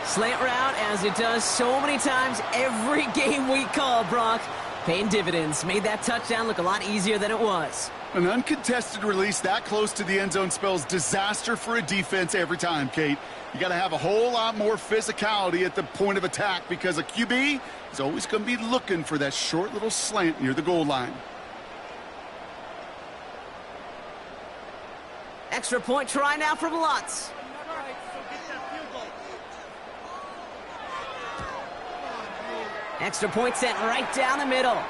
Slant route, as it does so many times every game we call, Brock. Paying dividends. Made that touchdown look a lot easier than it was. An uncontested release that close to the end zone spells disaster for a defense every time, Kate. You got to have a whole lot more physicality at the point of attack because a QB is always going to be looking for that short little slant near the goal line. Extra point try now from Lutz. Extra point sent right down the middle.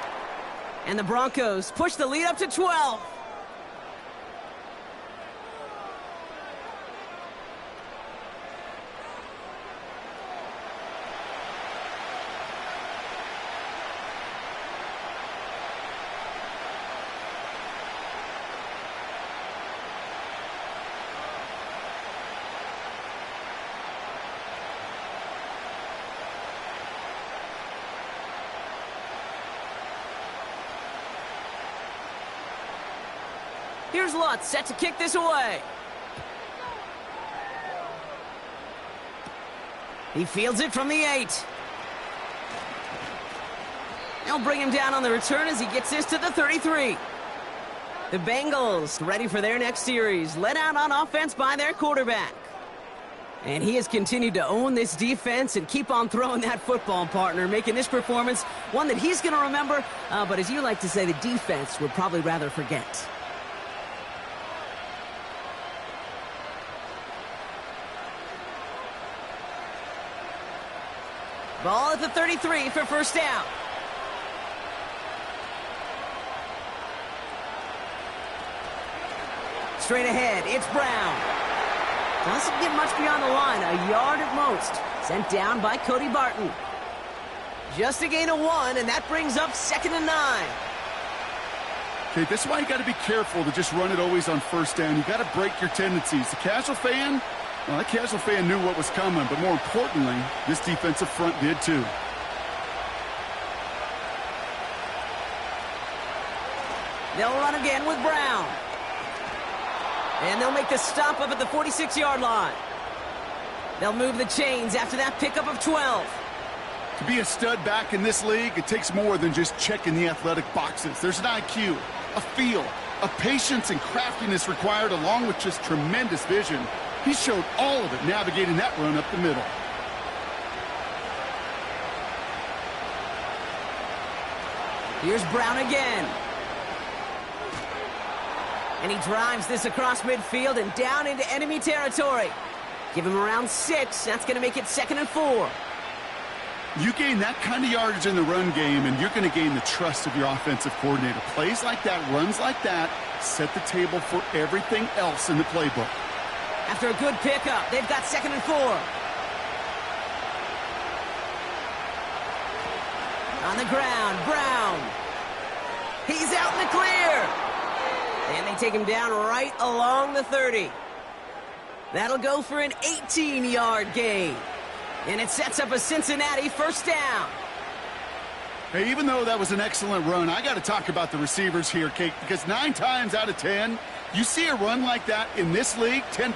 And the Broncos push the lead up to 12. Here's Lutz, set to kick this away. He fields it from the 8. They'll bring him down on the return as he gets this to the 33. The Bengals ready for their next series, led out on offense by their quarterback. And he has continued to own this defense and keep on throwing that football, partner, making this performance one that he's going to remember, but as you like to say, the defense would probably rather forget. Ball at the 33 for first down. Straight ahead, it's Brown. Doesn't get much beyond the line, a yard at most. Sent down by Cody Barton. Just a gain of 1, and that brings up 2nd and 9. Okay, this is why you got to be careful to just run it always on first down. You got to break your tendencies. The casual fan, well, that casual fan knew what was coming, but more importantly, this defensive front did too. They'll run again with Brown. And they'll make the stop up at the 46-yard line. They'll move the chains after that pickup of 12. To be a stud back in this league, it takes more than just checking the athletic boxes. There's an IQ, a feel, a patience and craftiness required along with just tremendous vision. He showed all of it navigating that run up the middle. Here's Brown again. And he drives this across midfield and down into enemy territory. Give him around 6. That's going to make it 2nd and 4. You gain that kind of yardage in the run game, and you're going to gain the trust of your offensive coordinator. Plays like that, runs like that, set the table for everything else in the playbook. After a good pickup, they've got 2nd and 4. On the ground, Brown. He's out in the clear. And they take him down right along the 30. That'll go for an 18-yard gain. And it sets up a Cincinnati first down. Hey, even though that was an excellent run, I got to talk about the receivers here, Kate, because 9 times out of 10, you see a run like that in this league, 10+,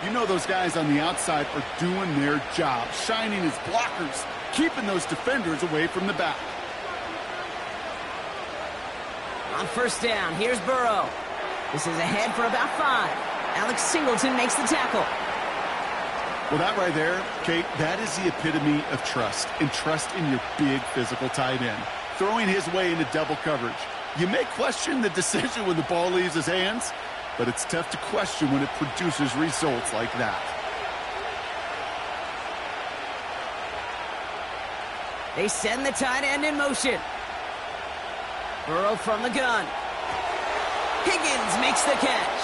you know those guys on the outside are doing their job, shining as blockers, keeping those defenders away from the back. On first down, here's Burrow. This is ahead for about 5. Alex Singleton makes the tackle. Well, that right there, Kate, that is the epitome of trust, and trust in your big physical tight end. Throwing his way into double coverage. You may question the decision when the ball leaves his hands, but it's tough to question when it produces results like that. They send the tight end in motion. Burrow from the gun. Higgins makes the catch.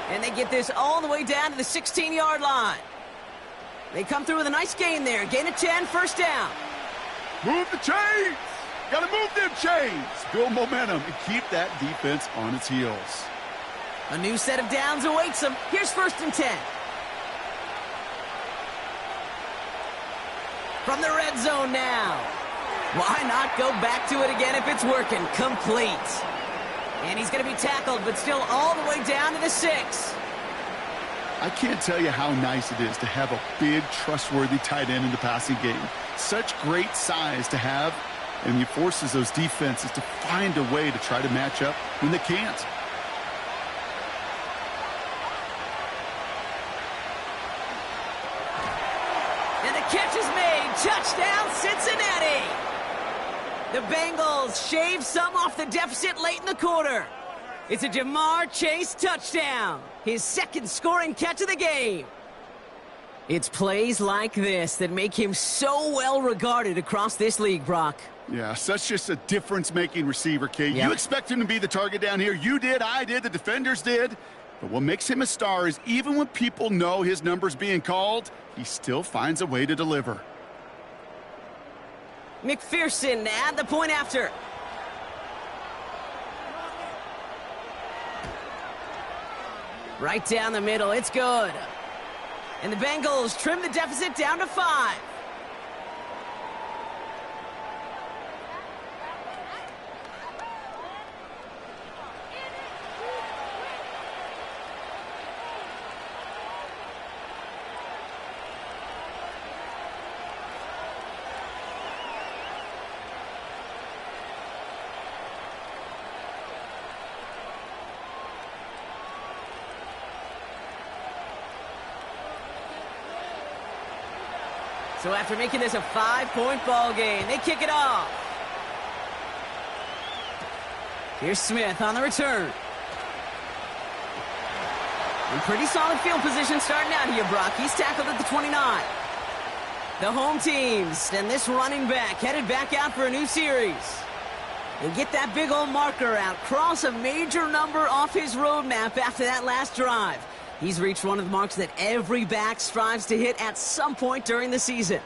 And they get this all the way down to the 16-yard line. They come through with a nice gain there. Gain of 10, first down. Move the chains! Got to move them chains! Build momentum and keep that defense on its heels. A new set of downs awaits them. Here's 1st and 10. From the red zone now. Why not go back to it again if it's working? Complete. And he's going to be tackled, but still all the way down to the 6. I can't tell you how nice it is to have a big, trustworthy tight end in the passing game. Such great size to have, and he forces those defenses to find a way to try to match up when they can't. And the catch is made. Touchdown, Cincinnati. The Bengals shave some off the deficit late in the quarter. It's a Jamar Chase touchdown. His 2nd scoring catch of the game. It's plays like this that make him so well regarded across this league, Brock. Yeah, such just a difference-making receiver, Kate. Yep. You expect him to be the target down here. You did, I did, the defenders did. But what makes him a star is even when people know his number's being called, he still finds a way to deliver. McPherson at the point after. Right down the middle, it's good. And the Bengals trim the deficit down to 5. So after making this a 5-point ball game, they kick it off. Here's Smith on the return. In pretty solid field position starting out here, Brock. He's tackled at the 29. The home teams and this running back headed back out for a new series. And get that big old marker out. Cross a major number off his roadmap after that last drive. He's reached one of the marks that every back strives to hit at some point during the season.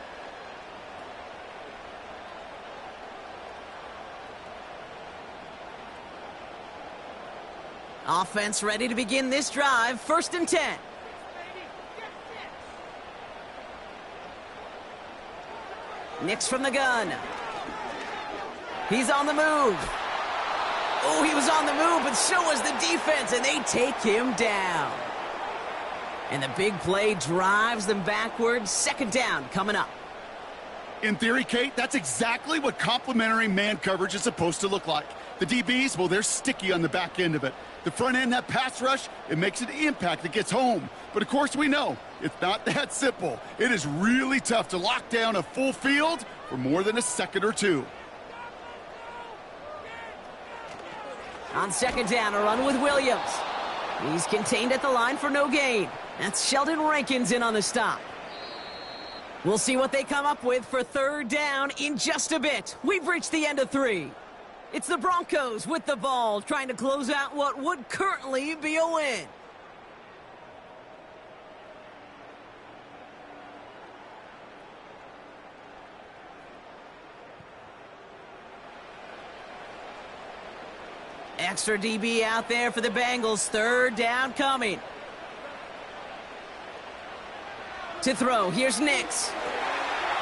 Offense ready to begin this drive. 1st and 10. Nix from the gun. He's on the move. Oh, he was on the move, but so was the defense, and they take him down. And the big play drives them backwards. 2nd down coming up. In theory, Kate, that's exactly what complementary man coverage is supposed to look like. The DBs, well, they're sticky on the back end of it. The front end, that pass rush, it makes an impact that gets home. But, of course, we know it's not that simple. It is really tough to lock down a full field for more than a second or two. On 2nd down, a run with Williams. He's contained at the line for no gain. That's Sheldon Rankins in on the stop. We'll see what they come up with for 3rd down in just a bit. We've reached the end of 3. It's the Broncos with the ball, trying to close out what would currently be a win. Extra DB out there for the Bengals. 3rd down coming. To throw, here's Nix.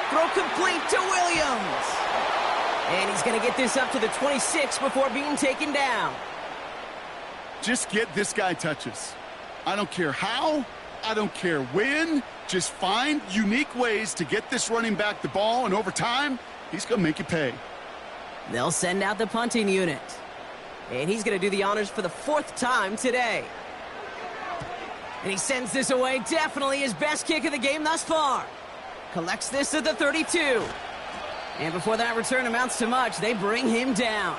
Throw complete to Williams. And he's going to get this up to the 26 before being taken down. Just get this guy touches. I don't care how, I don't care when. Just find unique ways to get this running back the ball, and over time, he's going to make you pay. They'll send out the punting unit. And he's going to do the honors for the 4th time today. And he sends this away. Definitely his best kick of the game thus far. Collects this at the 32. And before that return amounts to much, they bring him down.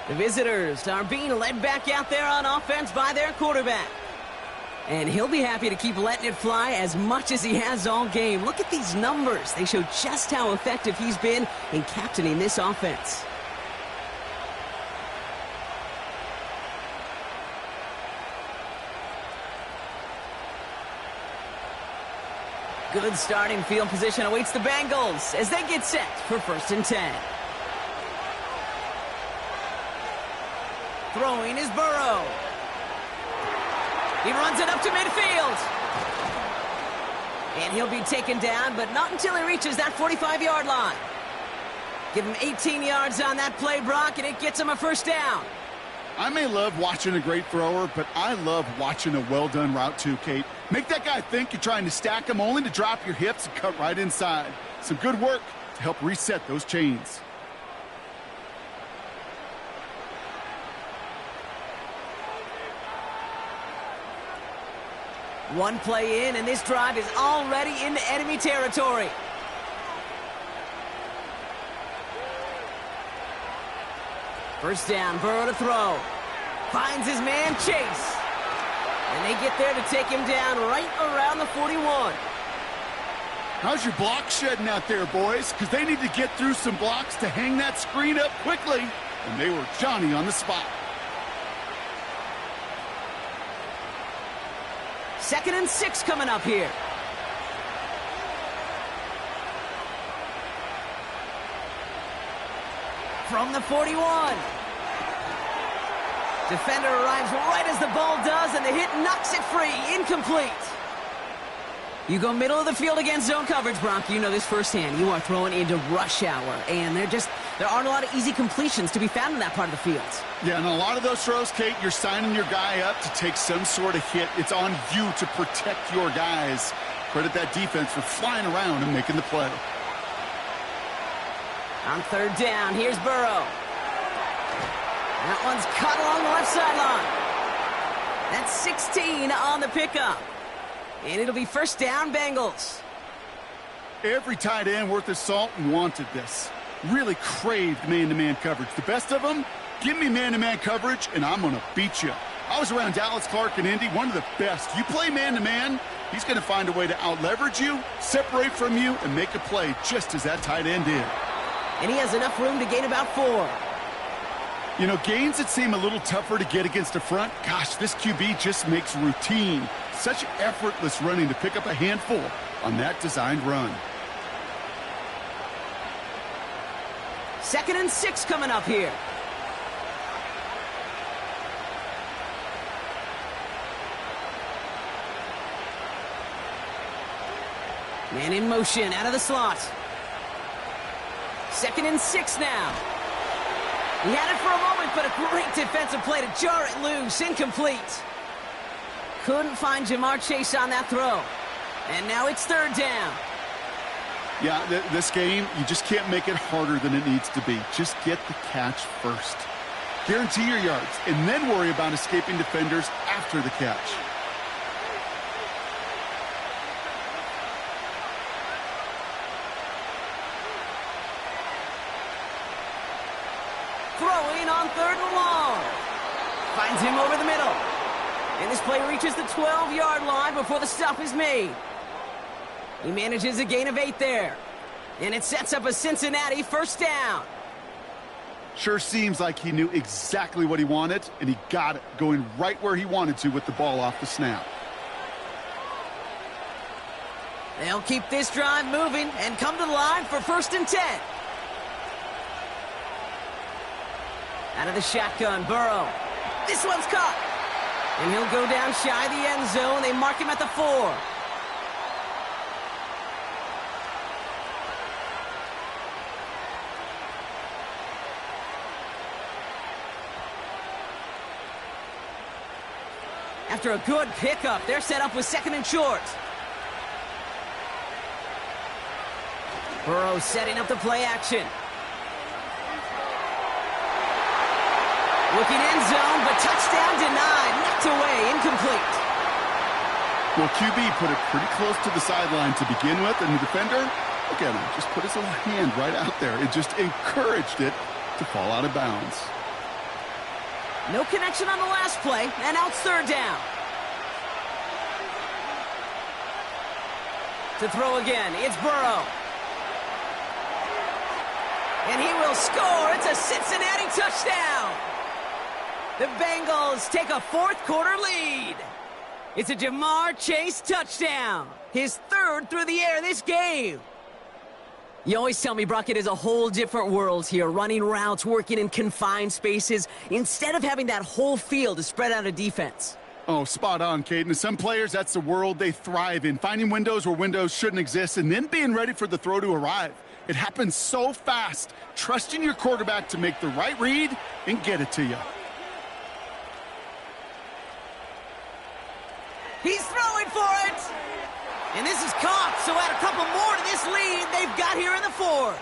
The visitors are being led back out there on offense by their quarterback. And he'll be happy to keep letting it fly as much as he has all game. Look at these numbers. They show just how effective he's been in captaining this offense. Good starting field position awaits the Bengals as they get set for 1st and 10. Throwing is Burrow. He runs it up to midfield. And he'll be taken down, but not until he reaches that 45-yard line. Give him 18 yards on that play, Brock, and it gets him a 1st down. I may love watching a great thrower, but I love watching a well-done route too, Kate. Make that guy think you're trying to stack him only to drop your hips and cut right inside. Some good work to help reset those chains. One play in, and this drive is already into enemy territory. First down, Burrow to throw. Finds his man, Chase. And they get there to take him down right around the 41. How's your block shedding out there, boys? Because they need to get through some blocks to hang that screen up quickly. And they were Johnny on the spot. 2nd and 6 coming up here. From the 41. Defender arrives right as the ball does, and the hit knocks it free. Incomplete. You go middle of the field against zone coverage, Brock. You know this firsthand. You are throwing into rush hour, and there aren't a lot of easy completions to be found in that part of the field. Yeah, and a lot of those throws, Kate, you're signing your guy up to take some sort of hit. It's on you to protect your guys. Credit that defense for flying around and making the play. On 3rd down, here's Burrow. That one's cut along the left sideline. That's 16 on the pickup. And it'll be 1st down, Bengals. Every tight end worth his salt wanted this. Really craved man-to-man coverage. The best of them, give me man-to-man coverage, and I'm going to beat you. I was around Dallas Clark and Indy, one of the best. You play man-to-man, He's going to find a way to out-leverage you, separate from you, and make a play just as that tight end did. And he has enough room to gain about 4. You know, gains that seem a little tougher to get against the front, gosh, this QB just makes routine such effortless running to pick up a handful on that designed run. 2nd and 6 coming up here. Man in motion, out of the slot. 2nd and 6 now. He had it for a moment, but a great defensive play to jar it loose. Incomplete. Couldn't find Jamar Chase on that throw. And now it's 3rd down. Yeah, this game, you just can't make it harder than it needs to be. Just get the catch first. Guarantee your yards, and then worry about escaping defenders after the catch. Throwing on 3rd and long. Finds him over the middle. And this play reaches the 12-yard line before the stop is made. He manages a gain of 8 there. And it sets up a Cincinnati 1st down. Sure seems like he knew exactly what he wanted, and he got it, going right where he wanted to with the ball off the snap. They'll keep this drive moving and come to the line for 1st and 10. Out of the shotgun, Burrow. This one's caught. And he'll go down shy of the end zone. They mark him at the 4. After a good pickup, they're set up with 2nd and short. Burrow setting up the play action. Looking end zone, but touchdown denied. Knocked away, incomplete. Well, QB put it pretty close to the sideline to begin with, and the defender, look at him, just put his little hand right out there. It just encouraged it to fall out of bounds. No connection on the last play, and now it's 3rd down. To throw again, it's Burrow. And he will score. It's a Cincinnati touchdown. The Bengals take a 4th quarter lead. It's a Jamar Chase touchdown. His 3rd through the air this game. You always tell me, Brock, it is a whole different world here, running routes, working in confined spaces, instead of having that whole field to spread out a defense. Oh, spot on, Caden. Some players, that's the world they thrive in, finding windows where windows shouldn't exist, and then being ready for the throw to arrive. It happens so fast, trusting your quarterback to make the right read and get it to you. He's throwing for it. And this is caught, so add a couple more to this lead they've got here in the 4th.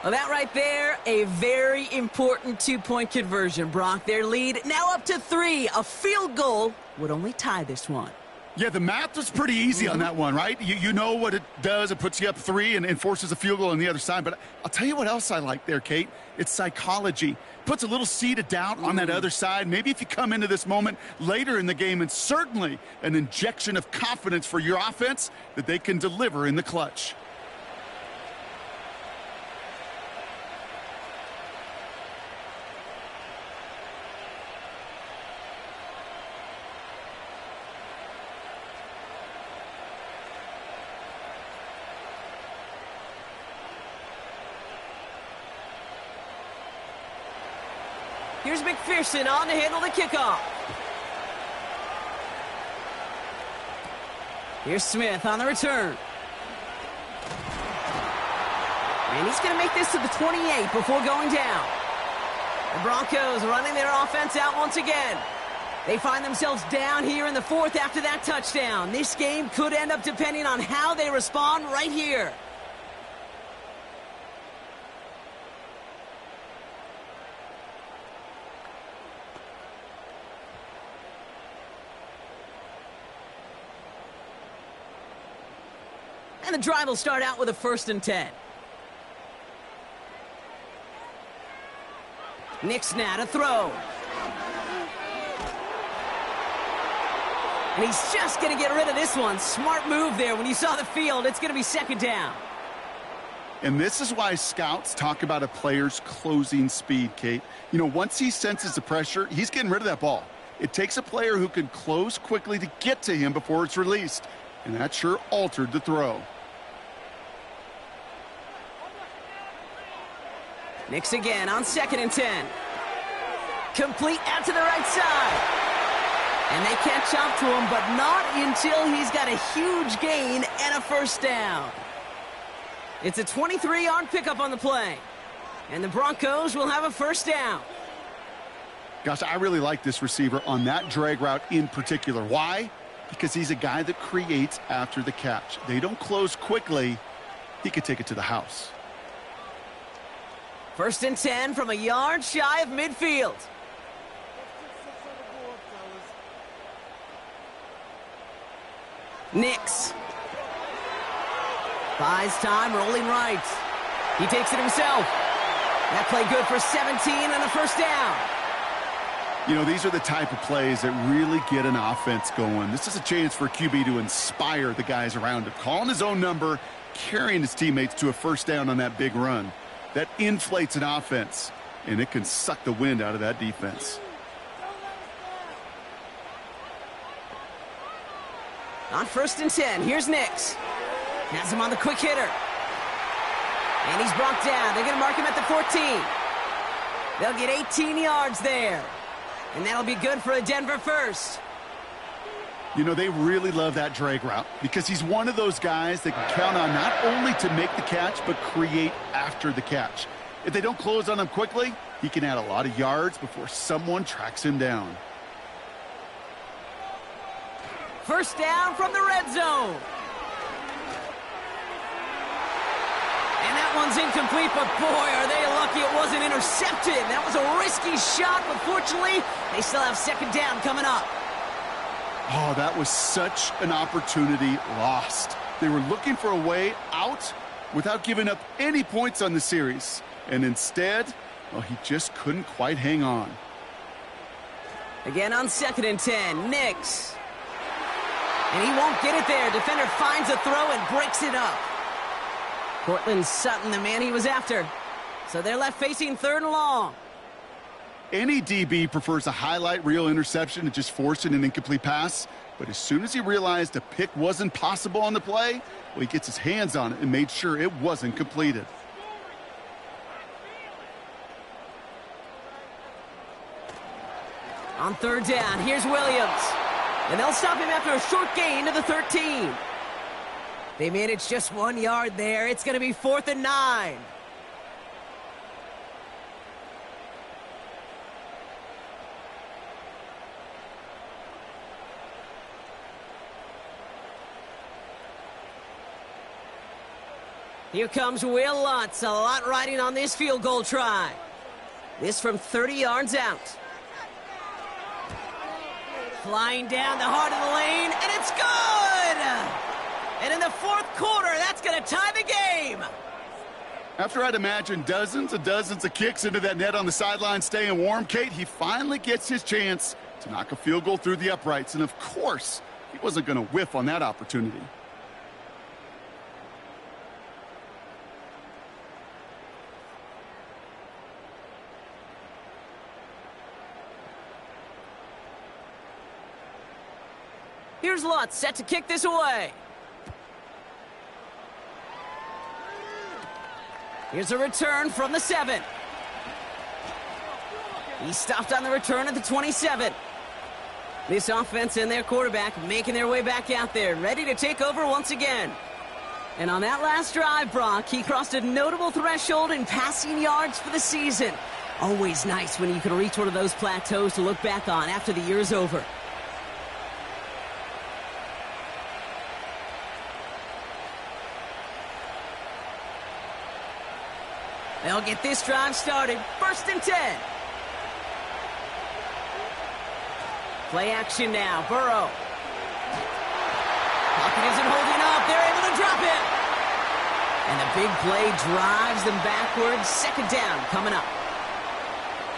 Well, that right there, a very important 2-point conversion, Brock. Their lead now up to 3. A field goal would only tie this one. Yeah, the math was pretty easy on that one, right? You know what it does. It puts you up 3 and forces a field goal on the other side. But I'll tell you what else I like there, Kate. It's psychology. Puts a little seed of doubt on that other side. Maybe if you come into this moment later in the game, and certainly an injection of confidence for your offense that they can deliver in the clutch. Here's McPherson on to handle the kickoff. Here's Smith on the return. And he's going to make this to the 28 before going down. The Broncos running their offense out once again. They find themselves down here in the 4th after that touchdown. This game could end up depending on how they respond right here. And the drive will start out with a 1st and 10. Nick's now to throw. And he's just going to get rid of this one. Smart move there. When you saw the field, it's going to be second down. And this is why scouts talk about a player's closing speed, Kate. You know, once he senses the pressure, he's getting rid of that ball. It takes a player who can close quickly to get to him before it's released. And that sure altered the throw. Nix again on 2nd and 10. Complete out to the right side. And they catch up to him, but not until he's got a huge gain and a first down. It's a 23-yard pickup on the play. And the Broncos will have a first down. Gosh, I really like this receiver on that drag route in particular. Why? Because he's a guy that creates after the catch. They don't close quickly. He could take it to the house. 1st and 10 from a yard shy of midfield. Nix. Buys time, rolling right. He takes it himself. That play good for 17 and a first down. You know, these are the type of plays that really get an offense going. This is a chance for a QB to inspire the guys around him. Calling his own number, carrying his teammates to a first down on that big run. That inflates an offense, and it can suck the wind out of that defense. On 1st and 10, here's Nix. Has him on the quick hitter. And he's brought down. They're going to mark him at the 14. They'll get 18 yards there. And that'll be good for a Denver first. You know, they really love that drag route because he's one of those guys that can count on not only to make the catch, but create after the catch. If they don't close on him quickly, he can add a lot of yards before someone tracks him down. First down from the red zone. And that one's incomplete, but boy, are they lucky it wasn't intercepted. That was a risky shot, but fortunately, they still have second down coming up. Oh, that was such an opportunity lost. They were looking for a way out without giving up any points on the series. And instead, well, he just couldn't quite hang on. Again on 2nd and 10, Nix. And he won't get it there. Defender finds a throw and breaks it up. Cortland Sutton, the man he was after. So they're left facing 3rd and long. Any DB prefers a highlight reel interception to just forcing an incomplete pass. But as soon as he realized a pick wasn't possible on the play, well, he gets his hands on it and made sure it wasn't completed. On 3rd down, here's Williams. And they'll stop him after a short gain to the 13. They managed just 1 yard there. It's going to be 4th and 9. Here comes Will Lutz. A lot riding on this field goal try. This from 30 yards out. Flying down the heart of the lane, and it's good! And in the 4th quarter, that's going to tie the game. After I'd imagine dozens and dozens of kicks into that net on the sideline staying warm, Kate, he finally gets his chance to knock a field goal through the uprights. And, of course, he wasn't going to whiff on that opportunity. Here's Lutz, set to kick this away. Here's a return from the 7. He stopped on the return at the 27. This offense and their quarterback making their way back out there, ready to take over once again. And on that last drive, Brock, he crossed a notable threshold in passing yards for the season. Always nice when you can reach one of those plateaus to look back on after the year's over. They'll get this drive started. 1st and 10. Play action now. Burrow. Pocket isn't holding up. They're able to drop it. And the big play drives them backwards. 2nd down coming up.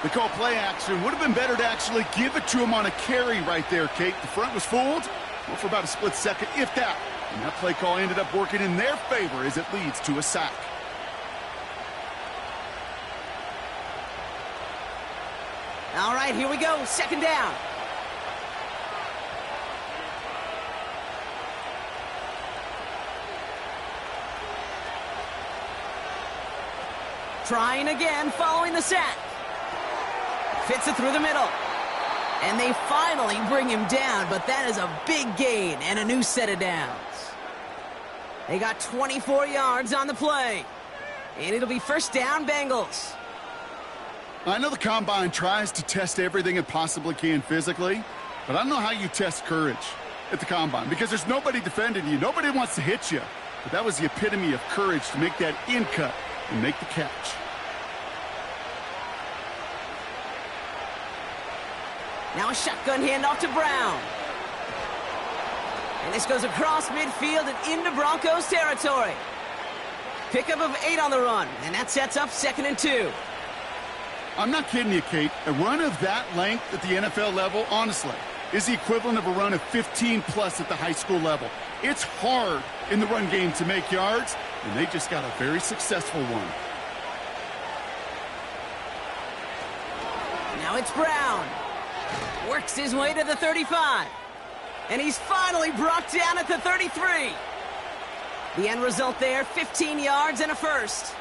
They call play action. Would have been better to actually give it to him on a carry right there, Kate. The front was fooled. Well, for about a split second, if that. And that play call ended up working in their favor as it leads to a sack. All right, here we go. Second down. Trying again, following the sack. Fits it through the middle. And they finally bring him down, but that is a big gain and a new set of downs. They got 24 yards on the play. And it'll be first down, Bengals. I know the Combine tries to test everything it possibly can physically, but I don't know how you test courage at the Combine because there's nobody defending you. Nobody wants to hit you. But that was the epitome of courage to make that in cut and make the catch. Now a shotgun handoff to Brown. And this goes across midfield and into Broncos territory. Pickup of 8 on the run, and that sets up 2nd and 2. I'm not kidding you, Kate. A run of that length at the NFL level, honestly, is the equivalent of a run of 15-plus at the high school level. It's hard in the run game to make yards, and they just got a very successful one. Now it's Brown. Works his way to the 35. And he's finally brought down at the 33. The end result there, 15 yards and a first.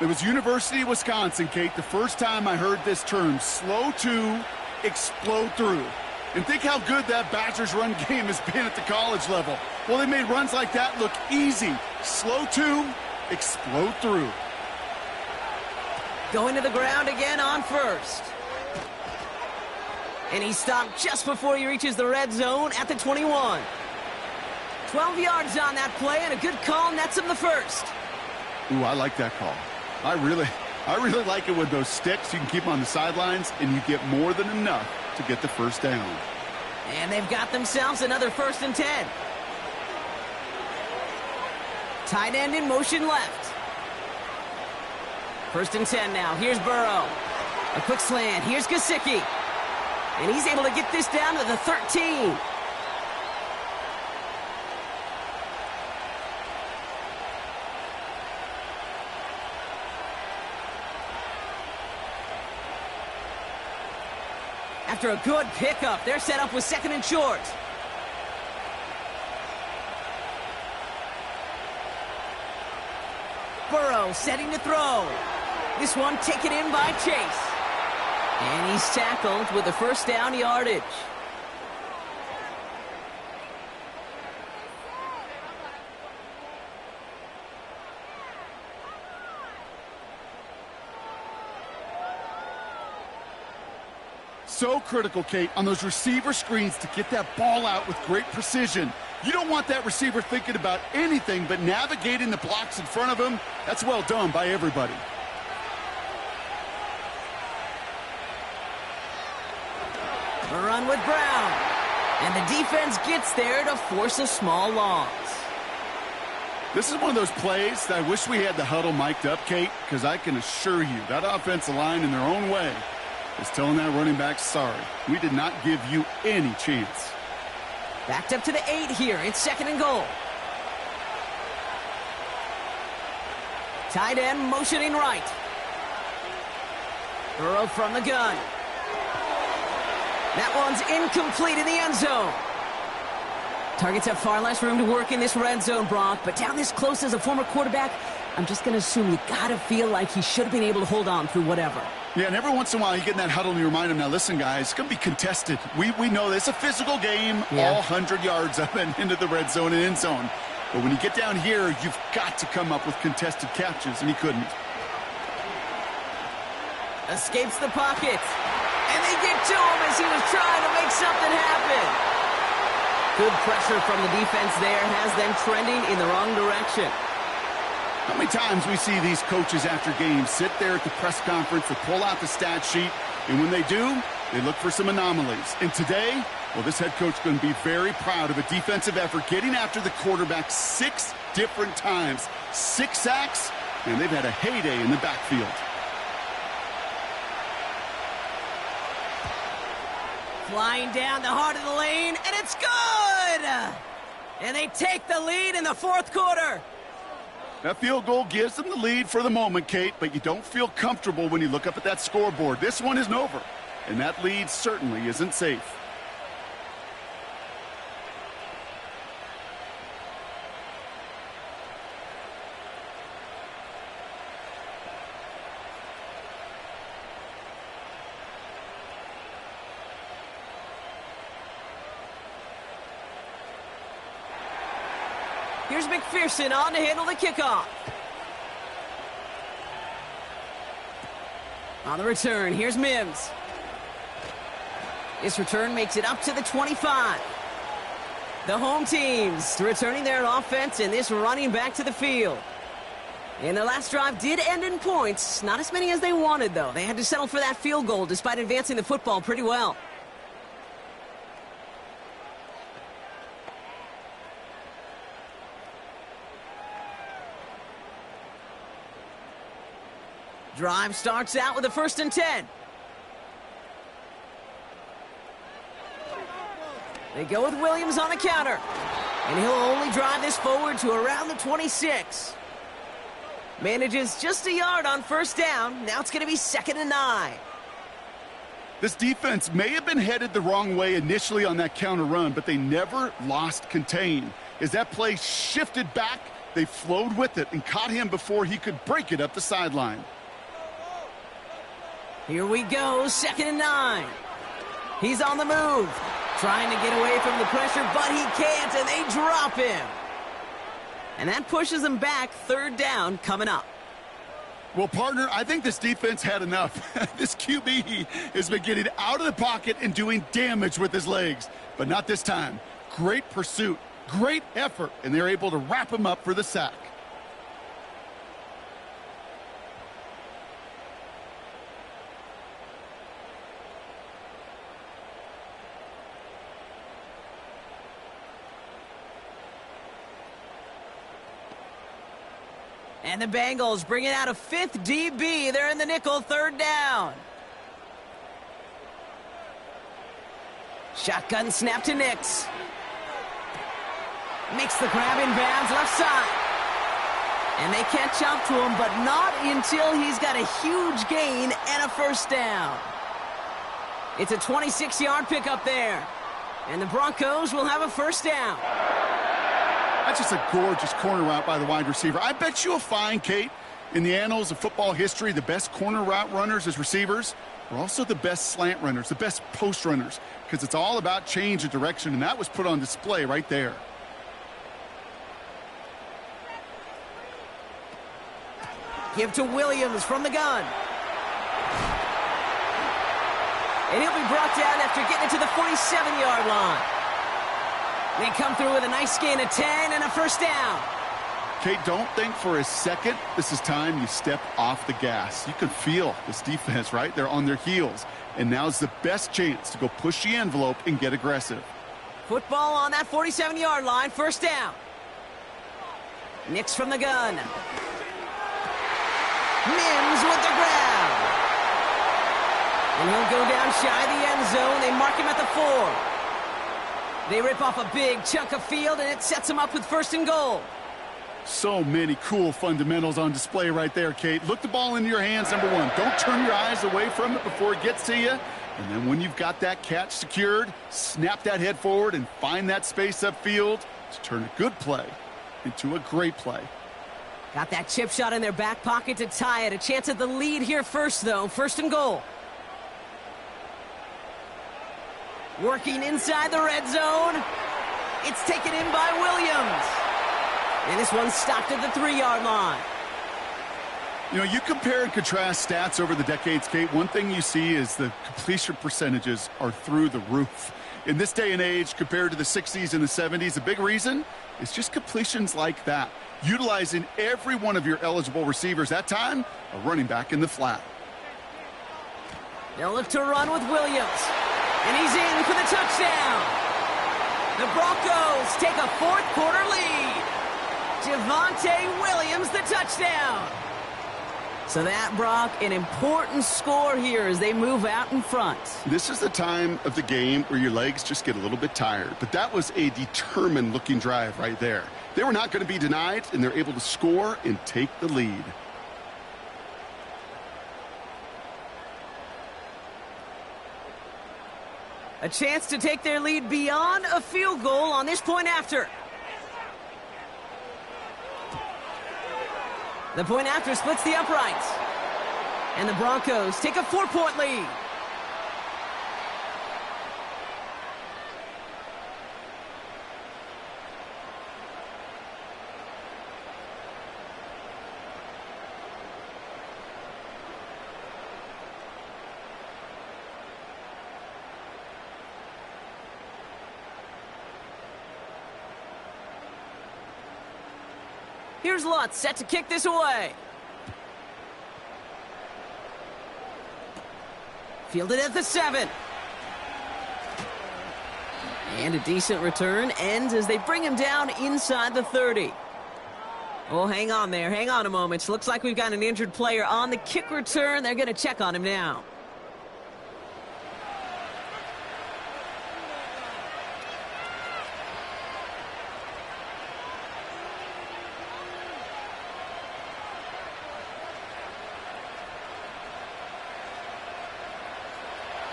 It was University of Wisconsin, Kate, the first time I heard this term, slow to explode through. And think how good that Badgers run game has been at the college level. Well, they made runs like that look easy. Slow to explode through. Going to the ground again on first. And he stopped just before he reaches the red zone at the 21. 12 yards on that play, and a good call nets him the first. Ooh, I like that call. I really like it with those sticks. You can keep them on the sidelines, and you get more than enough to get the first down. And they've got themselves another 1st and 10. Tight end in motion left. 1st and 10 now. Here's Burrow. A quick slant. Here's Gesicki. And he's able to get this down to the 13. After a good pickup, they're set up with 2nd and short. Burrow setting to throw. This one taken in by Chase. And he's tackled with the first down yardage. So critical, Kate, on those receiver screens to get that ball out with great precision. You don't want that receiver thinking about anything but navigating the blocks in front of him. That's well done by everybody. A run with Brown. And the defense gets there to force a small loss. This is one of those plays that I wish we had the huddle mic'd up, Kate, because I can assure you that offensive line in their own way is telling that running back, sorry, we did not give you any chance. Backed up to the 8 here. It's 2nd and goal. Tight end motioning right. Burrow from the gun. That one's incomplete in the end zone. Targets have far less room to work in this red zone, Brock, but down this close as a former quarterback, I'm just going to assume you got to feel like he should have been able to hold on through whatever. Yeah, and every once in a while you get in that huddle and you remind him, now listen, guys, it's going to be contested. We know this. It's a physical game, all 100 yards up and into the red zone and end zone. But when you get down here, you've got to come up with contested catches, and he couldn't. Escapes the pocket. And they get to him as he was trying to make something happen. Good pressure from the defense there has them trending in the wrong direction. How many times we see these coaches after games sit there at the press conference, they pull out the stat sheet, and when they do, they look for some anomalies. And today, well, this head coach is going to be very proud of a defensive effort getting after the quarterback 6 different times. 6 sacks, and they've had a heyday in the backfield. Flying down the heart of the lane, and it's good! And they take the lead in the fourth quarter. That field goal gives them the lead for the moment, Kate, but you don't feel comfortable when you look up at that scoreboard. This one isn't over, and that lead certainly isn't safe. Here's McPherson on to handle the kickoff. On the return, here's Mims. This return makes it up to the 25. The home teams returning their offense and this running back to the field. And the last drive did end in points. Not as many as they wanted, though. They had to settle for that field goal despite advancing the football pretty well. Drive starts out with a 1st and 10. They go with Williams on the counter. And he'll only drive this forward to around the 26. Manages just a yard on 1st down. Now it's going to be 2nd and 9. This defense may have been headed the wrong way initially on that counter run, but they never lost contain. As that play shifted back, they flowed with it and caught him before he could break it up the sideline. Here we go, 2nd and 9. He's on the move, trying to get away from the pressure, but he can't, and they drop him. And that pushes him back, 3rd down coming up. Well, partner, I think this defense had enough. This QB has been getting out of the pocket and doing damage with his legs, but not this time. Great pursuit, great effort, and they're able to wrap him up for the sack. And the Bengals bring it out a 5th DB. They're in the nickel, 3rd down. Shotgun snap to Nix. Makes the grab in bounds, left side. And they catch up to him, but not until he's got a huge gain and a 1st down. It's a 26-yard pickup there. And the Broncos will have a 1st down. That's just a gorgeous corner route by the wide receiver. I bet you'll find, Kate, in the annals of football history, the best corner route runners as receivers are also the best slant runners, the best post runners, because it's all about change of direction, and that was put on display right there. Give to Williams from the gun. And he'll be brought down after getting it to the 47-yard line. They come through with a nice gain of 10 and a 1st down. Kate, don't think for a second this is time you step off the gas. You can feel this defense, right? They're on their heels. And now's the best chance to go push the envelope and get aggressive. Football on that 47-yard line, 1st down. Nix from the gun. Mims with the grab. And he'll go down shy of the end zone. They mark him at the 4. They rip off a big chunk of field, and it sets them up with 1st and goal. So many cool fundamentals on display right there, Kate. Look the ball into your hands, number one. Don't turn your eyes away from it before it gets to you. And then when you've got that catch secured, snap that head forward and find that space upfield to turn a good play into a great play. Got that chip shot in their back pocket to tie it. A chance at the lead here first, though. 1st and goal. Working inside the red zone. It's taken in by Williams. And this one's stopped at the 3-yard line. You know, you compare and contrast stats over the decades, Kate. One thing you see is the completion percentages are through the roof. In this day and age, compared to the 60s and the 70s, the big reason is just completions like that. Utilizing every one of your eligible receivers. That time, a running back in the flat. They'll look to run with Williams. And he's in for the touchdown. The Broncos take a 4th quarter lead. Javonte Williams, the touchdown. So that, Brock, an important score here as they move out in front. This is the time of the game where your legs just get a little bit tired. But that was a determined-looking drive right there. They were not going to be denied, and they're able to score and take the lead. A chance to take their lead beyond a field goal on this point after. The point after splits the uprights. And the Broncos take a 4-point lead. Here's Lutz set to kick this away. Fielded at the 7. And a decent return ends as they bring him down inside the 30. Oh, hang on there. Hang on a moment. Looks like we've got an injured player on the kick return. They're going to check on him now.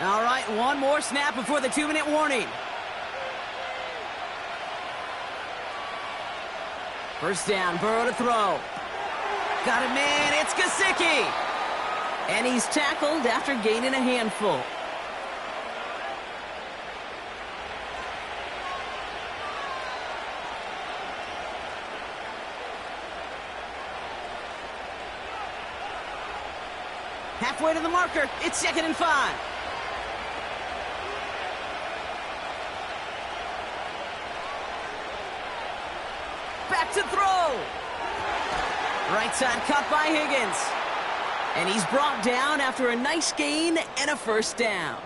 All right, one more snap before the 2-minute warning. First down, Burrow to throw. Got it, man, it's Gesicki. And he's tackled after gaining a handful. Halfway to the marker, it's 2nd and 5. Back to throw. Right side cut by Higgins. And he's brought down after a nice gain and a first down.